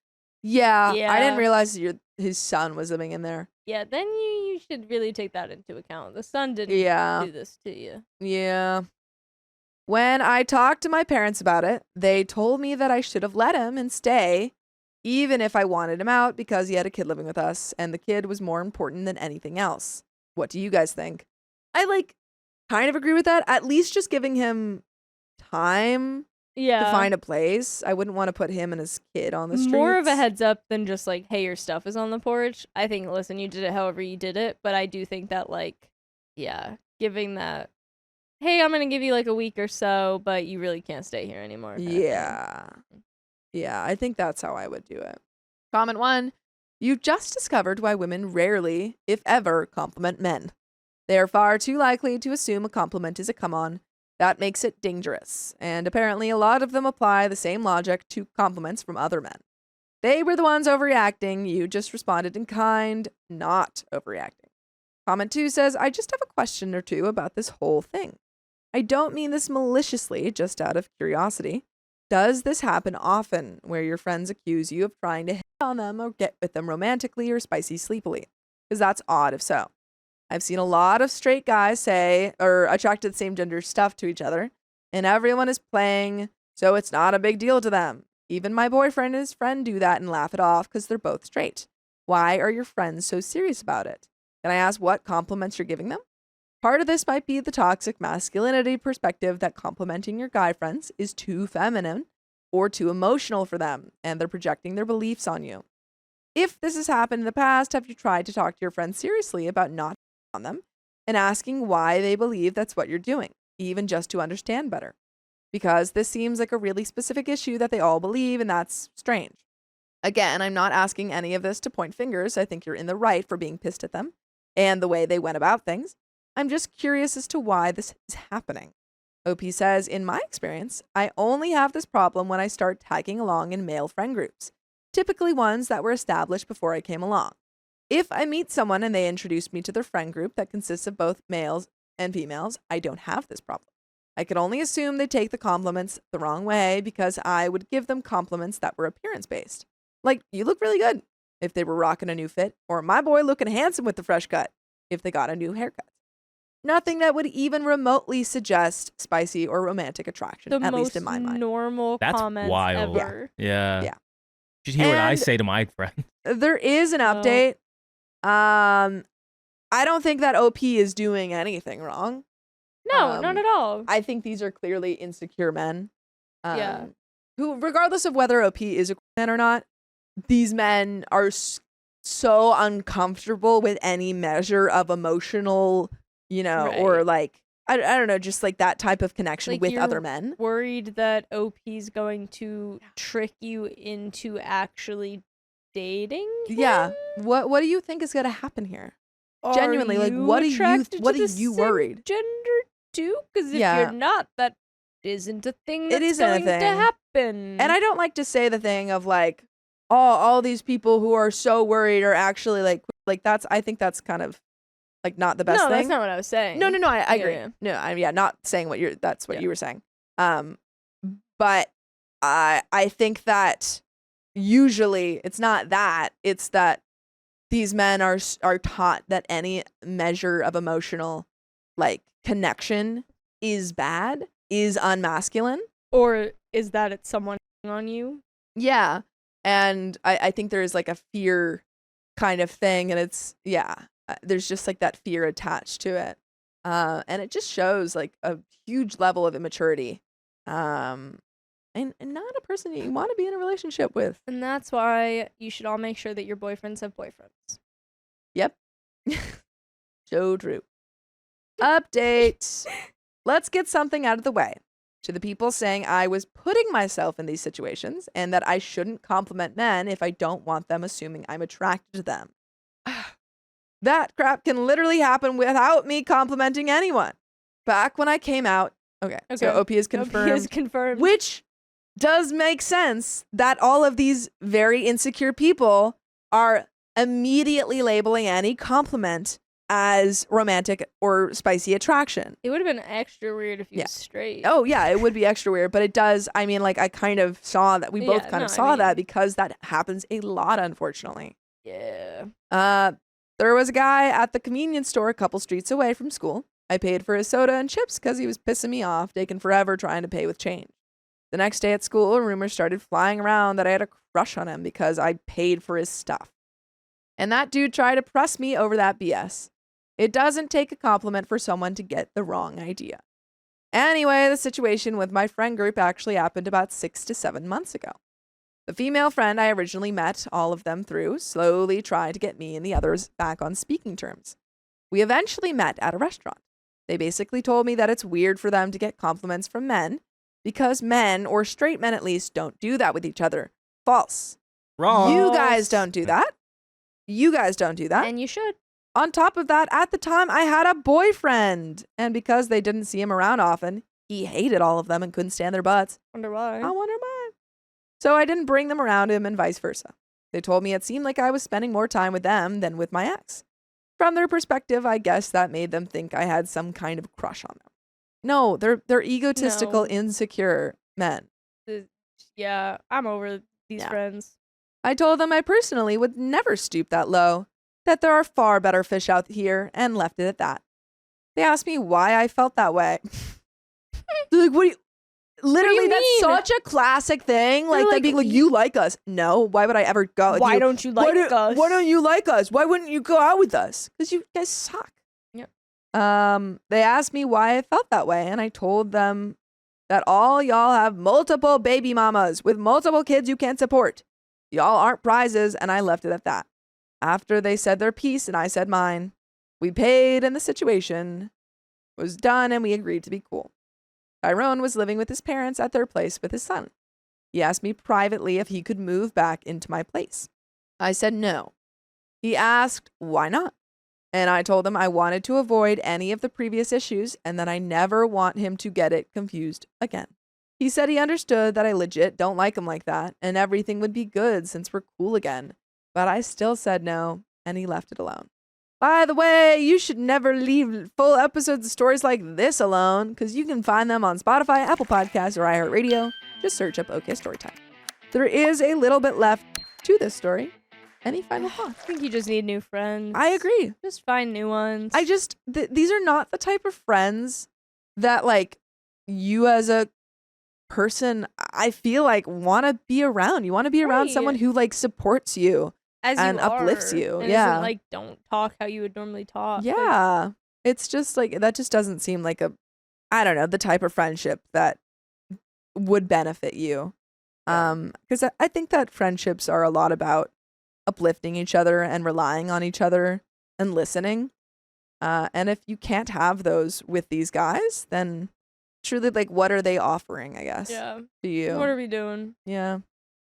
Yeah. I didn't realize his son was living in there. Yeah, then you should really take that into account. The son didn't do this to you. Yeah. When I talked to my parents about it, they told me that I should have let him and stay, even if I wanted him out because he had a kid living with us and the kid was more important than anything else. What do you guys think? I kind of agree with that. At least just giving him time to find a place. I wouldn't want to put him and his kid on the streets. More of a heads up than just like, hey, your stuff is on the porch. I think, listen, you did it however you did it. But I do think that giving that, hey, I'm going to give you like a week or so, but you really can't stay here anymore. Yeah, I think that's how I would do it. Comment 1. You've just discovered why women rarely, if ever, compliment men. They are far too likely to assume a compliment is a come-on. That makes it dangerous, and apparently a lot of them apply the same logic to compliments from other men. They were the ones overreacting, you just responded in kind, not overreacting. Comment 2 says, I just have a question or two about this whole thing. I don't mean this maliciously, just out of curiosity. Does this happen often, where your friends accuse you of trying to hit on them or get with them romantically or spicy sleepily? Because that's odd if so. I've seen a lot of straight guys say or attracted to the same gender stuff to each other, and everyone is playing, so it's not a big deal to them. Even my boyfriend and his friend do that and laugh it off because they're both straight. Why are your friends so serious about it? Can I ask what compliments you're giving them? Part of this might be the toxic masculinity perspective that complimenting your guy friends is too feminine or too emotional for them, and they're projecting their beliefs on you. If this has happened in the past, have you tried to talk to your friends seriously about not on them and asking why they believe that's what you're doing, even just to understand better? Because this seems like a really specific issue that they all believe, and that's strange. Again, I'm not asking any of this to point fingers. I think you're in the right for being pissed at them and the way they went about things. I'm just curious as to why this is happening. OP says, in my experience, I only have this problem when I start tagging along in male friend groups, typically ones that were established before I came along. If I meet someone and they introduce me to their friend group that consists of both males and females, I don't have this problem. I could only assume they take the compliments the wrong way because I would give them compliments that were appearance-based. Like, you look really good, if they were rocking a new fit, or my boy looking handsome with the fresh cut, if they got a new haircut. Nothing that would even remotely suggest spicy or romantic attraction, at least in my mind. Normal comments wild. ever. Yeah. Yeah. You should hear what I say to my friend. There is an update. I don't think that OP is doing anything wrong. No, not at all. I think these are clearly insecure men. Who, regardless of whether OP is a man or not, these men are so uncomfortable with any measure of emotional, or like, I don't know, just like that type of connection with other men. Worried that OP's going to trick you into actually dating him? Yeah. What do you think is gonna happen here? Are Genuinely, like, you what are you attracted what to are the you same worried? gender too? Because if Yeah. you're not, that isn't a thing that's isn't a going to thing. happen. And I don't like to say the thing of like, oh, all these people who are so worried are actually like that's. I think that's kind of like not the best no, thing. that's not what I was saying. No, I Yeah, agree. yeah. No, I'm not saying that's what Yeah. you were saying. But I think that usually it's not that. It's that these men are taught that any measure of emotional like connection is bad, is unmasculine. Or is that it's someone on you? Yeah. And I think there's like a fear kind of thing, and it's there's just like that fear attached to it. And it just shows like a huge level of immaturity. And not a person you want to be in a relationship with. And that's why you should all make sure that your boyfriends have boyfriends. Yep. So true. Update. Let's get something out of the way. To the people saying I was putting myself in these situations and that I shouldn't compliment men if I don't want them assuming I'm attracted to them. That crap can literally happen without me complimenting anyone. Back when I came out, okay. So OP is confirmed. OP is confirmed. Which does make sense that all of these very insecure people are immediately labeling any compliment as romantic or spicy attraction. It would have been extra weird if you was straight. Oh, yeah, it would be extra weird, but it does. I mean, like, I kind of saw that. We both kind of saw that because that happens a lot, unfortunately. Yeah. There was a guy at the convenience store a couple streets away from school. I paid for his soda and chips because he was pissing me off, taking forever trying to pay with change. The next day at school, rumors started flying around that I had a crush on him because I paid for his stuff. And that dude tried to press me over that BS. It doesn't take a compliment for someone to get the wrong idea. Anyway, the situation with my friend group actually happened about 6 to 7 months ago. The female friend I originally met all of them through slowly tried to get me and the others back on speaking terms. We eventually met at a restaurant. They basically told me that it's weird for them to get compliments from men because men, or straight men at least, don't do that with each other. False. Wrong. You guys don't do that. You guys don't do that. And you should. On top of that, at the time, I had a boyfriend. And because they didn't see him around often, he hated all of them and couldn't stand their butts. Wonder why. I wonder why. So I didn't bring them around him and vice versa. They told me it seemed like I was spending more time with them than with my ex. From their perspective, I guess that made them think I had some kind of crush on them. No, they're egotistical, insecure men. Yeah, I'm over these friends. I told them I personally would never stoop that low, that there are far better fish out here, and left it at that. They asked me why I felt that way. They're like, what do you... Literally, that's such a classic thing. Like, them being like, you like us. No, why would I ever go with you? Why don't you like us? Why don't you like us? Why wouldn't you go out with us? Because you guys suck. Yep. They asked me why I felt that way, and I told them that all y'all have multiple baby mamas with multiple kids you can't support. Y'all aren't prizes, and I left it at that. After they said their piece and I said mine, we paid and the situation was done and we agreed to be cool. Tyrone was living with his parents at their place with his son. He asked me privately if he could move back into my place. I said no. He asked why not, and I told him I wanted to avoid any of the previous issues and that I never want him to get it confused again. He said he understood that I legit don't like him like that and everything would be good since we're cool again, but I still said no, and he left it alone. By the way, you should never leave full episodes of stories like this alone, because you can find them on Spotify, Apple Podcasts, or iHeartRadio. Just search up OK Storytime. There is a little bit left to this story. Any final thoughts? I think you just need new friends. I agree. Just find new ones. I just, these are not the type of friends that, like, you as a person, I feel like, want to be around. You want to be around someone who, like, supports you. And uplifts you. And yeah. isn't like, don't talk how you would normally talk. Yeah. It's just like, that just doesn't seem like I don't know, the type of friendship that would benefit you. Because I think that friendships are a lot about uplifting each other and relying on each other and listening. And if you can't have those with these guys, then truly, like, what are they offering, I guess, Yeah. to you? What are we doing? Yeah.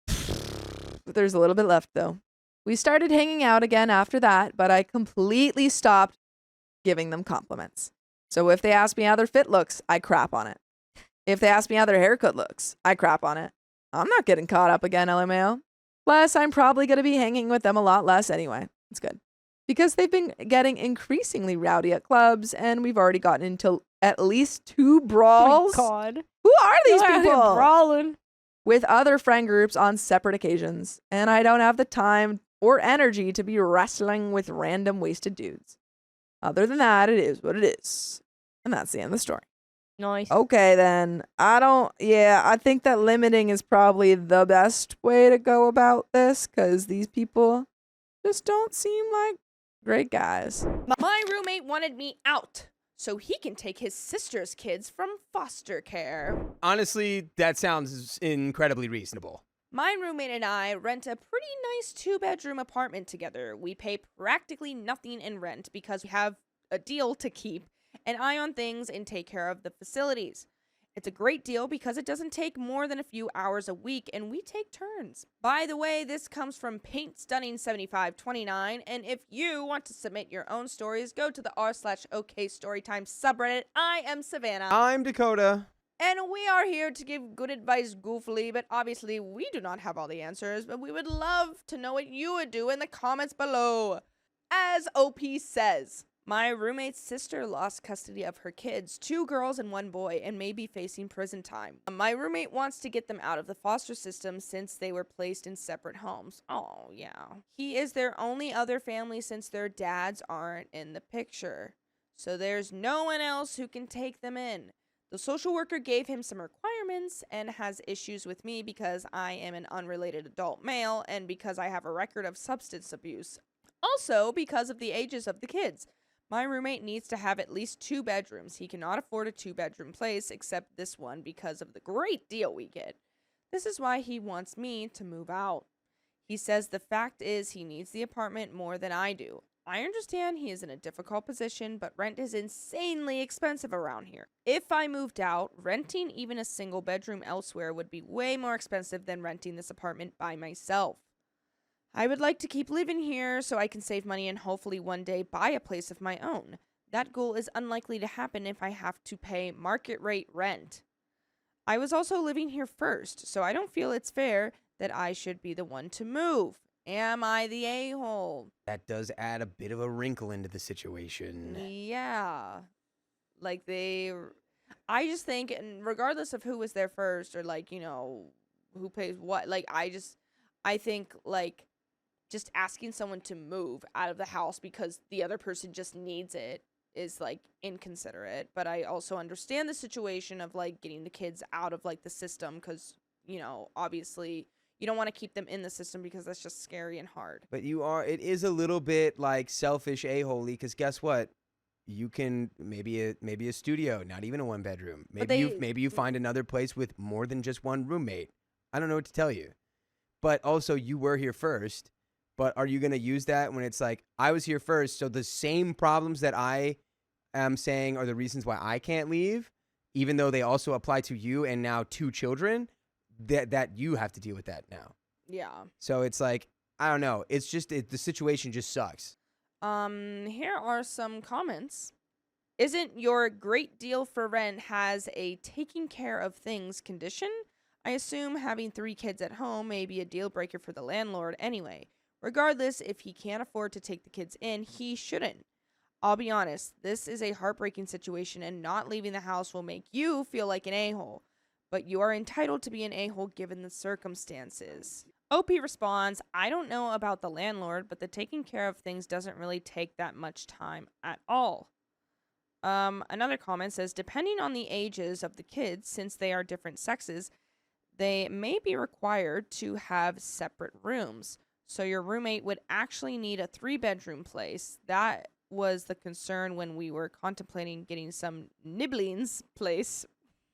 But there's a little bit left, though. We started hanging out again after that, but I completely stopped giving them compliments. So if they ask me how their fit looks, I crap on it. If they ask me how their haircut looks, I crap on it. I'm not getting caught up again, LMAO. Plus, I'm probably going to be hanging with them a lot less anyway. It's good. Because they've been getting increasingly rowdy at clubs, and we've already gotten into at least 2 brawls. Oh my God. Who are these They're out here people? brawling. With other friend groups on separate occasions, and I don't have the time or energy to be wrestling with random wasted dudes. Other than that, it is what it is. And that's the end of the story. Nice. Okay, then. I think that limiting is probably the best way to go about this, because these people just don't seem like great guys. My roommate wanted me out so he can take his sister's kids from foster care. Honestly, that sounds incredibly reasonable. My roommate and I rent a pretty nice 2-bedroom apartment together. We pay practically nothing in rent because we have a deal to keep an eye on things and take care of the facilities. It's a great deal because it doesn't take more than a few hours a week, and we take turns. By the way, this comes from Paint Stunning 7529, and if you want to submit your own stories, go to the r/OK Storytime subreddit. I am Savannah. I'm Dakota. And we are here to give good advice goofily, but obviously we do not have all the answers, but we would love to know what you would do in the comments below. As OP says, my roommate's sister lost custody of her kids, 2 girls and 1 boy, and may be facing prison time. My roommate wants to get them out of the foster system since they were placed in separate homes. Oh, yeah. He is their only other family since their dads aren't in the picture. So there's no one else who can take them in. The social worker gave him some requirements and has issues with me because I am an unrelated adult male and because I have a record of substance abuse. Also, because of the ages of the kids. My roommate needs to have at least 2 bedrooms. He cannot afford a 2-bedroom place except this one because of the great deal we get. This is why he wants me to move out. He says the fact is he needs the apartment more than I do. I understand he is in a difficult position, but rent is insanely expensive around here. If I moved out, renting even a single bedroom elsewhere would be way more expensive than renting this apartment by myself. I would like to keep living here so I can save money and hopefully one day buy a place of my own. That goal is unlikely to happen if I have to pay market rate rent. I was also living here first, so I don't feel it's fair that I should be the one to move. Am I the a-hole? That does add a bit of a wrinkle into the situation. Yeah. Like I just think, and regardless of who was there first or like, you know, who pays what, like I think like just asking someone to move out of the house because the other person just needs it is like inconsiderate. But I also understand the situation of like getting the kids out of like the system because, you know, obviously you don't want to keep them in the system because that's just scary and hard. But it is a little bit like selfish a-holy because guess what? You can maybe a studio, not even a 1-bedroom. Maybe you find another place with more than just one roommate. I don't know what to tell you. But also you were here first. But are you going to use that when it's like, I was here first, so the same problems that I am saying are the reasons why I can't leave, even though they also apply to you and now 2 children, that you have to deal with that now. Yeah. So it's like, I don't know. It's just, the situation just sucks. Here are some comments. Isn't your great deal for rent has a taking care of things condition? I assume having 3 kids at home may be a deal breaker for the landlord anyway. Regardless, if he can't afford to take the kids in, he shouldn't. I'll be honest, this is a heartbreaking situation and not leaving the house will make you feel like an a-hole. But you are entitled to be an a-hole given the circumstances. OP responds, I don't know about the landlord, but the taking care of things doesn't really take that much time at all. Another comment says, depending on the ages of the kids, since they are different sexes, they may be required to have separate rooms. So your roommate would actually need a 3-bedroom place. That was the concern when we were contemplating getting some nibblings place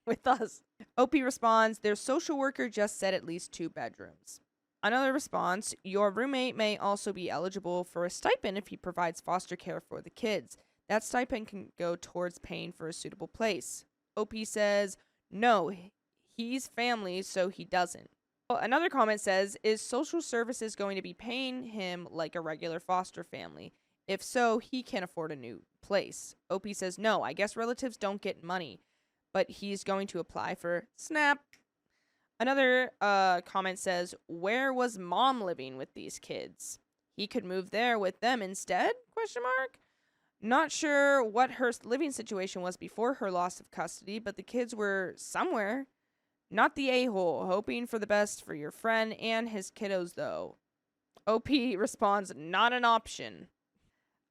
with us. OP responds, their social worker just said at least 2 bedrooms. Another response, your roommate may also be eligible for a stipend if he provides foster care for the kids. That stipend can go towards paying for a suitable place. OP says, no, he's family, so he doesn't. Well, another comment says, is social services going to be paying him like a regular foster family? If so, he can afford a new place. OP says, no, I guess relatives don't get money, but he's going to apply for SNAP. Another comment says, where was mom living with these kids? He could move there with them instead? ? Not sure what her living situation was before her loss of custody, but the kids were somewhere. Not the a-hole. Hoping for the best for your friend and his kiddos, though. OP responds, not an option.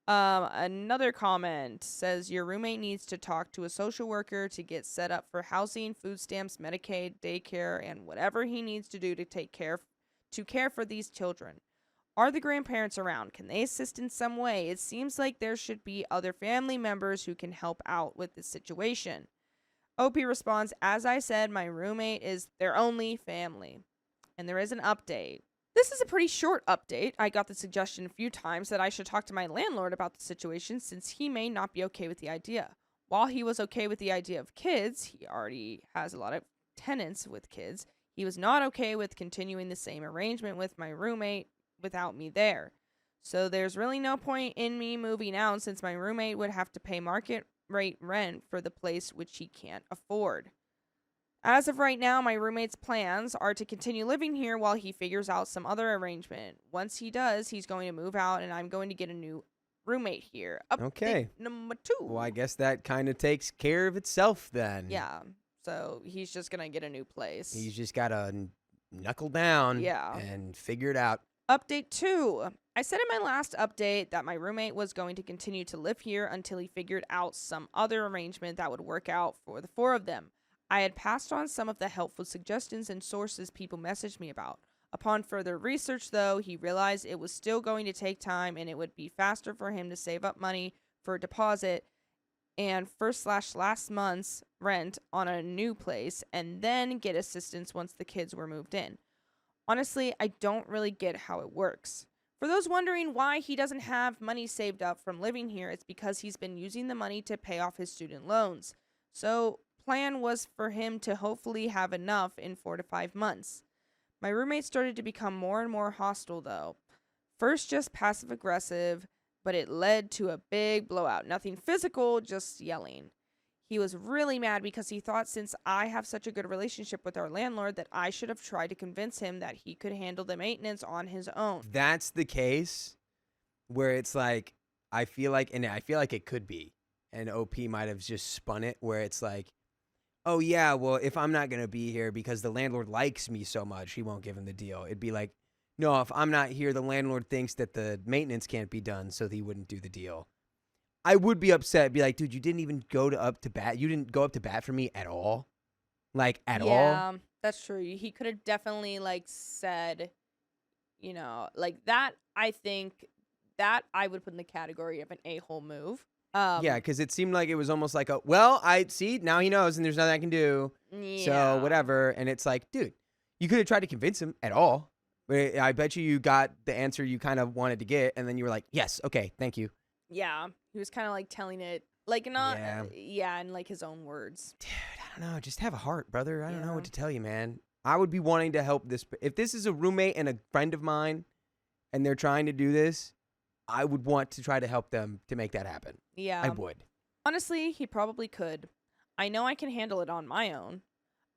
Another comment says, your roommate needs to talk to a social worker to get set up for housing, food stamps, Medicaid, daycare, and whatever he needs to do to care for these children. Are the grandparents around? Can they assist in some way? It seems like there should be other family members who can help out with this situation. OP responds, as I said, my roommate is their only family. And there is an update. This is a pretty short update. I got the suggestion a few times that I should talk to my landlord about the situation since he may not be okay with the idea. While he was okay with the idea of kids, he already has a lot of tenants with kids. He was not okay with continuing the same arrangement with my roommate without me there. So there's really no point in me moving out since my roommate would have to pay market rate rent for the place which he can't afford. As of right now, my roommate's plans are to continue living here while he figures out some other arrangement. Once he does, he's going to move out and I'm going to get a new roommate here. Okay. Number 2. Well, I guess that kind of takes care of itself then. Yeah. So he's just going to get a new place. He's just got to knuckle down and figure it out. Update 2. I said in my last update that my roommate was going to continue to live here until he figured out some other arrangement that would work out for the 4 of them. I had passed on some of the helpful suggestions and sources people messaged me about. Upon further research, though, he realized it was still going to take time and it would be faster for him to save up money for a deposit and first/last month's rent on a new place and then get assistance once the kids were moved in. Honestly, I don't really get how it works. For those wondering why he doesn't have money saved up from living here, it's because he's been using the money to pay off his student loans. So, plan was for him to hopefully have enough in 4 to 5 months. My roommate started to become more and more hostile, though. First just passive aggressive, but it led to a big blowout. Nothing physical, just yelling. He was really mad because he thought since I have such a good relationship with our landlord that I should have tried to convince him that he could handle the maintenance on his own. That's the case where it's like, I feel like it could be. And OP might have just spun it where it's like, oh yeah, well, if I'm not going to be here because the landlord likes me so much, he won't give him the deal. It'd be like, no, if I'm not here, the landlord thinks that the maintenance can't be done, so he wouldn't do the deal. I would be upset. Be like, dude, you didn't even go up to bat. You didn't go up to bat for me at all. Like, at all. Yeah, that's true. He could have definitely, said, like that, I think that I would put in the category of an a-hole move. Yeah, because it seemed like it was almost like I see, now he knows and there's nothing I can do. Yeah. So, whatever. And it's like, dude, you could have tried to convince him at all. I bet you got the answer you kind of wanted to get, and then you were like, yes, okay, thank you. Yeah, he was kind of telling it, in his own words. Dude, I don't know. Just have a heart, brother. I don't know what to tell you, man. I would be wanting to help this. If this is a roommate and a friend of mine, and they're trying to do this, I would want to try to help them to make that happen. Yeah. I would. Honestly, he probably could. I know I can handle it on my own.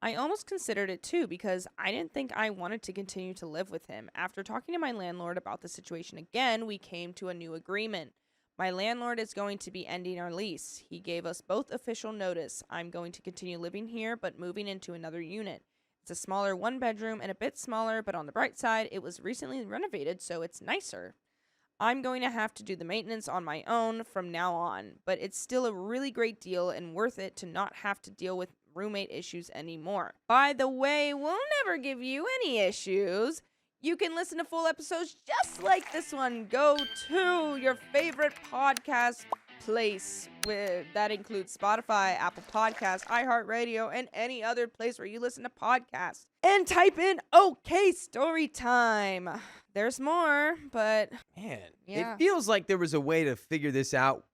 I almost considered it too because I didn't think I wanted to continue to live with him. After talking to my landlord about the situation again, we came to a new agreement. My landlord is going to be ending our lease. He gave us both official notice. I'm going to continue living here, but moving into another unit. It's a smaller 1-bedroom and a bit smaller, but on the bright side, it was recently renovated, so it's nicer. I'm going to have to do the maintenance on my own from now on, but it's still a really great deal and worth it to not have to deal with roommate issues anymore. By the way, we'll never give you any issues. You can listen to full episodes just like this one. Go to your favorite podcast place that includes Spotify, Apple Podcasts, iHeartRadio, and any other place where you listen to podcasts. And type in OK Story Time. There's more, but man, yeah. It feels like there was a way to figure this out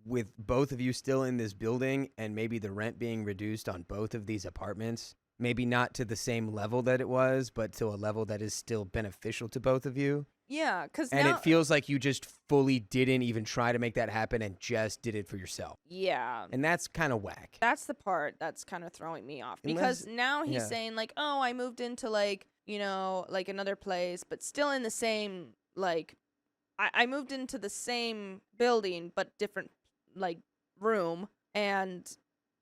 with both of you still in this building and maybe the rent being reduced on both of these apartments. maybe not to the same level that it was, but to a level that is still beneficial to both of you. Yeah, because And now, it feels like you just fully didn't even try to make that happen and just did it for yourself. yeah, And that's kind of whack. that's the part that's kind of throwing me off because now he's saying like, oh, I moved into like, like another place, but still in the same, like, I moved into the same building, but different, like, room, and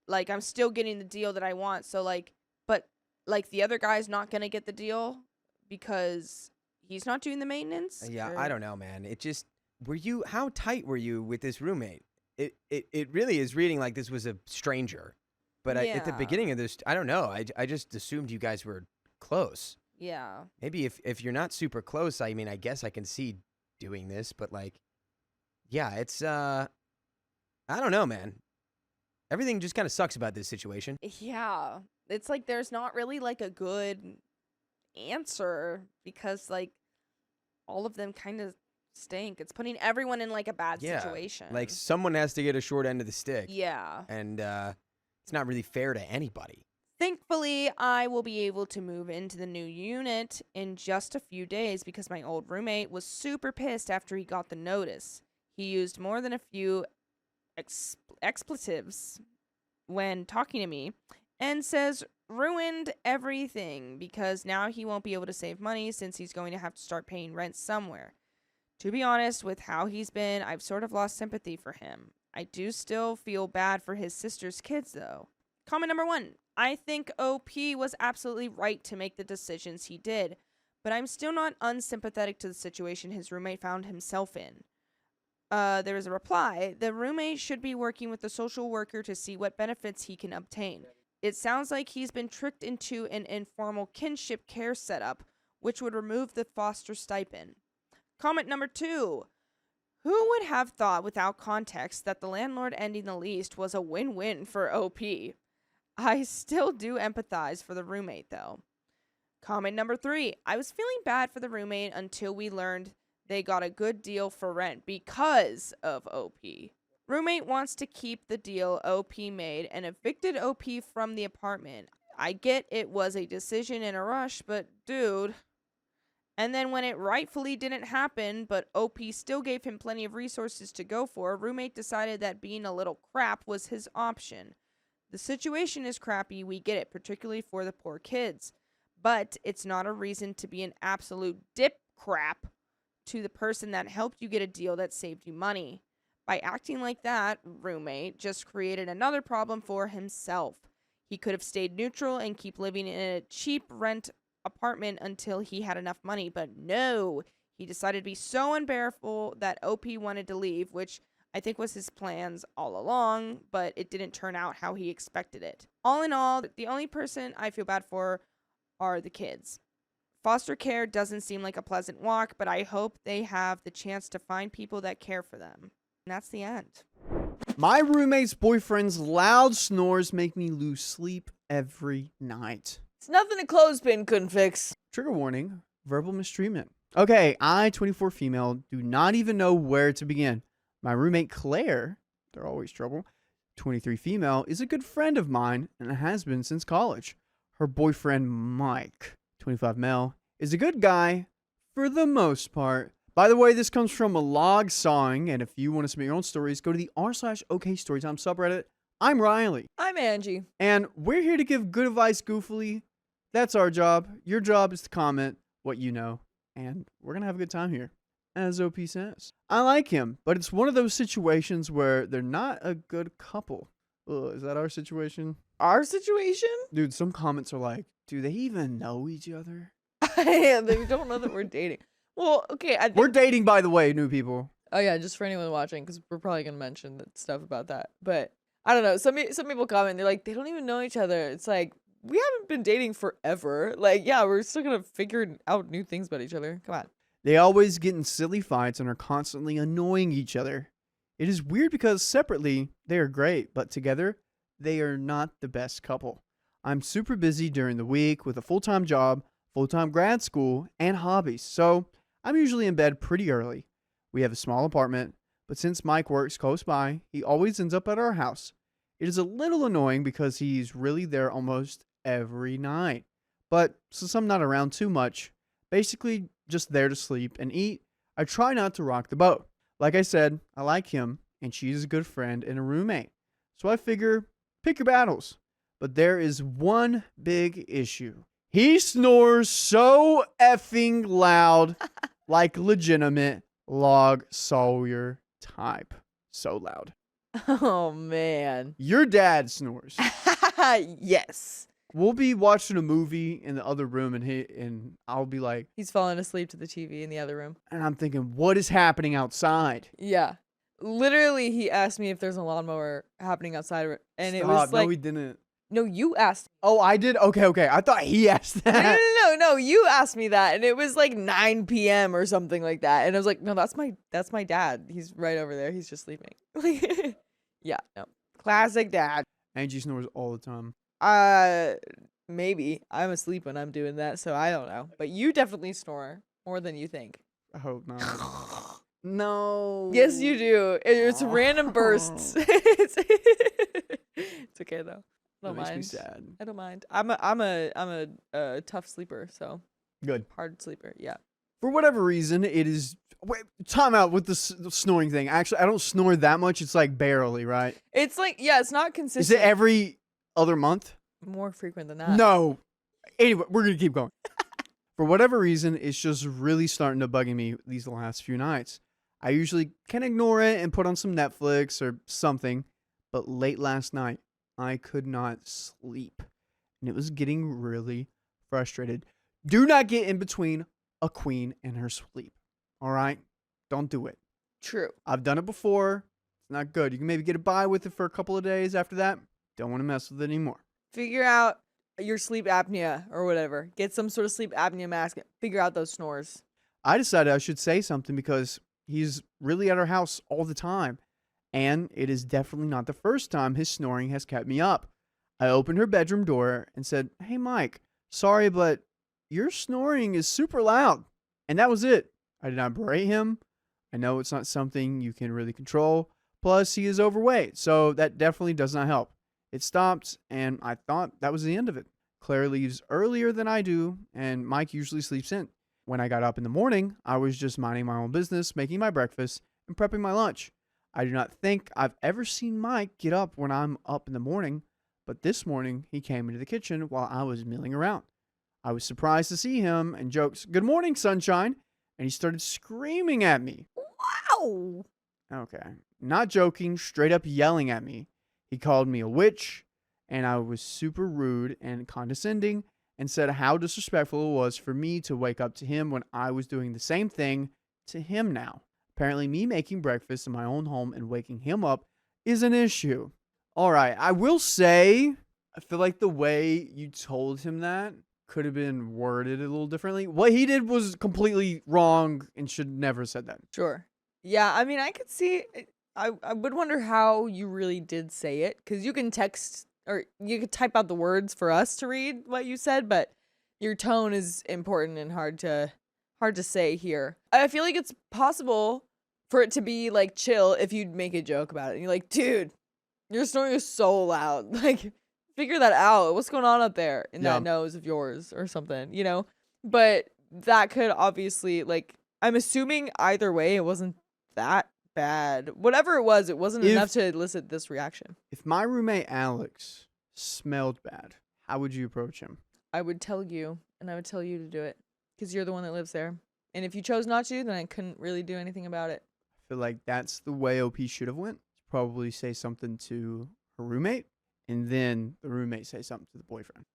like I'm still getting the deal that I want. So like, but like the other guy's not going to get the deal because he's not doing the maintenance? Yeah, or- I don't know, man. It just, how tight were you with this roommate? It really is reading like this was a stranger. But at the Yeah. beginning of this, I don't know. I just assumed you guys were close. Yeah. Maybe if you're not super close, I mean, I guess I can see doing this, but like, yeah, it's, I don't know, man. Everything just kind of sucks about this situation. Yeah. It's like there's not really like a good answer because like all of them kind of stink. It's putting everyone in like a bad Yeah, situation. like someone has to get a short end of the stick. Yeah. And it's not really fair to anybody. Thankfully, I will be able to move into the new unit in just a few days because my old roommate was super pissed after he got the notice. He used more than a few expletives when talking to me and says ruined everything because now he won't be able to save money since he's going to have to start paying rent somewhere. To be honest, with how he's been, I've sort of lost sympathy for him. I do still feel bad for his sister's kids, though. Comment number 1. I think OP was absolutely right to make the decisions he did, but I'm still not unsympathetic to the situation his roommate found himself in. There is a reply. The roommate should be working with the social worker to see what benefits he can obtain. It sounds like he's been tricked into an informal kinship care setup, which would remove the foster stipend. Comment number 2. Who would have thought without context that the landlord ending the lease was a win-win for OP? I still do empathize for the roommate, though. Comment number 3. I was feeling bad for the roommate until we learned they got a good deal for rent because of OP. Roommate wants to keep the deal OP made and evicted OP from the apartment. I get it was a decision in a rush, but dude. And then when it rightfully didn't happen, but OP still gave him plenty of resources to go for, roommate decided that being a little crap was his option. The situation is crappy, we get it, particularly for the poor kids. But it's not a reason to be an absolute dip crap to the person that helped you get a deal that saved you money. By acting like that, roommate just created another problem for himself. He could have stayed neutral and keep living in a cheap rent apartment until he had enough money, but no, he decided to be so unbearable that OP wanted to leave, which I think was his plans all along, but it didn't turn out how he expected it. All in all, the only person I feel bad for are the kids. Foster care doesn't seem like a pleasant walk, but I hope they have the chance to find people that care for them. And that's the end. My roommate's boyfriend's loud snores make me lose sleep every night. It's nothing a clothespin couldn't fix. Trigger warning, verbal mistreatment. Okay, I, 24 female, do not even know where to begin. My roommate Claire, they're always trouble, 23 female, is a good friend of mine and has been since college. Her boyfriend Mike, 25 male, is a good guy for the most part. By the way, this comes from a log sawing, and if you want to submit your own stories, go to the r/OKStorytime subreddit. I'm Riley. I'm Angie. And we're here to give good advice goofily. That's our job. Your job is to comment what you know. And we're going to have a good time here. As OP says. I like him, but it's one of those situations where they're not a good couple. Ugh, is that our situation? Our situation? Dude, some comments are like, do they even know each other? Yeah, they don't know that we're dating. Well, okay. I think, We're dating, by the way, new people. oh, yeah, just for anyone watching, because we're probably going to mention that stuff about that. But I don't know. Some people comment, they're like, they don't even know each other. It's like, we haven't been dating forever. Like, yeah, we're still going to figure out new things about each other. Come on. They always get in silly fights and are constantly annoying each other. It is weird because separately, they are great, but together, they are not the best couple. I'm super busy during the week with a full-time job, full-time grad school, and hobbies, so I'm usually in bed pretty early. We have a small apartment, but since Mike works close by, he always ends up at our house. It is a little annoying because he's really there almost every night. But since I'm not around too much, basically just there to sleep and eat, I try not to rock the boat. Like I said, I like him, and she's a good friend and a roommate. So I figure, pick your battles. But there is one big issue. He snores so effing loud, like legitimate log Sawyer type. So loud. Oh, man. Your dad snores. Yes. We'll be watching a movie in the other room, and I'll be like, He's falling asleep to the TV in the other room. and I'm thinking, what is happening outside? Yeah. Literally, he asked me if there's a lawnmower happening outside, and it was Stop. like, No, he didn't. no, you asked. Oh, I did? Okay. I thought he asked No, that. no, you asked me that, and it was like 9 p.m. or something like that, and I was like, no, that's my dad. He's right over there. He's just sleeping. Yeah, no, classic dad. Angie snores all the time. Maybe I'm asleep when I'm doing that, so I don't know. But you definitely snore more than you think. I hope not. No. Yes, you do. It's random bursts. It's okay though. I don't That makes me mind. sad. I don't mind. I'm a tough sleeper, so Good. hard sleeper. Yeah. For whatever reason, it is. Wait, time out with the snoring thing. Actually, I don't snore that much. It's like barely, right? It's like, yeah, it's not Is consistent. it every other month? More frequent than that? No. Anyway, we're going to keep going. For whatever reason, it's just really starting to bugging me these last few nights. I usually can ignore it and put on some Netflix or something, but late last night, I could not sleep, and it was getting really frustrated. Do not get in between a queen and her sleep, all right? Don't do it. True. I've done it before. It's not good. You can maybe get by with it for a couple of days after that. Don't want to mess with it anymore. Figure out your sleep apnea or whatever. Get some sort of sleep apnea mask. Figure out those snores. I decided I should say something because he's really at our house all the time. And it is definitely not the first time his snoring has kept me up. I opened her bedroom door and said, "Hey, Mike, sorry, but your snoring is super loud." And that was it. I did not berate him. I know it's not something you can really control. Plus, he is overweight, so that definitely does not help. It stopped, and I thought that was the end of it. Claire leaves earlier than I do, and Mike usually sleeps in. When I got up in the morning, I was just minding my own business, making my breakfast, and prepping my lunch. I do not think I've ever seen Mike get up when I'm up in the morning, but this morning he came into the kitchen while I was milling around. I was surprised to see him and joked, "Good morning, sunshine," and he started screaming at me. Wow. Okay. Not joking, straight up yelling at me. He called me a witch, and I was super rude and condescending and said how disrespectful it was for me to wake up to him when I was doing the same thing to him now. Apparently, me making breakfast in my own home and waking him up is an issue. All right, I will say, I feel like the way you told him that could have been worded a little differently. What he did was completely wrong and should never have said that. Sure. Yeah, I mean, I could see. I would wonder how you really did say it, because you can text or you could type out the words for us to read what you said, but your tone is important and hard to say here. I feel like it's possible for it to be like chill if you'd make a joke about it. And you're like, "Dude, your snoring is so loud. Like, figure that out. What's going on up there in that nose of yours or something, you know?" But that could obviously, like, I'm assuming either way, it wasn't that bad. Whatever it wasn't enough to elicit this reaction. If my roommate Alex smelled bad, how would you approach him? I would tell you, and I would tell you to do it, because you're the one that lives there. And if you chose not to, then I couldn't really do anything about it. I feel like that's the way OP should have went. Probably say something to her roommate, and then the roommate say something to the boyfriend.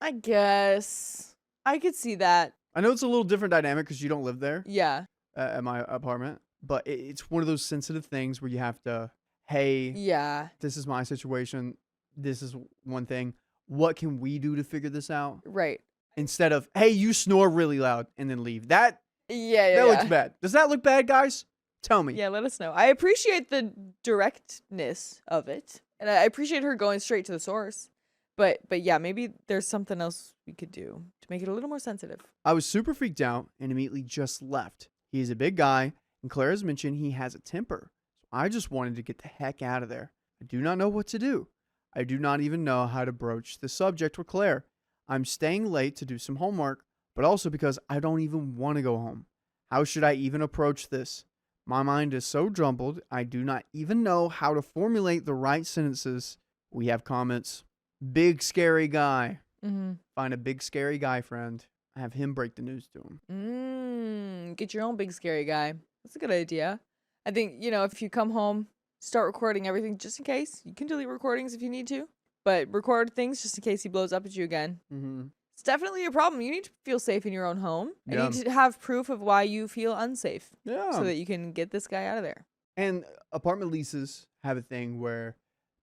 I guess I could see that. I know it's a little different dynamic because you don't live there. Yeah. At my apartment, but it's one of those sensitive things where you have to, hey, yeah, this is my situation. This is one thing. What can we do to figure this out? Right. Instead of, hey, you snore really loud and then leave. That that looks bad. Does that look bad, guys? Tell me. Yeah, let us know. I appreciate the directness of it, and I appreciate her going straight to the source. But yeah, maybe there's something else we could do to make it a little more sensitive. I was super freaked out and immediately just left. He is a big guy, and Claire's mentioned he has a temper. So I just wanted to get the heck out of there. I do not know what to do. I do not even know how to broach the subject with Claire. I'm staying late to do some homework, but also because I don't even want to go home. How should I even approach this? My mind is so jumbled, I do not even know how to formulate the right sentences. We have comments. Big scary guy. Mm-hmm. Find a big scary guy friend. Have him break the news to him. Get your own big scary guy. That's a good idea. I think, if you come home, start recording everything just in case. You can delete recordings if you need to, but record things just in case he blows up at you again. Mm-hmm. It's definitely a problem. You need to feel safe in your own home. And Yeah. you need to have proof of why you feel unsafe Yeah. so that you can get this guy out of there. And apartment leases have a thing where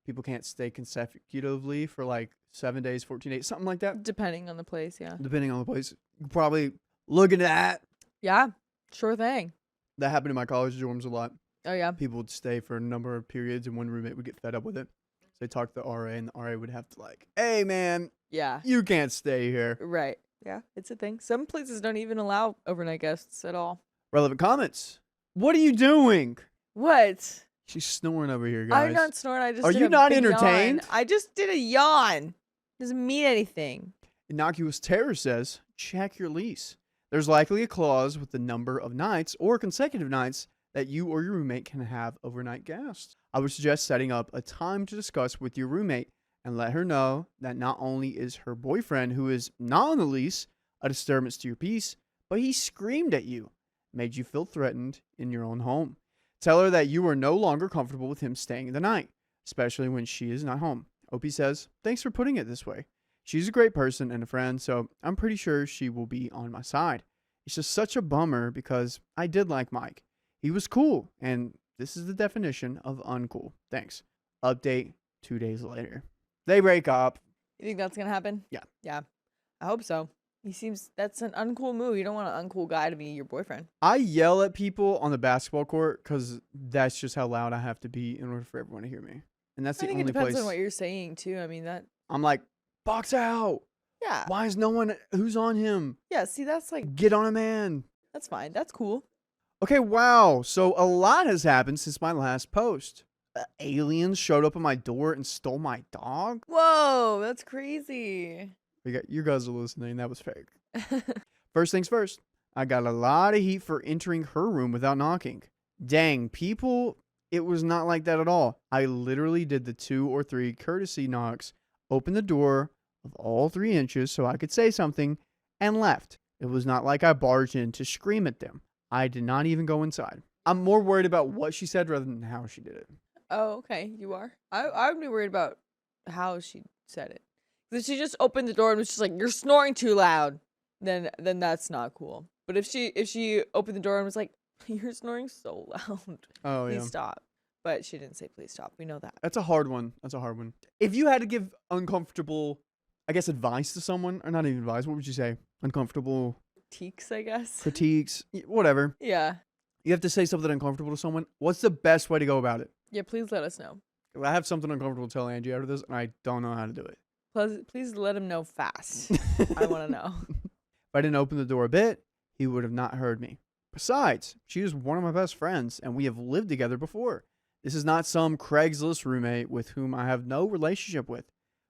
people can't stay consecutively for like 7 days, 14 days, something like that. Depending on the place, yeah. Depending on the place. You could probably look into that. Yeah, sure thing. That happened in my college dorms a lot. Oh, yeah. People would stay for a number of periods, and one roommate would get fed up with it. So they talked to the RA, and the RA would have to like, hey, man, Yeah, you can't stay here. right. Yeah, it's a thing. Some places don't even allow overnight guests at all. Relevant comments. What are you doing? What? She's snoring over here, guys. I'm not snoring. I just Are did you a not big entertained? yawn. I just did a yawn. Doesn't mean anything. Innocuous Terror says, check your lease. There's likely a clause with the number of nights or consecutive nights that you or your roommate can have overnight guests. I would suggest setting up a time to discuss with your roommate and let her know that not only is her boyfriend, who is not on the lease, a disturbance to your peace, but he screamed at you, made you feel threatened in your own home. Tell her that you are no longer comfortable with him staying the night, especially when she is not home. Opie says, thanks for putting it this way. She's a great person and a friend, so I'm pretty sure she will be on my side. It's just such a bummer because I did like Mike. He was cool, and this is the definition of uncool. Thanks. Update 2 days later. They break up. You think that's going to happen? Yeah. Yeah. I hope so. That's an uncool move. You don't want an uncool guy to be your boyfriend. I yell at people on the basketball court because that's just how loud I have to be in order for everyone to hear me. And that's I the think it only depends place. on what you're saying, too. I mean, I'm like, box out. yeah. Why is no one who's on him? Yeah, see, that's Get on a man. that's fine. That's cool. Okay, wow. So a lot has happened since my last post. Aliens showed up at my door and stole my dog. Whoa, that's crazy. You guys are listening. That was fake. First things first. I got a lot of heat for entering her room without knocking. Dang, people, it was not like that at all. I literally did the 2 or 3 courtesy knocks, opened the door of all 3 inches so I could say something, and left. It was not like I barged in to scream at them. I did not even go inside. I'm more worried about what she said rather than how she did it. Oh, okay. You are? I would be worried about how she said it. If she just opened the door and was just like, you're snoring too loud, then that's not cool. But if she opened the door and was like, you're snoring so loud, Oh, please yeah. stop. But she didn't say please stop. We know that. That's a hard one. If you had to give uncomfortable, I guess, advice to someone, or not even advice, what would you say? Uncomfortable Teaks, I guess. critiques, whatever. Yeah. You have to say something uncomfortable to someone. What's the best way to go about it? Yeah, please let us know. I have something uncomfortable to tell Angie out of this, and I don't know how to do it. Please let him know fast. I want to know. If I didn't open the door a bit, he would have not heard me. Besides, she is one of my best friends, and we have lived together before. This is not some Craigslist roommate with whom I have no relationship with.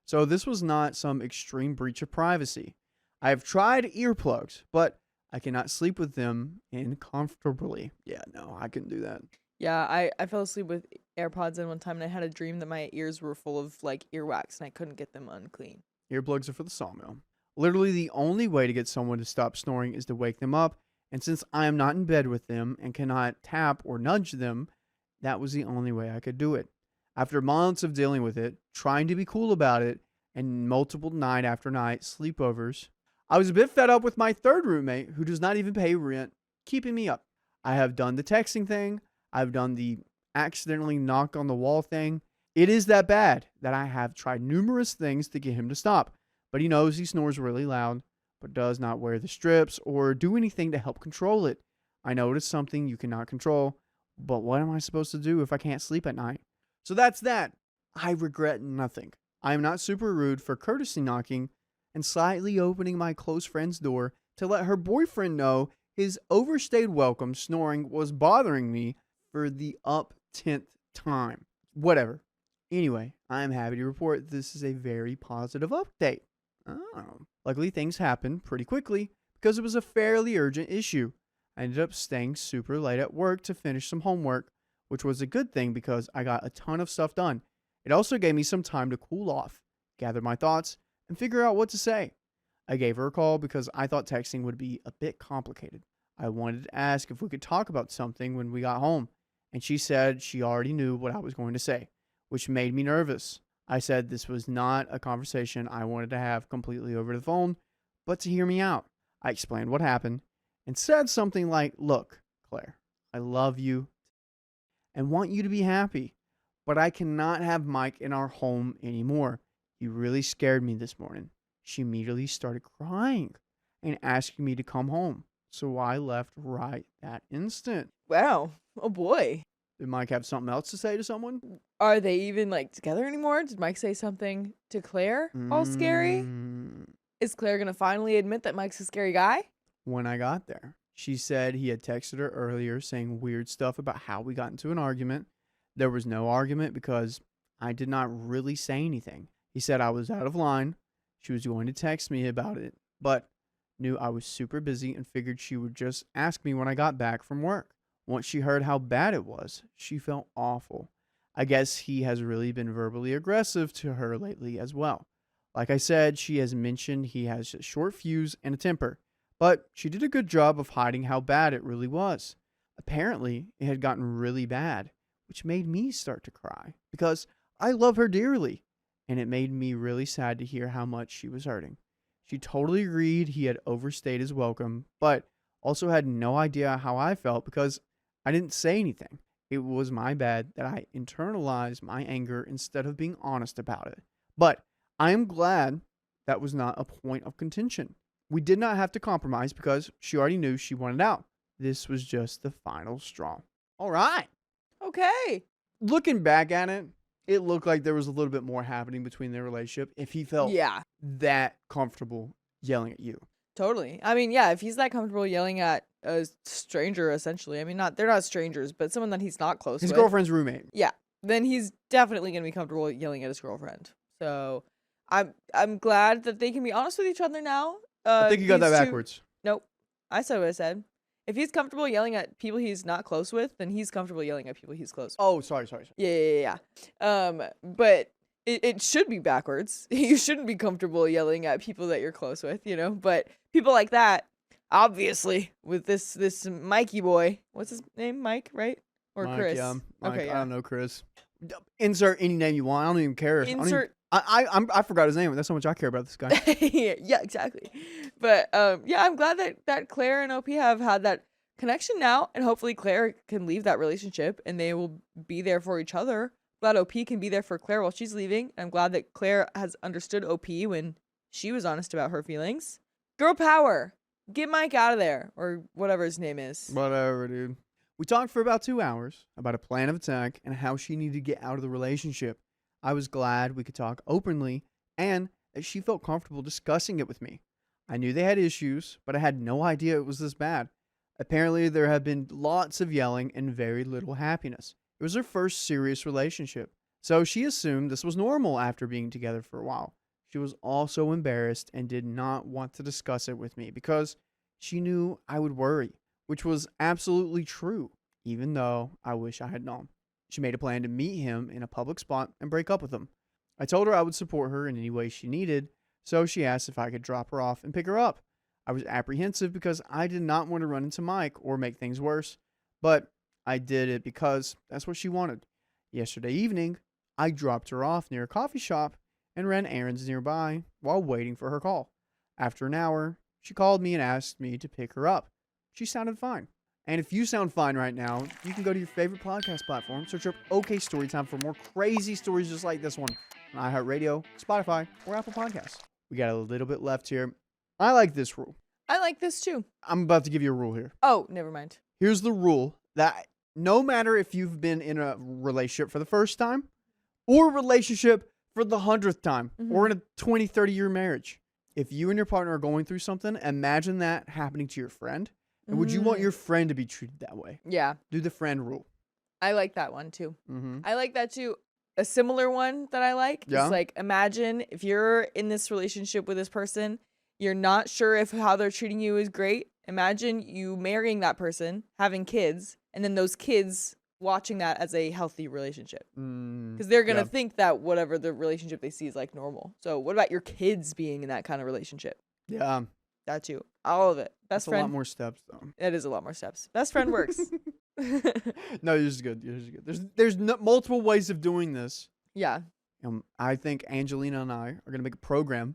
So this was not some extreme breach of privacy. I have tried earplugs, but I cannot sleep with them comfortably. Yeah, no, I couldn't do that. Yeah, I fell asleep with AirPods in one time, and I had a dream that my ears were full of like earwax, and I couldn't get them unclean. Earplugs are for the sawmill. Literally, the only way to get someone to stop snoring is to wake them up, and since I am not in bed with them and cannot tap or nudge them, that was the only way I could do it. After months of dealing with it, trying to be cool about it, and multiple night after night sleepovers, I was a bit fed up with my third roommate, who does not even pay rent, keeping me up. I have done the texting thing. I've done the accidentally knock on the wall thing. It is that bad that I have tried numerous things to get him to stop, but he knows he snores really loud, but does not wear the strips or do anything to help control it. I know it is something you cannot control, but what am I supposed to do if I can't sleep at night? So that's that. I regret nothing. I am not super rude for courtesy knocking and slightly opening my close friend's door to let her boyfriend know his overstayed welcome snoring was bothering me for the 10th time. Whatever. Anyway, I am happy to report this is a very positive update. Luckily, things happened pretty quickly because it was a fairly urgent issue. I ended up staying super late at work to finish some homework, which was a good thing because I got a ton of stuff done. It also gave me some time to cool off, gather my thoughts, and figure out what to say. I gave her a call because I thought texting would be a bit complicated. I wanted to ask if we could talk about something when we got home, and she said she already knew what I was going to say, which made me nervous. I said this was not a conversation I wanted to have completely over the phone, but to hear me out. I explained what happened and said something like, "Look, Claire, I love you and want you to be happy, but I cannot have Mike in our home anymore. He really scared me this morning." She immediately started crying and asking me to come home, so I left right that instant. Wow. Oh boy. Did Mike have something else to say to someone? Are they even like together anymore? Did Mike say something to Claire all scary? Is Claire gonna finally admit that Mike's a scary guy? When I got there, she said he had texted her earlier saying weird stuff about how we got into an argument. There was no argument because I did not really say anything. He said I was out of line. She was going to text me about it, but knew I was super busy and figured she would just ask me when I got back from work. Once she heard how bad it was, she felt awful. I guess he has really been verbally aggressive to her lately as well. Like I said, she has mentioned he has a short fuse and a temper, but she did a good job of hiding how bad it really was. Apparently, it had gotten really bad, which made me start to cry because I love her dearly, and it made me really sad to hear how much she was hurting. She totally agreed he had overstayed his welcome, but also had no idea how I felt because I didn't say anything. It was my bad that I internalized my anger instead of being honest about it. But I am glad that was not a point of contention. We did not have to compromise because she already knew she wanted out. This was just the final straw. All right. Okay. Looking back at it, it looked like there was a little bit more happening between their relationship if he felt that comfortable yelling at you. Totally. I mean, yeah, if he's that comfortable yelling at a stranger, essentially, I mean, they're not strangers, but someone that he's not close with. His girlfriend's roommate. Yeah. Then he's definitely going to be comfortable yelling at his girlfriend. So I'm glad that they can be honest with each other now. I think you got that backwards. Nope. I said what I said. If he's comfortable yelling at people he's not close with, then he's comfortable yelling at people he's close with. Oh, sorry. Yeah. But it should be backwards. You shouldn't be comfortable yelling at people that you're close with, you know? But people like that, obviously, with this Mikey boy. What's his name? Mike, right? Or Mike, Chris? Yeah, Mike, Okay, I don't know Chris. Insert any name you want. I don't even care. I forgot his name. That's how much I care about this guy. Yeah, exactly. But yeah, I'm glad that Claire and OP have had that connection now, and hopefully Claire can leave that relationship and they will be there for each other. Glad OP can be there for Claire while she's leaving. I'm glad that Claire has understood OP when she was honest about her feelings. Girl power. Get Mike out of there, or whatever his name is. Whatever, dude. We talked for about 2 hours about a plan of attack and how she needed to get out of the relationship. I was glad we could talk openly and that she felt comfortable discussing it with me. I knew they had issues, but I had no idea it was this bad. Apparently, there had been lots of yelling and very little happiness. It was her first serious relationship, so she assumed this was normal after being together for a while. She was also embarrassed and did not want to discuss it with me because she knew I would worry, which was absolutely true, even though I wish I had known. She made a plan to meet him in a public spot and break up with him. I told her I would support her in any way she needed, so she asked if I could drop her off and pick her up. I was apprehensive because I did not want to run into Mike or make things worse, but I did it because that's what she wanted. Yesterday evening, I dropped her off near a coffee shop and ran errands nearby while waiting for her call. After an hour, she called me and asked me to pick her up. She sounded fine. And if you sound fine right now, you can go to your favorite podcast platform, search up OK Storytime for more crazy stories just like this one on iHeartRadio, Spotify, or Apple Podcasts. We got a little bit left here. I like this rule. I like this too. I'm about to give you a rule here. Oh, never mind. Here's the rule that no matter if you've been in a relationship for the first time or a relationship for the 100th time or in a 20, 30-year marriage, if you and your partner are going through something, imagine that happening to your friend. And would you want your friend to be treated that way? Yeah. Do the friend rule. I like that one too. I like that too. a similar one that I like. Yeah. It's like, imagine if you're in this relationship with this person, you're not sure if how they're treating you is great. Imagine you marrying that person, having kids, and then those kids watching that as a healthy relationship. Because they're going to think that whatever the relationship they see is like normal. So what about your kids being in that kind of relationship? Yeah. That too. All of it. That's Best friend. a lot more steps, though. It is a lot more steps. Best friend works. No, yours is good. Yours is good. There's multiple ways of doing this. Yeah. I think Angelina and I are going to make a program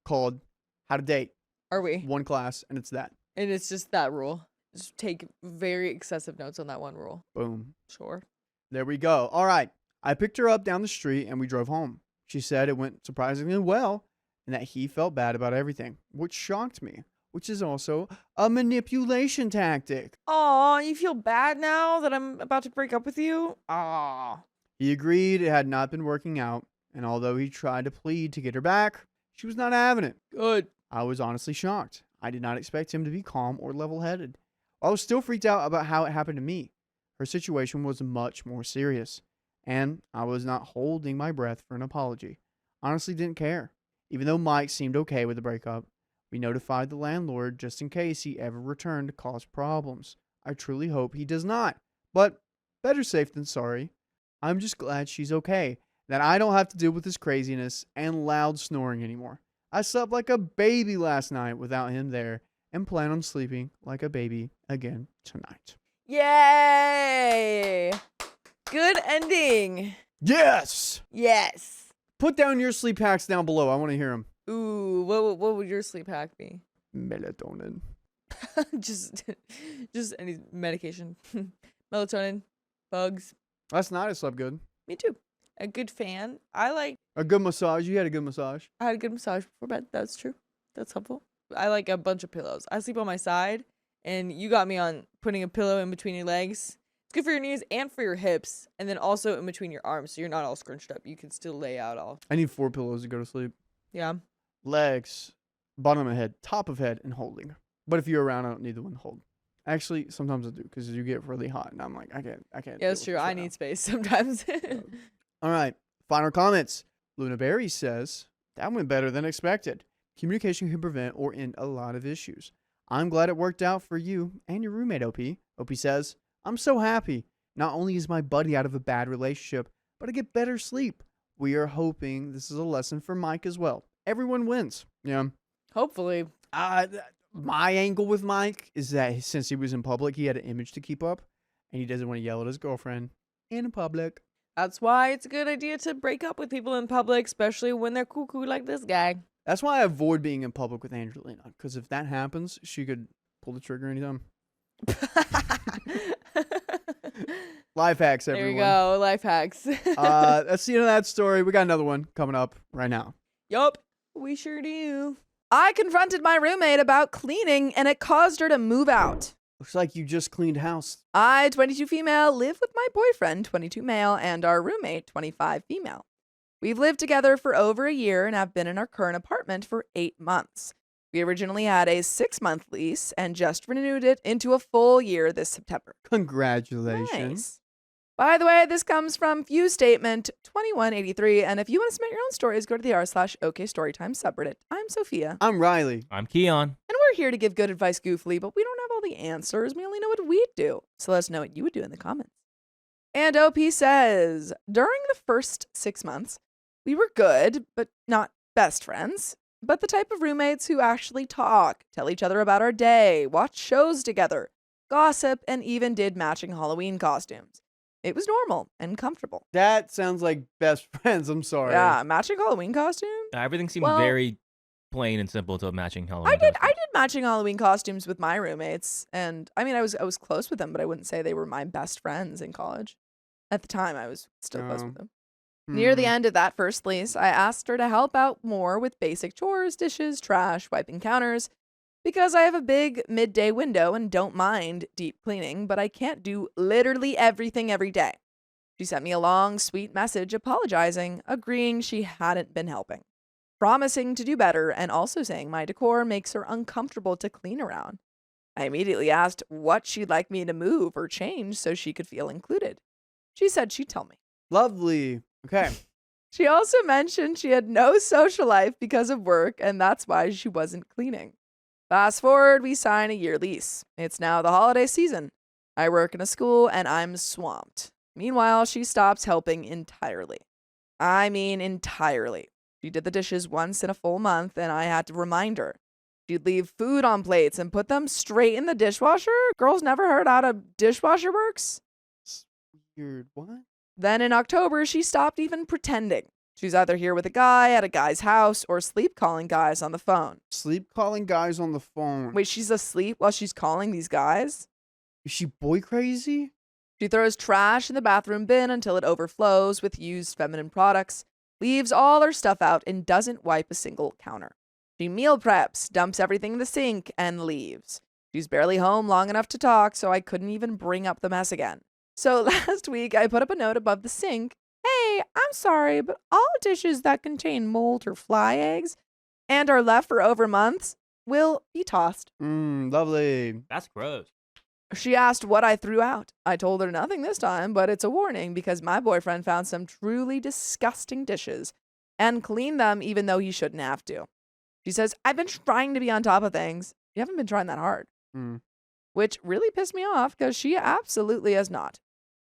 called How to Date. Are we? One class, and it's that. And it's just that rule. Just take very excessive notes on that one rule. Boom. Sure. There we go. All right. I picked her up down the street, and we drove home. She said it went surprisingly well, and that he felt bad about everything, which shocked me, which is also a manipulation tactic. Aw, you feel bad now that I'm about to break up with you? Aw. He agreed it had not been working out, and although he tried to plead to get her back, she was not having it. Good. I was honestly shocked. I did not expect him to be calm or level-headed. I was still freaked out about how it happened to me. Her situation was much more serious, and I was not holding my breath for an apology. Honestly didn't care. Even though Mike seemed okay with the breakup, we notified the landlord just in case he ever returned to cause problems. I truly hope he does not, but better safe than sorry. I'm just glad she's okay, that I don't have to deal with this craziness and loud snoring anymore. I slept like a baby last night without him there, and plan on sleeping like a baby again tonight. Yay! Good ending. Yes! Yes. Put down your sleep hacks down below. I want to hear them. Ooh, what would your sleep hack be? Melatonin. just any medication. Melatonin, bugs. Last night I slept good. Me too. A good fan. I A good massage. You had a good massage. had a good massage before bed. That's true. That's helpful. I like a bunch of pillows. I sleep on my side, and you got me on putting a pillow in between your legs. It's good for your knees and for your hips, and then also in between your arms, so you're not all scrunched up. You can still lay out all. I need 4 pillows to go to sleep. Yeah. Legs, bottom of head, top of head, and holding. But if you're around, I don't need the one to hold. Actually, sometimes I do, because you get really hot, and I'm like, I can't. Yeah, that's true. I need space sometimes. All right, final comments. Luna Berry says, that went better than expected. Communication can prevent or end a lot of issues. I'm glad it worked out for you and your roommate, OP. OP says, I'm so happy. Not only is my buddy out of a bad relationship, but I get better sleep. We are hoping this is a lesson for Mike as well. Everyone wins. Yeah. Hopefully. My angle with Mike is that since he was in public, he had an image to keep up, and he doesn't want to yell at his girlfriend in public. That's why it's a good idea to break up with people in public, especially when they're cuckoo like this guy. That's why I avoid being in public with Angelina, because if that happens, she could pull the trigger anytime. Life hacks, everyone. There you go, life hacks. That's the end of that story. We got another one coming up right now. Yup, we sure do. I confronted my roommate about cleaning and it caused her to move out. Looks like you just cleaned house. I, 22 female, live with my boyfriend, 22 male, and our roommate, 25 female. We've lived together for over a year and have been in our current apartment for 8 months. We originally had a 6-month lease and just renewed it into a full year this September. Congratulations. Nice. By the way, this comes from View Statement 2183, and if you want to submit your own stories, go to the r/OKStorytime subreddit. I'm Sophia. I'm Riley. I'm Keon. And we're here to give good advice goofily, but we don't have all the answers. We only know what we'd do. So let us know what you would do in the comments. And OP says, during the first 6 months, we were good, but not best friends, but the type of roommates who actually talk, tell each other about our day, watch shows together, gossip, and even did matching Halloween costumes. It was normal and comfortable. That sounds like best friends. I'm sorry. Yeah, matching Halloween costume? Everything seemed Well, very plain and simple to matching Halloween. I did matching Halloween costumes with my roommates, and I mean I was close with them, but I wouldn't say they were my best friends in college. At the time, I was still close with them. Near the end of that first lease, I asked her to help out more with basic chores, dishes, trash, wiping counters, because I have a big midday window and don't mind deep cleaning, but I can't do literally everything every day. She sent me a long, sweet message apologizing, agreeing she hadn't been helping, promising to do better, and also saying my decor makes her uncomfortable to clean around. I immediately asked what she'd like me to move or change so she could feel included. She said she'd tell me. Lovely. Okay. She also mentioned she had no social life because of work, and that's why she wasn't cleaning. Fast forward, we sign a year lease. It's now the holiday season. I work in a school, and I'm swamped. Meanwhile, she stops helping entirely. I mean, entirely. She did the dishes once in a full month, and I had to remind her. She'd leave food on plates and put them straight in the dishwasher? Girls never heard how a dishwasher works? Weird. What? Then in October, she stopped even pretending. She's either here with a guy at a guy's house or sleep calling guys on the phone. Sleep calling guys on the phone. Wait, she's asleep while she's calling these guys? Is she boy crazy? She throws trash in the bathroom bin until it overflows with used feminine products, leaves all her stuff out, and doesn't wipe a single counter. She meal preps, dumps everything in the sink, and leaves. She's barely home long enough to talk, so I couldn't even bring up the mess again. So last week, I put up a note above the sink. Hey, I'm sorry, but all dishes that contain mold or fly eggs and are left for over months will be tossed. Lovely. That's gross. She asked what I threw out. I told her nothing this time, but it's a warning because my boyfriend found some truly disgusting dishes and cleaned them even though he shouldn't have to. She says, I've been trying to be on top of things. You haven't been trying that hard. Which really pissed me off because she absolutely has not.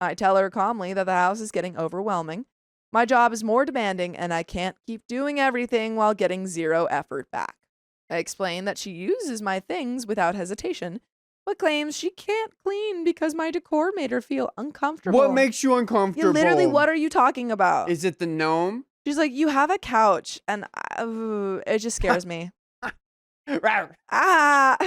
I tell her calmly that the house is getting overwhelming. My job is more demanding and I can't keep doing everything while getting zero effort back. I explain that she uses my things without hesitation, but claims she can't clean because my decor made her feel uncomfortable. What makes you uncomfortable? You literally, what are you talking about? Is it the gnome? She's like, you have a couch, and it just scares me. I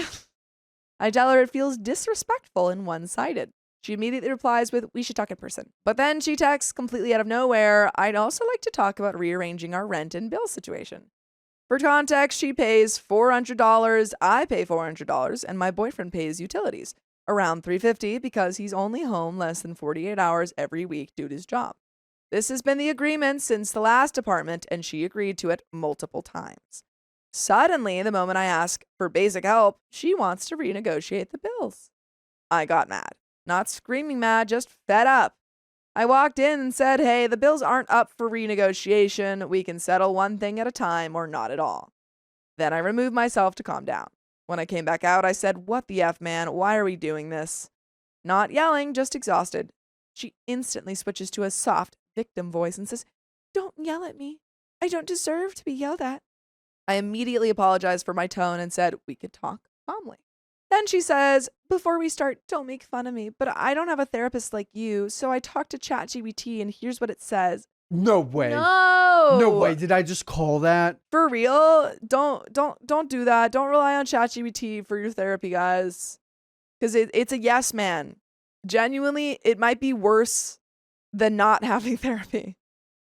tell her it feels disrespectful and one-sided. She immediately replies with, we should talk in person. But then she texts completely out of nowhere, I'd also like to talk about rearranging our rent and bill situation. For context, she pays $400, I pay $400, and my boyfriend pays utilities, around $350 because he's only home less than 48 hours every week due to his job. This has been the agreement since the last apartment, and she agreed to it multiple times. Suddenly, the moment I ask for basic help, she wants to renegotiate the bills. I got mad. Not screaming mad, just fed up. I walked in and said, hey, the bills aren't up for renegotiation. We can settle one thing at a time or not at all. Then I removed myself to calm down. When I came back out, I said, what the F, man? Why are we doing this? Not yelling, just exhausted. She instantly switches to a soft victim voice and says, don't yell at me. I don't deserve to be yelled at. I immediately apologized for my tone and said we could talk calmly. Then she says, before we start, don't make fun of me, but I don't have a therapist like you, so I talked to ChatGPT and here's what it says. No way. No. No way. Did I just call that? For real? Don't do that. Don't rely on ChatGPT for your therapy, guys. Because it's a yes man. Genuinely, it might be worse than not having therapy.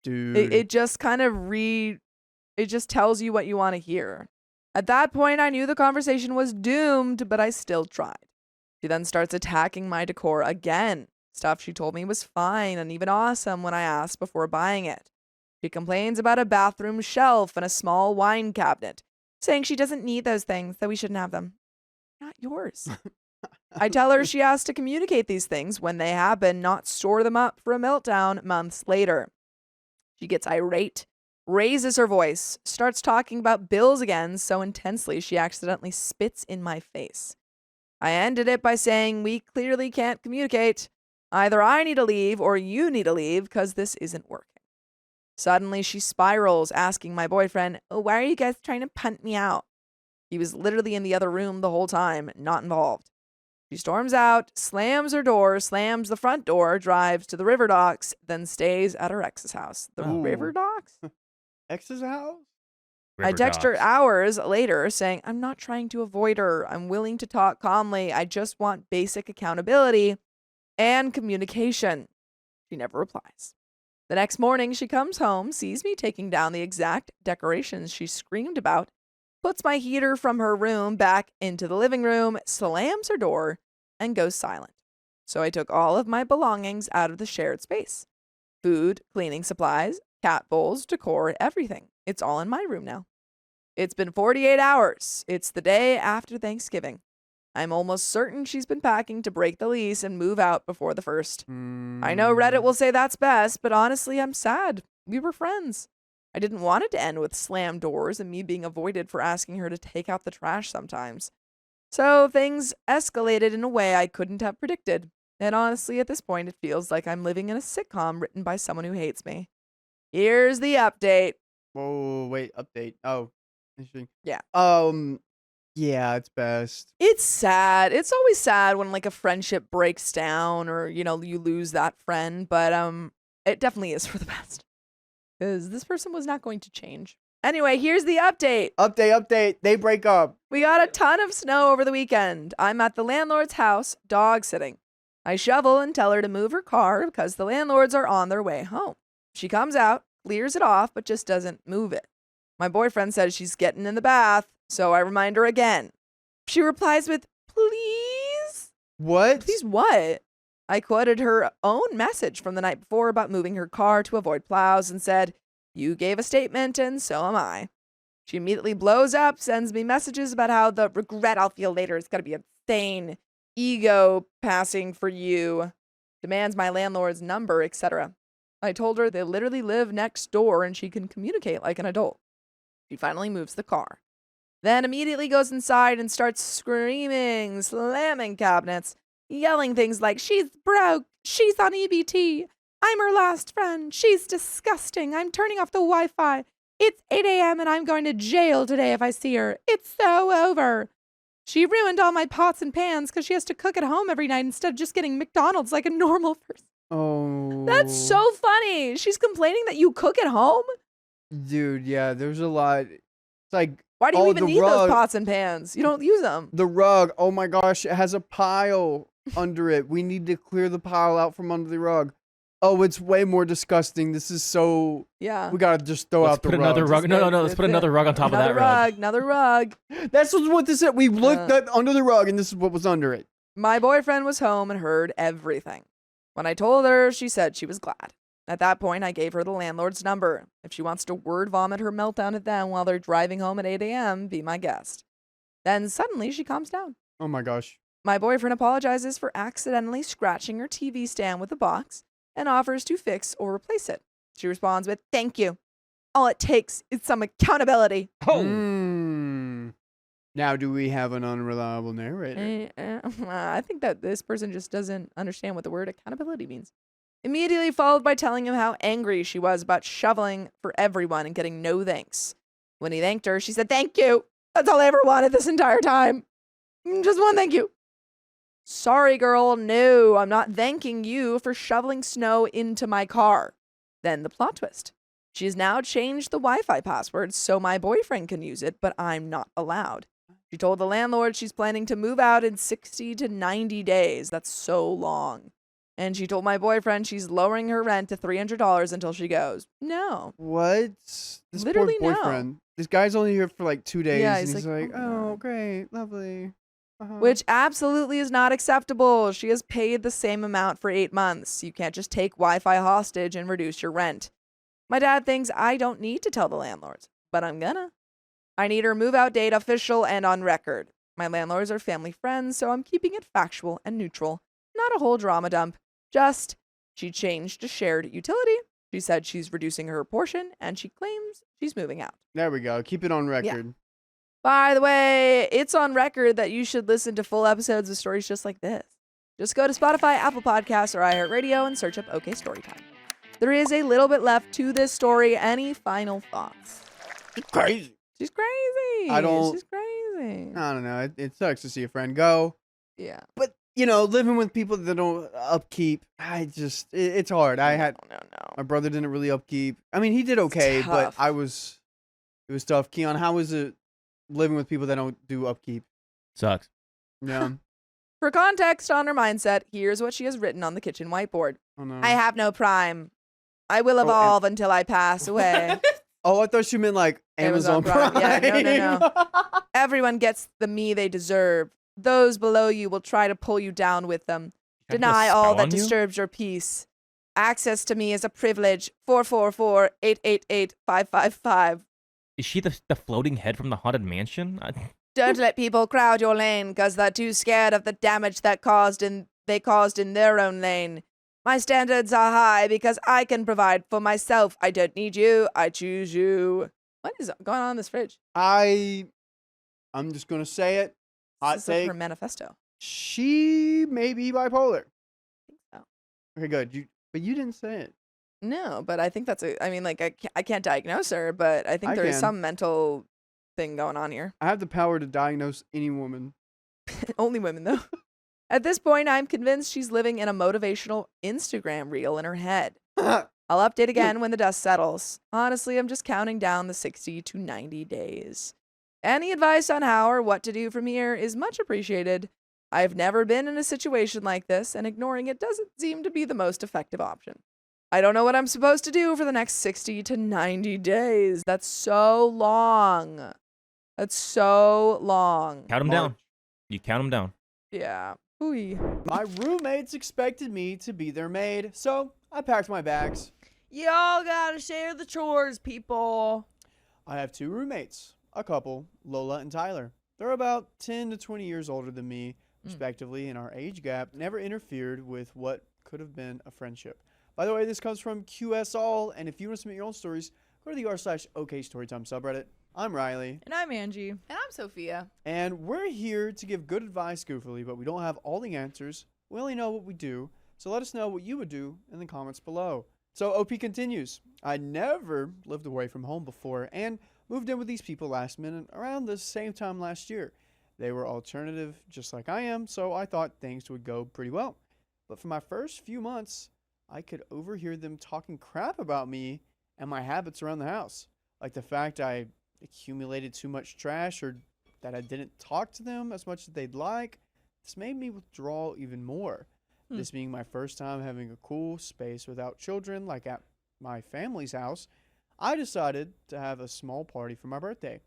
Dude. It just kind of it just tells you what you want to hear. At that point, I knew the conversation was doomed, but I still tried. She then starts attacking my decor again. Stuff she told me was fine and even awesome when I asked before buying it. She complains about a bathroom shelf and a small wine cabinet, saying she doesn't need those things, that we shouldn't have them. Not yours. I tell her she has to communicate these things when they happen, not store them up for a meltdown months later. She gets irate, raises her voice, starts talking about bills again so intensely she accidentally spits in my face. I ended it by saying we clearly can't communicate. Either I need to leave or you need to leave because this isn't working. Suddenly she spirals, asking my boyfriend, why are you guys trying to punt me out? He was literally in the other room the whole time, not involved. She storms out, slams her door, slams the front door, drives to the river docks, then stays at her ex's house. The river docks? Ex's house? I text her hours later saying, I'm not trying to avoid her. I'm willing to talk calmly. I just want basic accountability and communication. She never replies. The next morning, she comes home, sees me taking down the exact decorations she screamed about, puts my heater from her room back into the living room, slams her door, and goes silent. So I took all of my belongings out of the shared space. Food, cleaning supplies, cat bowls, decor, everything. It's all in my room now. It's been 48 hours. It's the day after Thanksgiving. I'm almost certain she's been packing to break the lease and move out before the 1st. I know Reddit will say that's best, but honestly, I'm sad. We were friends. I didn't want it to end with slammed doors and me being avoided for asking her to take out the trash sometimes. So things escalated in a way I couldn't have predicted. And honestly, at this point, it feels like I'm living in a sitcom written by someone who hates me. Here's the update. Whoa, wait, update. Oh, interesting. Yeah. Yeah, it's best. It's sad. It's always sad when like a friendship breaks down or, you know, you lose that friend, but it definitely is for the best. Cuz this person was not going to change. Anyway, here's the update. Update. They break up. We got a ton of snow over the weekend. I'm at the landlord's house dog sitting. I shovel and tell her to move her car because the landlords are on their way home. She comes out, clears it off, but just doesn't move it. My boyfriend says she's getting in the bath, so I remind her again. She replies with, please? What? Please what? I quoted her own message from the night before about moving her car to avoid plows and said, you gave a statement and so am I. She immediately blows up, sends me messages about how the regret I'll feel later is going to be insane, ego passing for you, demands my landlord's number, etc. I told her they literally live next door and she can communicate like an adult. She finally moves the car. Then immediately goes inside and starts screaming, slamming cabinets, yelling things like, she's broke, she's on EBT, I'm her last friend, she's disgusting, I'm turning off the Wi-Fi, it's 8 a.m. and I'm going to jail today if I see her, it's so over. She ruined all my pots and pans because she has to cook at home every night instead of just getting McDonald's like a normal person. Oh. That's so funny. She's complaining that you cook at home? Dude, yeah, there's a lot. It's like, why do you even the need those rug. pots and pans? You don't use them. The rug, oh my gosh, it has a pile under it. We need to clear the pile out from under the rug. Oh, it's way more disgusting. This is so... Yeah. We gotta just throw out the put rug. another rug. No. Let's put another rug on top of that rug. Another rug. That's what this is. We looked at under the rug, and this is what was under it. My boyfriend was home and heard everything. When I told her, she said she was glad. At that point, I gave her the landlord's number. If she wants to word vomit her meltdown at them while they're driving home at 8 a.m., be my guest. Then suddenly she calms down. Oh my gosh. My boyfriend apologizes for accidentally scratching her TV stand with a box and offers to fix or replace it. She responds with, thank you. All it takes is some accountability. Oh. Now, do we have an unreliable narrator? I think that this person just doesn't understand what the word accountability means. Immediately followed by telling him how angry she was about shoveling for everyone and getting no thanks. When he thanked her, she said, thank you. That's all I ever wanted this entire time. Just one thank you. Sorry, girl. No, I'm not thanking you for shoveling snow into my car. Then the plot twist. She has now changed the Wi-Fi password so my boyfriend can use it, but I'm not allowed. She told the landlord she's planning to move out in 60 to 90 days. That's so long. And she told my boyfriend she's lowering her rent to $300 until she goes. No. What? This Literally poor no. boyfriend. This guy's only here for like 2 days. Yeah, and he's he's like, like, oh, great, lovely. Which absolutely is not acceptable. She has paid the same amount for 8 months. You can't just take Wi-Fi hostage and reduce your rent. My dad thinks I don't need to tell the landlords, but I'm gonna. I need her move-out date official and on record. My landlords are family friends, so I'm keeping it factual and neutral. Not a whole drama dump. Just, she changed to shared utility. She said she's reducing her portion, and she claims she's moving out. There we go. Keep it on record. By the way, it's on record that you should listen to full episodes of stories just like this. Just go to Spotify, Apple Podcasts, or iHeartRadio and search up OK Storytime. There is a little bit left to this story. Any final thoughts? She's crazy. She's crazy. She's crazy. I don't know. It sucks to see a friend go. Yeah. But, you know, living with people that don't upkeep, it's hard. No. My brother didn't really upkeep. I mean, he did okay, but tough. it was tough. Keon, how is it living with people that don't do upkeep? Sucks. Yeah. For context on her mindset, here's what she has written on the kitchen whiteboard. Oh, no. I have no prime. I will evolve until I pass away. Oh, I thought she meant like Amazon Prime. Yeah, no. Everyone gets the me they deserve. Those below you will try to pull you down with them. Deny all that disturbs your peace. Access to me is a privilege. 444-888-555. Is she the floating head from the Haunted Mansion? Don't let people crowd your lane because they're too scared of the damage that they caused in their own lane. My standards are high because I can provide for myself. I don't need you. I choose you. What is going on in this fridge? I'm just gonna say it. Hot This is her take. manifesto. She may be bipolar. I think so. Okay, good. But you didn't say it. No, but I think that's I can't diagnose her, but I think I there is can. some mental thing going on here. I have the power to diagnose any woman. Only women, though. At this point, I'm convinced she's living in a motivational Instagram reel in her head. I'll update again when the dust settles. Honestly, I'm just counting down the 60 to 90 days. Any advice on how or what to do from here is much appreciated. I've never been in a situation like this, and ignoring it doesn't seem to be the most effective option. I don't know what I'm supposed to do for the next 60 to 90 days. That's so long. That's so long. Count them down. You count them down. Yeah. Ooh. My roommates expected me to be their maid, so I packed my bags. Y'all gotta share the chores, people. I have 2 roommates, a couple, Lola and Tyler. They're about 10 to 20 years older than me, respectively, and our age gap never interfered with what could have been a friendship. By the way, this comes from QSAll, and if you want to submit your own stories, go to the r/OKStorytime subreddit. I'm Riley. And I'm Angie. And I'm Sophia. And we're here to give good advice goofily, but we don't have all the answers. We only know what we do, so let us know what you would do in the comments below. So OP continues. I never lived away from home before and moved in with these people last minute around the same time last year. They were alternative just like I am, so I thought things would go pretty well. But for my first few months, I could overhear them talking crap about me and my habits around the house. Like the fact I accumulated too much trash or that I didn't talk to them as much as they'd like. This made me withdraw even more. This being my first time having a cool space without children like at my family's house, I decided to have a small party for my birthday.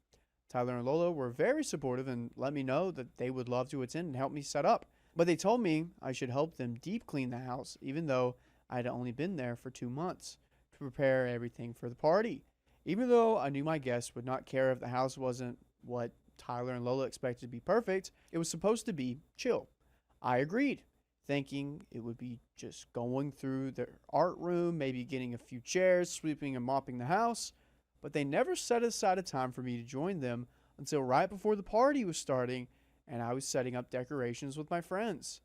Tyler and Lola were very supportive and let me know that they would love to attend and help me set up. But they told me I should help them deep clean the house even though I had only been there for 2 months to prepare everything for the party. Even though I knew my guests would not care if the house wasn't what Tyler and Lola expected to be perfect, it was supposed to be chill. I agreed, thinking it would be just going through their art room, maybe getting a few chairs, sweeping and mopping the house, but they never set aside a time for me to join them until right before the party was starting and I was setting up decorations with my friends.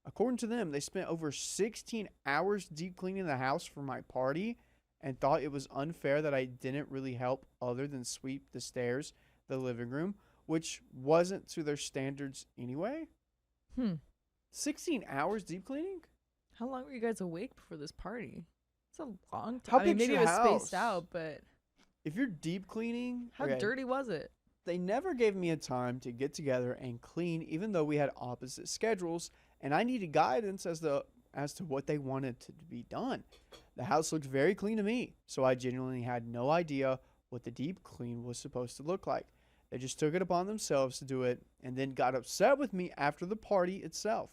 According to them, they spent over 16 hours deep cleaning the house for my party and thought it was unfair that I didn't really help other than sweep the stairs, the living room, which wasn't to their standards anyway. 16 hours deep cleaning? How long were you guys awake before this party? It's a long time. How I mean, big's maybe your it was house? spaced out, but If you're deep cleaning, how okay, dirty was it? they never gave me a time to get together and clean, even though we had opposite schedules, and I needed guidance as to what they wanted to be done. The house looked very clean to me, so I genuinely had no idea what the deep clean was supposed to look like. They just took it upon themselves to do it and then got upset with me after the party itself.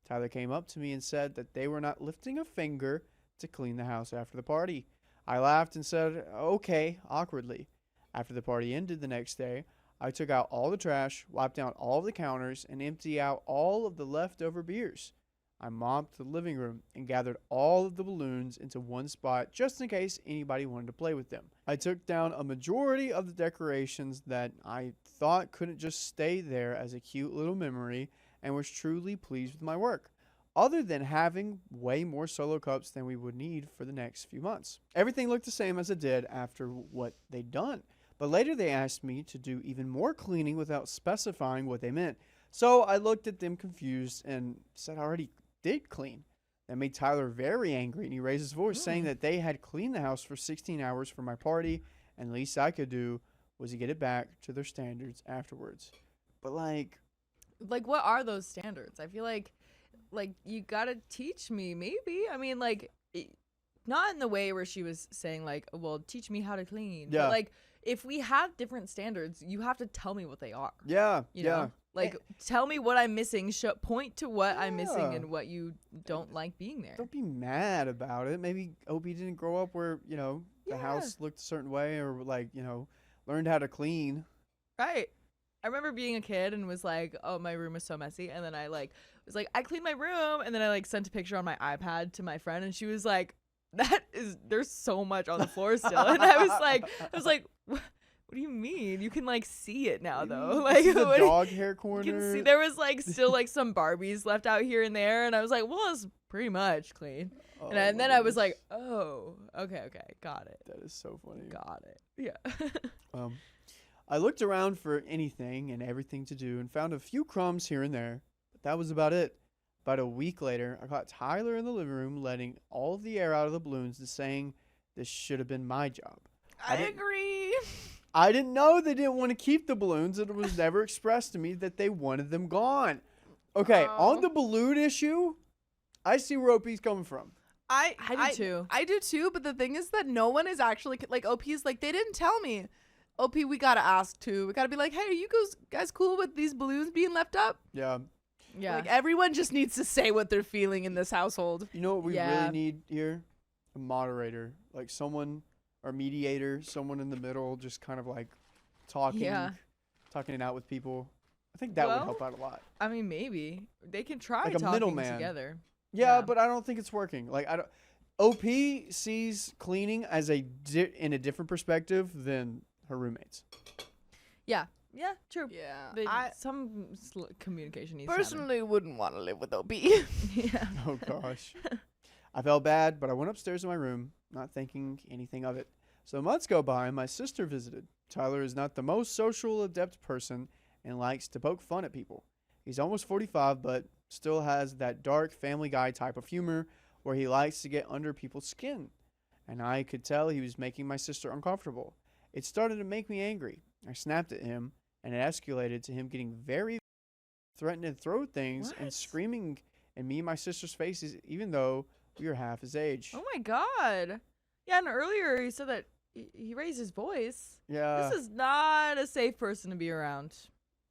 Tyler came up to me and said that they were not lifting a finger to clean the house after the party. I laughed and said, okay, awkwardly. After the party ended the next day, I took out all the trash, wiped down all of the counters, and emptied out all of the leftover beers. I mopped the living room and gathered all of the balloons into one spot just in case anybody wanted to play with them. I took down a majority of the decorations that I thought couldn't just stay there as a cute little memory and was truly pleased with my work, other than having way more solo cups than we would need for the next few months. Everything looked the same as it did after what they'd done, but later they asked me to do even more cleaning without specifying what they meant. So I looked at them confused and said I already did clean. That made Tyler very angry, and he raised his voice, saying that they had cleaned the house for 16 hours for my party, and the least I could do was to get it back to their standards afterwards. But Like, what are those standards? I feel like you gotta teach me, maybe. I mean, not in the way where she was saying, like, well, teach me how to clean. Yeah. But, like, if we have different standards, you have to tell me what they are. yeah, You know? Like, tell me what I'm missing. Point to what I'm missing Yeah. and what you don't like being there. Don't be mad about it. Maybe Opie didn't grow up where, the Yeah. house looked a certain way or, learned how to clean. Right. I remember being a kid and was like, oh, my room is so messy. And then I, was like, I cleaned my room, and then I like sent a picture on my iPad to my friend, and she was like, there's so much on the floor still, and I was like, what do you mean? You can like see it now though. Like the dog hair corner. You can see there was like still like some Barbies left out here and there, and I was like, well, it's pretty much clean. And then I was like, oh, okay, got it. That is so funny. Got it. Yeah. I looked around for anything and everything to do and found a few crumbs here and there, but that was about it. About a week later, I caught Tyler in the living room letting all of the air out of the balloons and saying this should have been my job. I agree. I didn't know they didn't want to keep the balloons, and it was never expressed to me that they wanted them gone. Okay, on the balloon issue, I see where OP's coming from. I do too. I do too, but the thing is that no one is actually like OP's like they didn't tell me. OP, we gotta ask too. We gotta be like, hey, are you guys cool with these balloons being left up? Yeah. Yeah. Like everyone just needs to say what they're feeling in this household. You know what we really need here? A moderator, like someone or mediator, someone in the middle, just kind of like talking it out with people. I think that would help out a lot. I mean, maybe they can try like a talking middleman together. Yeah, but I don't think it's working. Like I don't. OP sees cleaning as in a different perspective than her roommates. Yeah, true. Yeah. Some communication needs to happen. Personally wouldn't want to live with OP. Yeah. Oh gosh. I felt bad, but I went upstairs to my room, not thinking anything of it. So months go by and my sister visited. Tyler is not the most social adept person and likes to poke fun at people. He's almost 45, but still has that dark Family Guy type of humor where he likes to get under people's skin. And I could tell he was making my sister uncomfortable. It started to make me angry. I snapped at him, and it escalated to him getting very threatening to throw things and screaming in me and my sister's faces, even though we were half his age. Oh my god. Yeah, and earlier he said that he raised his voice. Yeah. This is not a safe person to be around.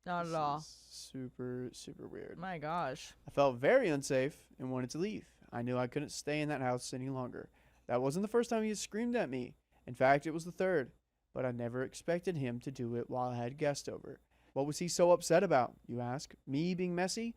Not at all. Super, super weird. My gosh. I felt very unsafe and wanted to leave. I knew I couldn't stay in that house any longer. That wasn't the first time he had screamed at me. In fact, it was the third. But I never expected him to do it while I had guests over. What was he so upset about, you ask? Me being messy?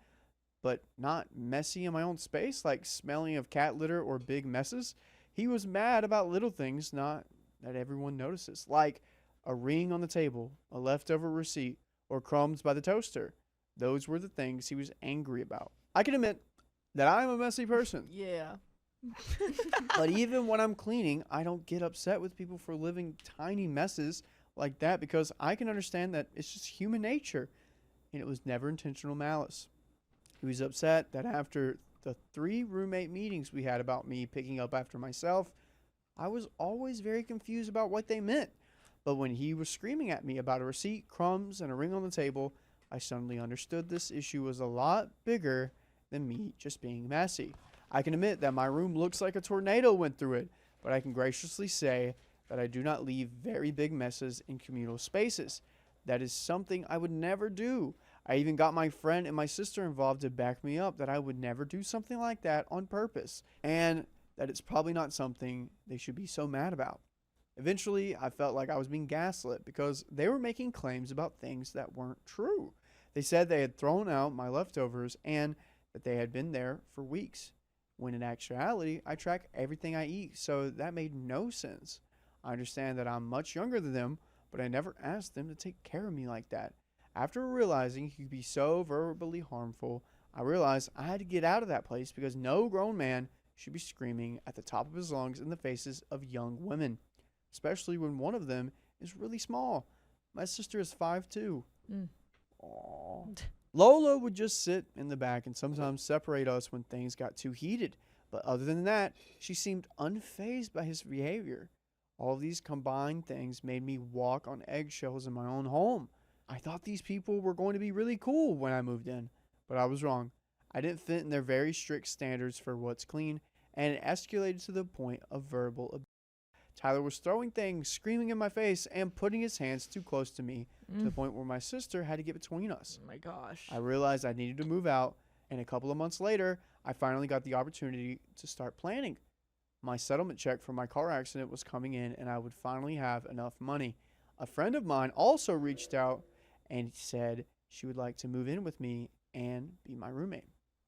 But not messy in my own space, like smelling of cat litter or big messes? He was mad about little things not that everyone notices, like a ring on the table, a leftover receipt, or crumbs by the toaster. Those were the things he was angry about. I can admit that I'm a messy person. Yeah. But even when I'm cleaning, I don't get upset with people for living tiny messes like that because I can understand that it's just human nature, and it was never intentional malice. He was upset that after the 3 roommate meetings we had about me picking up after myself, I was always very confused about what they meant. But when he was screaming at me about a receipt, crumbs, and a ring on the table, I suddenly understood this issue was a lot bigger than me just being messy. I can admit that my room looks like a tornado went through it, but I can graciously say that I do not leave very big messes in communal spaces. That is something I would never do. I even got my friend and my sister involved to back me up that I would never do something like that on purpose, and that it's probably not something they should be so mad about. Eventually, I felt like I was being gaslit because they were making claims about things that weren't true. They said they had thrown out my leftovers and that they had been there for weeks, when in actuality, I track everything I eat, so that made no sense. I understand that I'm much younger than them, but I never asked them to take care of me like that. After realizing he could be so verbally harmful, I realized I had to get out of that place because no grown man should be screaming at the top of his lungs in the faces of young women, especially when one of them is really small. My sister is 5'2". Aww. Lola would just sit in the back and sometimes separate us when things got too heated. But other than that, she seemed unfazed by his behavior. All these combined things made me walk on eggshells in my own home. I thought these people were going to be really cool when I moved in, but I was wrong. I didn't fit in their very strict standards for what's clean, and it escalated to the point of verbal abuse. Tyler was throwing things, screaming in my face, and putting his hands too close to me to the point where my sister had to get between us. Oh my gosh. I realized I needed to move out, and a couple of months later, I finally got the opportunity to start planning. My settlement check for my car accident was coming in, and I would finally have enough money. A friend of mine also reached out and said she would like to move in with me and be my roommate.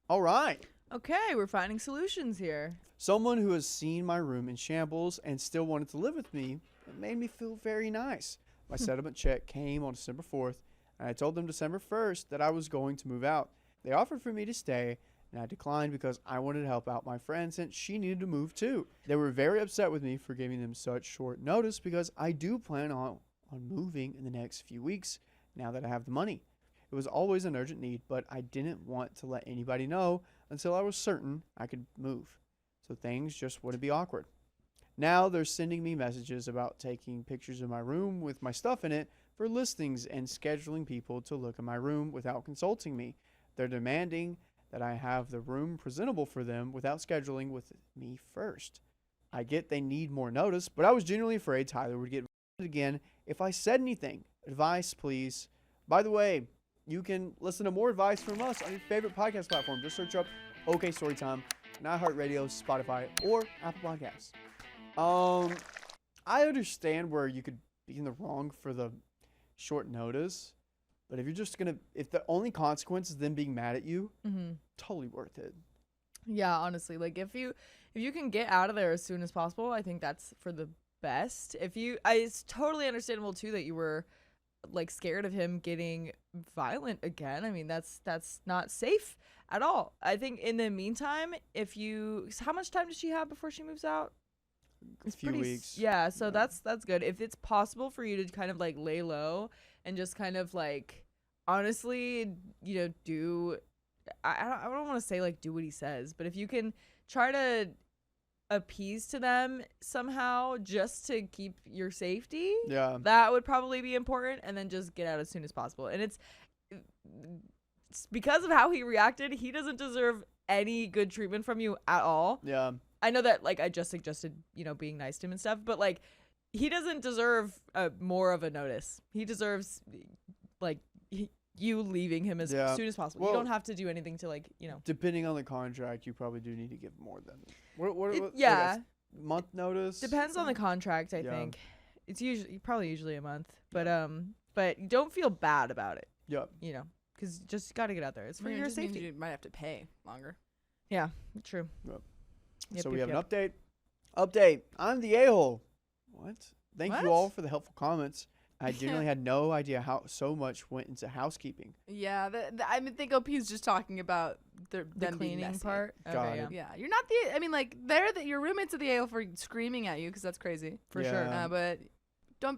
All right. Okay, we're finding solutions here. Someone who has seen my room in shambles and still wanted to live with me, it made me feel very nice. My settlement check came on December 4th, and I told them December 1st that I was going to move out. They offered for me to stay, and I declined because I wanted to help out my friend since she needed to move too. They were very upset with me for giving them such short notice because I do plan on moving in the next few weeks now that I have the money. It was always an urgent need, but I didn't want to let anybody know until I was certain I could move. So things just wouldn't be awkward. Now they're sending me messages about taking pictures of my room with my stuff in it for listings and scheduling people to look at my room without consulting me. They're demanding that I have the room presentable for them without scheduling with me first. I get they need more notice, but I was genuinely afraid Tyler would get again if I said anything. Advice, please. By the way, you can listen to more advice from us on your favorite podcast platform. Just search up OK Storytime, iHeartRadio, Spotify, or Apple Podcasts. I understand where you could be in the wrong for the short notice, but if you're just if the only consequence is them being mad at you, totally worth it. Yeah, honestly, like if you can get out of there as soon as possible, I think that's for the best. It's totally understandable too that you were like scared of him getting violent again. I mean, that's not safe at all. I think in the meantime, how much time does she have before she moves out? A few weeks. Yeah, so that's good. If it's possible for you to kind of like lay low and just kind of like honestly, do I don't want to say like do what he says, but if you can try to appease to them somehow just to keep your safety, that would probably be important, and then just get out as soon as possible. And it's because of how he reacted, he doesn't deserve any good treatment from you at all. Yeah, I know that like I just suggested being nice to him and stuff, but like he doesn't deserve more of a notice. He deserves like you leaving him as soon as possible. Well, you don't have to do anything to depending on the contract, you probably do need to give more than month notice. Depends on the contract, I think. It's usually a month, but you don't feel bad about it. Yeah. Because you just got to get out there. It's for your safety. You might have to pay longer. Yeah, true. Yep. So we have an update. Update. I'm the a-hole. What? Thank you all for the helpful comments. I genuinely had no idea how so much went into housekeeping. Yeah, I think OP is just talking about the cleaning part. Okay, yeah, you're not your roommates are the a-hole for screaming at you because that's crazy for sure. But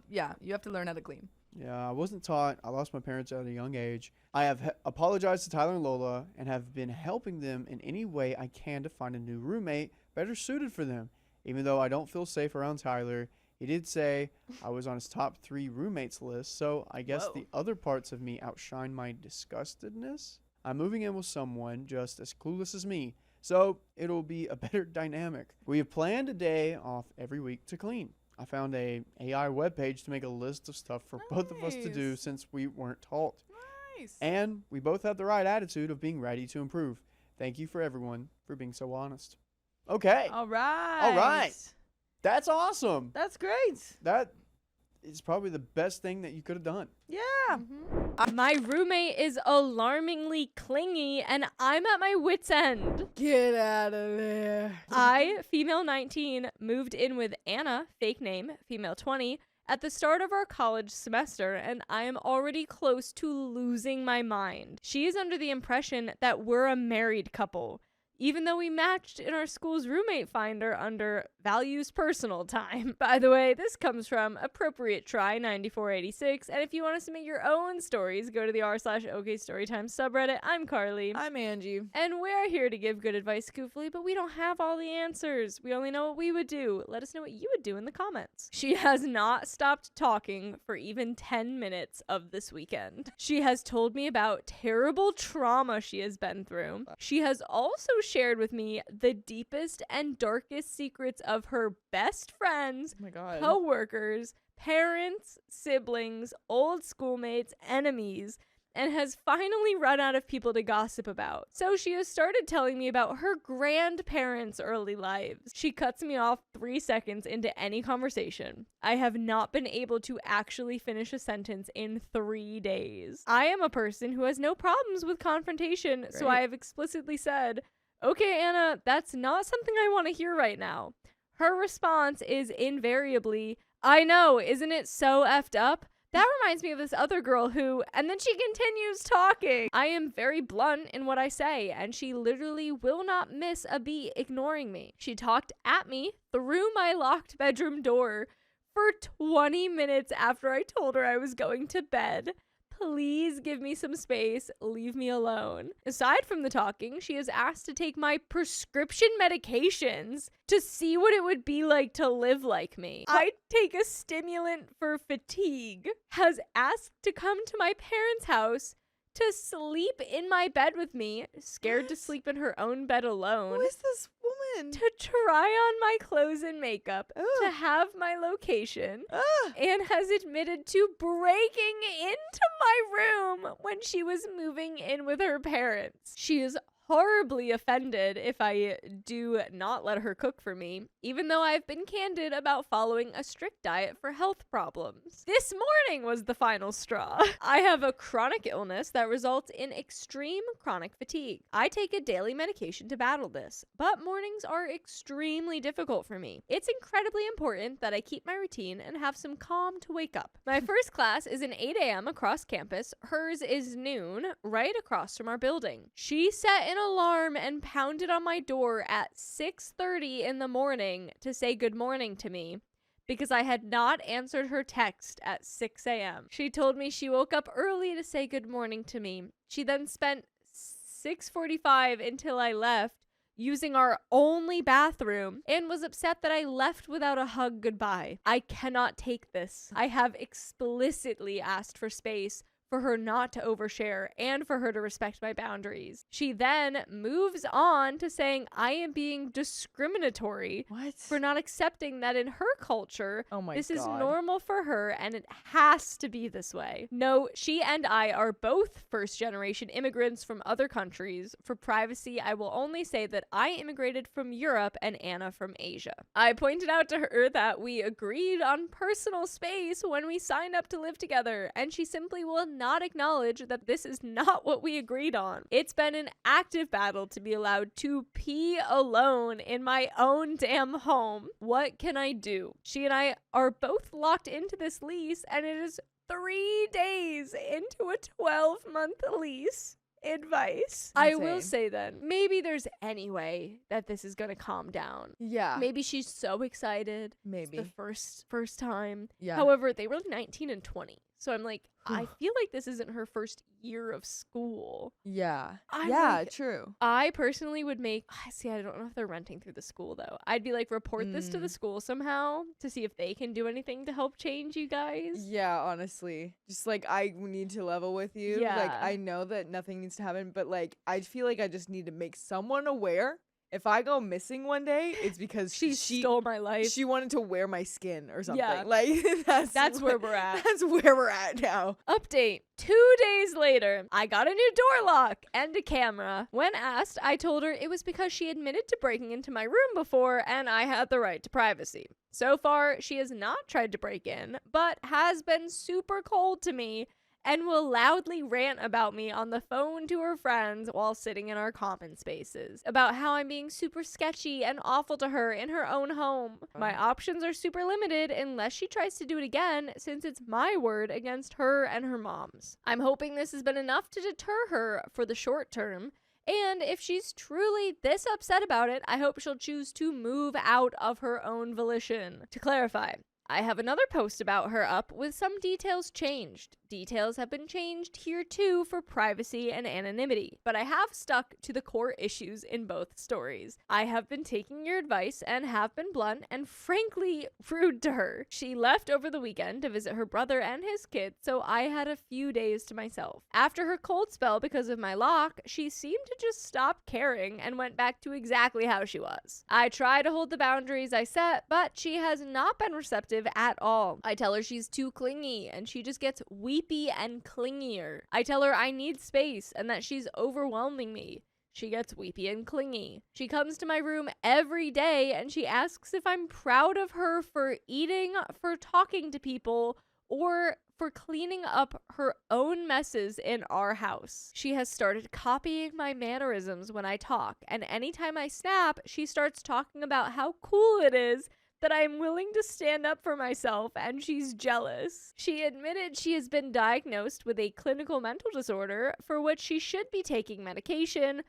you have to learn how to clean. Yeah, I wasn't taught. I lost my parents at a young age. I have apologized to Tyler and Lola and have been helping them in any way I can to find a new roommate better suited for them. Even though I don't feel safe around Tyler, he did say I was on his top 3 roommates list, so I guess the other parts of me outshine my disgustedness. I'm moving in with someone just as clueless as me, so it'll be a better dynamic. We have planned a day off every week to clean. I found a AI webpage to make a list of stuff for both of us to do since we weren't taught. Nice. And we both have the right attitude of being ready to improve. Thank you for everyone for being so honest. Okay. All right. That's awesome. That's great. That is probably the best thing that you could have done. Yeah. My roommate is alarmingly clingy, and I'm at my wit's end. Get out of there. I, female 19, moved in with Anna, fake name, female 20, at the start of our college semester, and I am already close to losing my mind. She is under the impression that we're a married couple, even though we matched in our school's roommate finder under values personal time. By the way, this comes from appropriate try 9486, and if you want to submit your own stories, go to the r/OK Storytime subreddit. I'm Carly. I'm Angie. And we're here to give good advice goofily, but we don't have all the answers. We only know what we would do. Let us know what you would do in the comments. She has not stopped talking for even 10 minutes of this weekend. She has told me about terrible trauma she has been through. She has also shared with me the deepest and darkest secrets of her best friends, co-workers, parents, siblings, old schoolmates, enemies, and has finally run out of people to gossip about. So she has started telling me about her grandparents' early lives. She cuts me off 3 seconds into any conversation. I have not been able to actually finish a sentence in 3 days. I am a person who has no problems with confrontation, so I have explicitly said, okay, Anna, that's not something I want to hear right now. Her response is invariably, I know, isn't it so effed up? That reminds me of this other girl who, and then she continues talking. I am very blunt in what I say, and she literally will not miss a beat ignoring me. She talked at me through my locked bedroom door for 20 minutes after I told her I was going to bed. Please give me some space. Leave me alone. Aside from the talking, she has asked to take my prescription medications to see what it would be like to live like me. I take a stimulant for fatigue. Has asked to come to my parents' house to sleep in my bed with me, scared to sleep in her own bed alone. Who is this woman? To try on my clothes and makeup, to have my location, and has admitted to breaking into my room when she was moving in with her parents. She is horribly offended if I do not let her cook for me, even though I've been candid about following a strict diet for health problems. This morning was the final straw. I have a chronic illness that results in extreme chronic fatigue. I take a daily medication to battle this, but mornings are extremely difficult for me. It's incredibly important that I keep my routine and have some calm to wake up. My first class is an 8 a.m. across campus. Hers is noon, right across from our building. She set an alarm and pounded on my door at 6:30 in the morning to say good morning to me because I had not answered her text at 6 a.m. She told me she woke up early to say good morning to me. She then spent 6:45 until I left using our only bathroom and was upset that I left without a hug goodbye. I cannot take this. I have explicitly asked for space for her not to overshare and for her to respect my boundaries. She then moves on to saying I am being discriminatory for not accepting that in her culture, this is normal for her and it has to be this way. No, she and I are both first-generation immigrants from other countries. For privacy, I will only say that I immigrated from Europe and Anna from Asia. I pointed out to her that we agreed on personal space when we signed up to live together, and she simply will not acknowledge that this is not what we agreed on. It's been an active battle to be allowed to pee alone in my own damn home. What can I do? She and I are both locked into this lease, and it is 3 days into a 12-month lease. Advice. I will say then, maybe there's any way that this is gonna calm down. Yeah. Maybe she's so excited. Maybe. It's the first time. Yeah. However, they were 19 and 20. So I'm like, I feel like this isn't her first year of school. Yeah. Yeah, true. I personally would make, see, I don't know if they're renting through the school though. I'd be like, report this to the school somehow to see if they can do anything to help change you guys. Yeah, honestly. Just like, I need to level with you. Yeah. Like, I know that nothing needs to happen, but like, I feel like I just need to make someone aware. If I go missing one day, it's because she stole my life. She wanted to wear my skin or something. Yeah. Like that's where we're at. That's where we're at now. Update. 2 days later, I got a new door lock and a camera. When asked, I told her it was because she admitted to breaking into my room before and I had the right to privacy. So far, she has not tried to break in, but has been super cold to me and will loudly rant about me on the phone to her friends while sitting in our common spaces, about how I'm being super sketchy and awful to her in her own home. My options are super limited unless she tries to do it again, since it's my word against her and her mom's. I'm hoping this has been enough to deter her for the short term, and if she's truly this upset about it, I hope she'll choose to move out of her own volition. To clarify, I have another post about her up with some details changed. Details have been changed here too for privacy and anonymity, but I have stuck to the core issues in both stories. I have been taking your advice and have been blunt and frankly rude to her. She left over the weekend to visit her brother and his kids, so I had a few days to myself. After her cold spell because of my lock, she seemed to just stop caring and went back to exactly how she was. I try to hold the boundaries I set, but she has not been receptive at all. I tell her she's too clingy and she just gets weak weepy and clingier. I tell her I need space and that she's overwhelming me. She gets weepy and clingy. She comes to my room every day and she asks if I'm proud of her for eating, for talking to people, or for cleaning up her own messes in our house. She has started copying my mannerisms when I talk, and anytime I snap, she starts talking about how cool it is that I'm willing to stand up for myself, and she's jealous. She admitted she has been diagnosed with a clinical mental disorder for which she should be taking medication,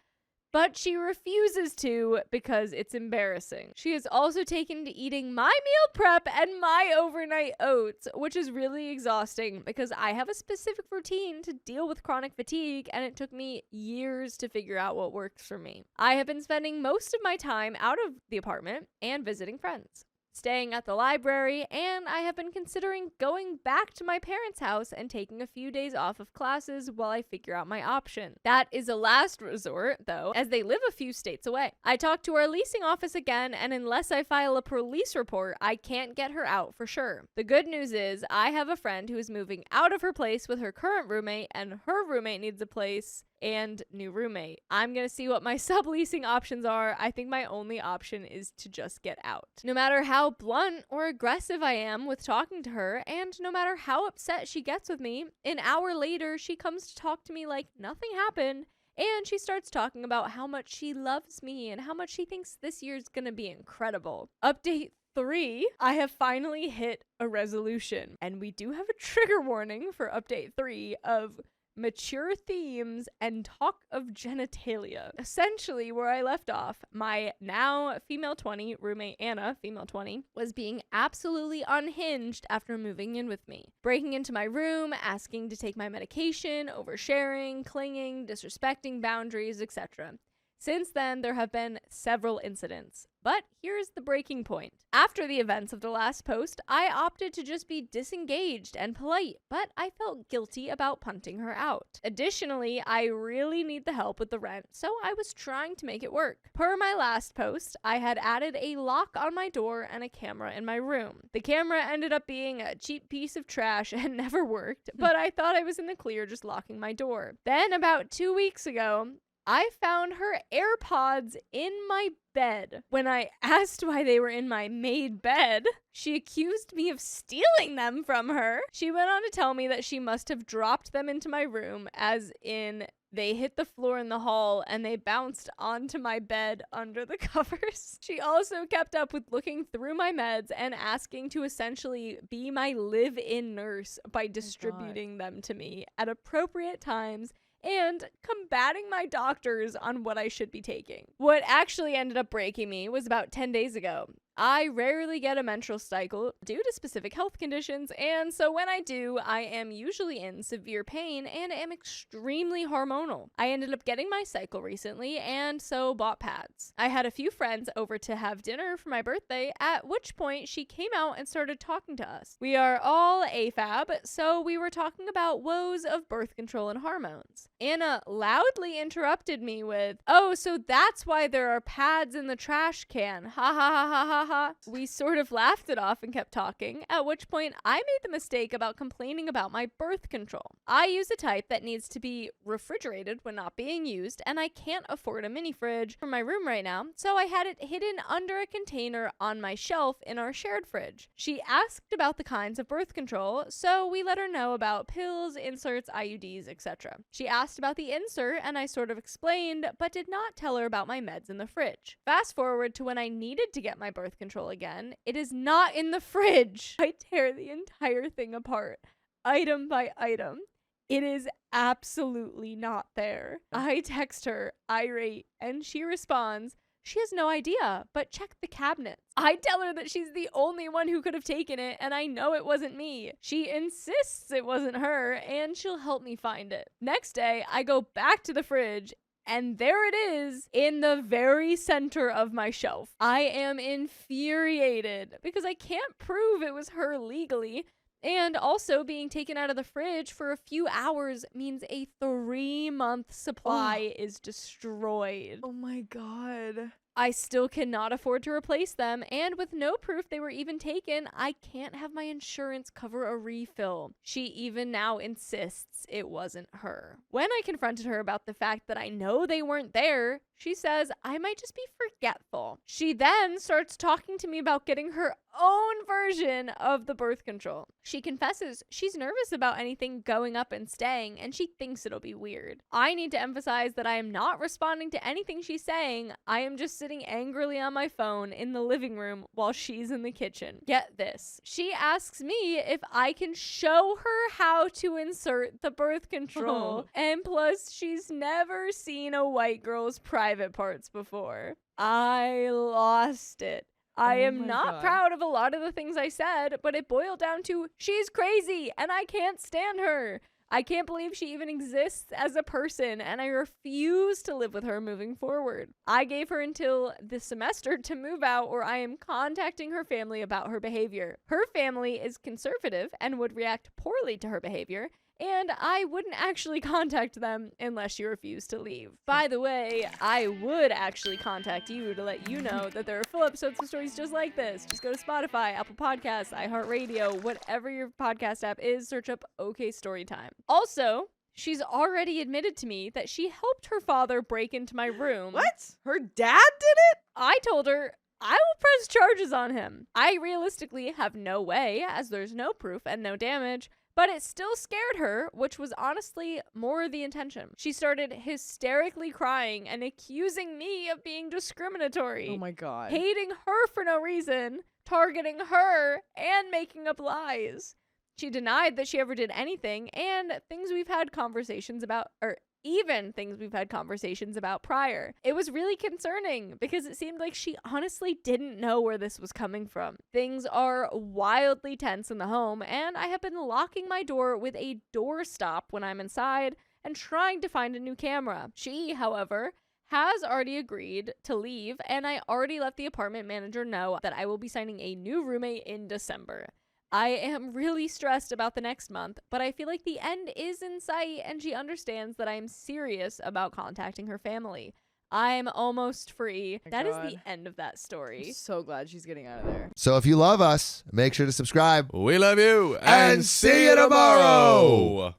but she refuses to because it's embarrassing. She has also taken to eating my meal prep and my overnight oats, which is really exhausting because I have a specific routine to deal with chronic fatigue, and it took me years to figure out what works for me. I have been spending most of my time out of the apartment and visiting friends, staying at the library, and I have been considering going back to my parents' house and taking a few days off of classes while I figure out my option. That is a last resort, though, as they live a few states away. I talked to our leasing office again, and unless I file a police report, I can't get her out for sure. The good news is I have a friend who is moving out of her place with her current roommate, and her roommate needs a place and new roommate. I'm gonna see what my subleasing options are. I think my only option is to just get out. No matter how blunt or aggressive I am with talking to her, and no matter how upset she gets with me, an hour later she comes to talk to me like nothing happened, and she starts talking about how much she loves me and how much she thinks this year's gonna be incredible. Update 3, I have finally hit a resolution, and we do have a trigger warning for update 3 of mature themes and talk of genitalia. Essentially, where I left off, my now female 20 roommate Anna, female 20, was being absolutely unhinged after moving in with me. Breaking into my room, asking to take my medication, oversharing, clinging, disrespecting boundaries, etc. Since then, there have been several incidents. But here's the breaking point. After the events of the last post, I opted to just be disengaged and polite, but I felt guilty about punting her out. Additionally, I really need the help with the rent, so I was trying to make it work. Per my last post, I had added a lock on my door and a camera in my room. The camera ended up being a cheap piece of trash and never worked, but I thought I was in the clear just locking my door. Then about 2 weeks ago, I found her AirPods in my bed. When I asked why they were in my made bed, she accused me of stealing them from her. She went on to tell me that she must have dropped them into my room, as in they hit the floor in the hall and they bounced onto my bed under the covers. She also kept up with looking through my meds and asking to essentially be my live-in nurse by distributing them to me at appropriate times and combating my doctors on what I should be taking. What actually ended up breaking me was about 10 days ago. I rarely get a menstrual cycle due to specific health conditions, and so when I do, I am usually in severe pain and am extremely hormonal. I ended up getting my cycle recently, and so bought pads. I had a few friends over to have dinner for my birthday, at which point she came out and started talking to us. We are all AFAB, so we were talking about woes of birth control and hormones. Anna loudly interrupted me with, "Oh, so that's why there are pads in the trash can. Ha ha ha ha ha ha." We sort of laughed it off and kept talking, at which point I made the mistake about complaining about my birth control. I use a type that needs to be refrigerated when not being used, and I can't afford a mini fridge for my room right now, so I had it hidden under a container on my shelf in our shared fridge. She asked about the kinds of birth control, so we let her know about pills, inserts, IUDs, etc. She asked about the insert, and I sort of explained, but did not tell her about my meds in the fridge. Fast forward to when I needed to get my birth control again. It is not in the fridge. I tear the entire thing apart, item by item. It is absolutely not there. I text her, irate, and she responds, she has no idea, but check the cabinets. I tell her that she's the only one who could have taken it, and I know it wasn't me. She insists it wasn't her, and she'll help me find it. Next day, I go back to the fridge, and there it is in the very center of my shelf. I am infuriated because I can't prove it was her legally. And also being taken out of the fridge for a few hours means a 3-month supply is destroyed. Oh my god. I still cannot afford to replace them, and with no proof they were even taken, I can't have my insurance cover a refill. She even now insists it wasn't her. When I confronted her about the fact that I know they weren't there, she says I might just be forgetful. She then starts talking to me about getting her own version of the birth control. She confesses she's nervous about anything going up and staying, and she thinks it'll be weird. I need to emphasize that I am not responding to anything she's saying. I am just sitting angrily on my phone in the living room while she's in the kitchen. Get this. She asks me if I can show her how to insert the birth control. And plus, she's never seen a white girl's private parts before. I lost it. I am not proud of a lot of the things I said, but it boiled down to she's crazy and I can't stand her. I can't believe she even exists as a person, and I refuse to live with her moving forward. I gave her until this semester to move out, or I am contacting her family about her behavior. Her family is conservative and would react poorly to her behavior, and I wouldn't actually contact them unless she refused to leave. By the way, I would actually contact you to let you know that there are full episodes of stories just like this. Just go to Spotify, Apple Podcasts, iHeartRadio, whatever your podcast app is, search up OK Storytime. Also, she's already admitted to me that she helped her father break into my room. What? Her dad did it? I told her I will press charges on him. I realistically have no way, as there's no proof and no damage, but it still scared her, which was honestly more the intention. She started hysterically crying and accusing me of being discriminatory. Oh my God. Hating her for no reason, targeting her, and making up lies. She denied that she ever did anything, and things we've had conversations about, or even things we've had conversations about prior. It was really concerning because it seemed like she honestly didn't know where this was coming from. Things are wildly tense in the home, and I have been locking my door with a doorstop when I'm inside and trying to find a new camera. She, however, has already agreed to leave, and I already let the apartment manager know that I will be signing a new roommate in December. I am really stressed about the next month, but I feel like the end is in sight, and she understands that I am serious about contacting her family. I'm almost free. That is the end of that story. I'm so glad she's getting out of there. So if you love us, make sure to subscribe. We love you. And see you tomorrow.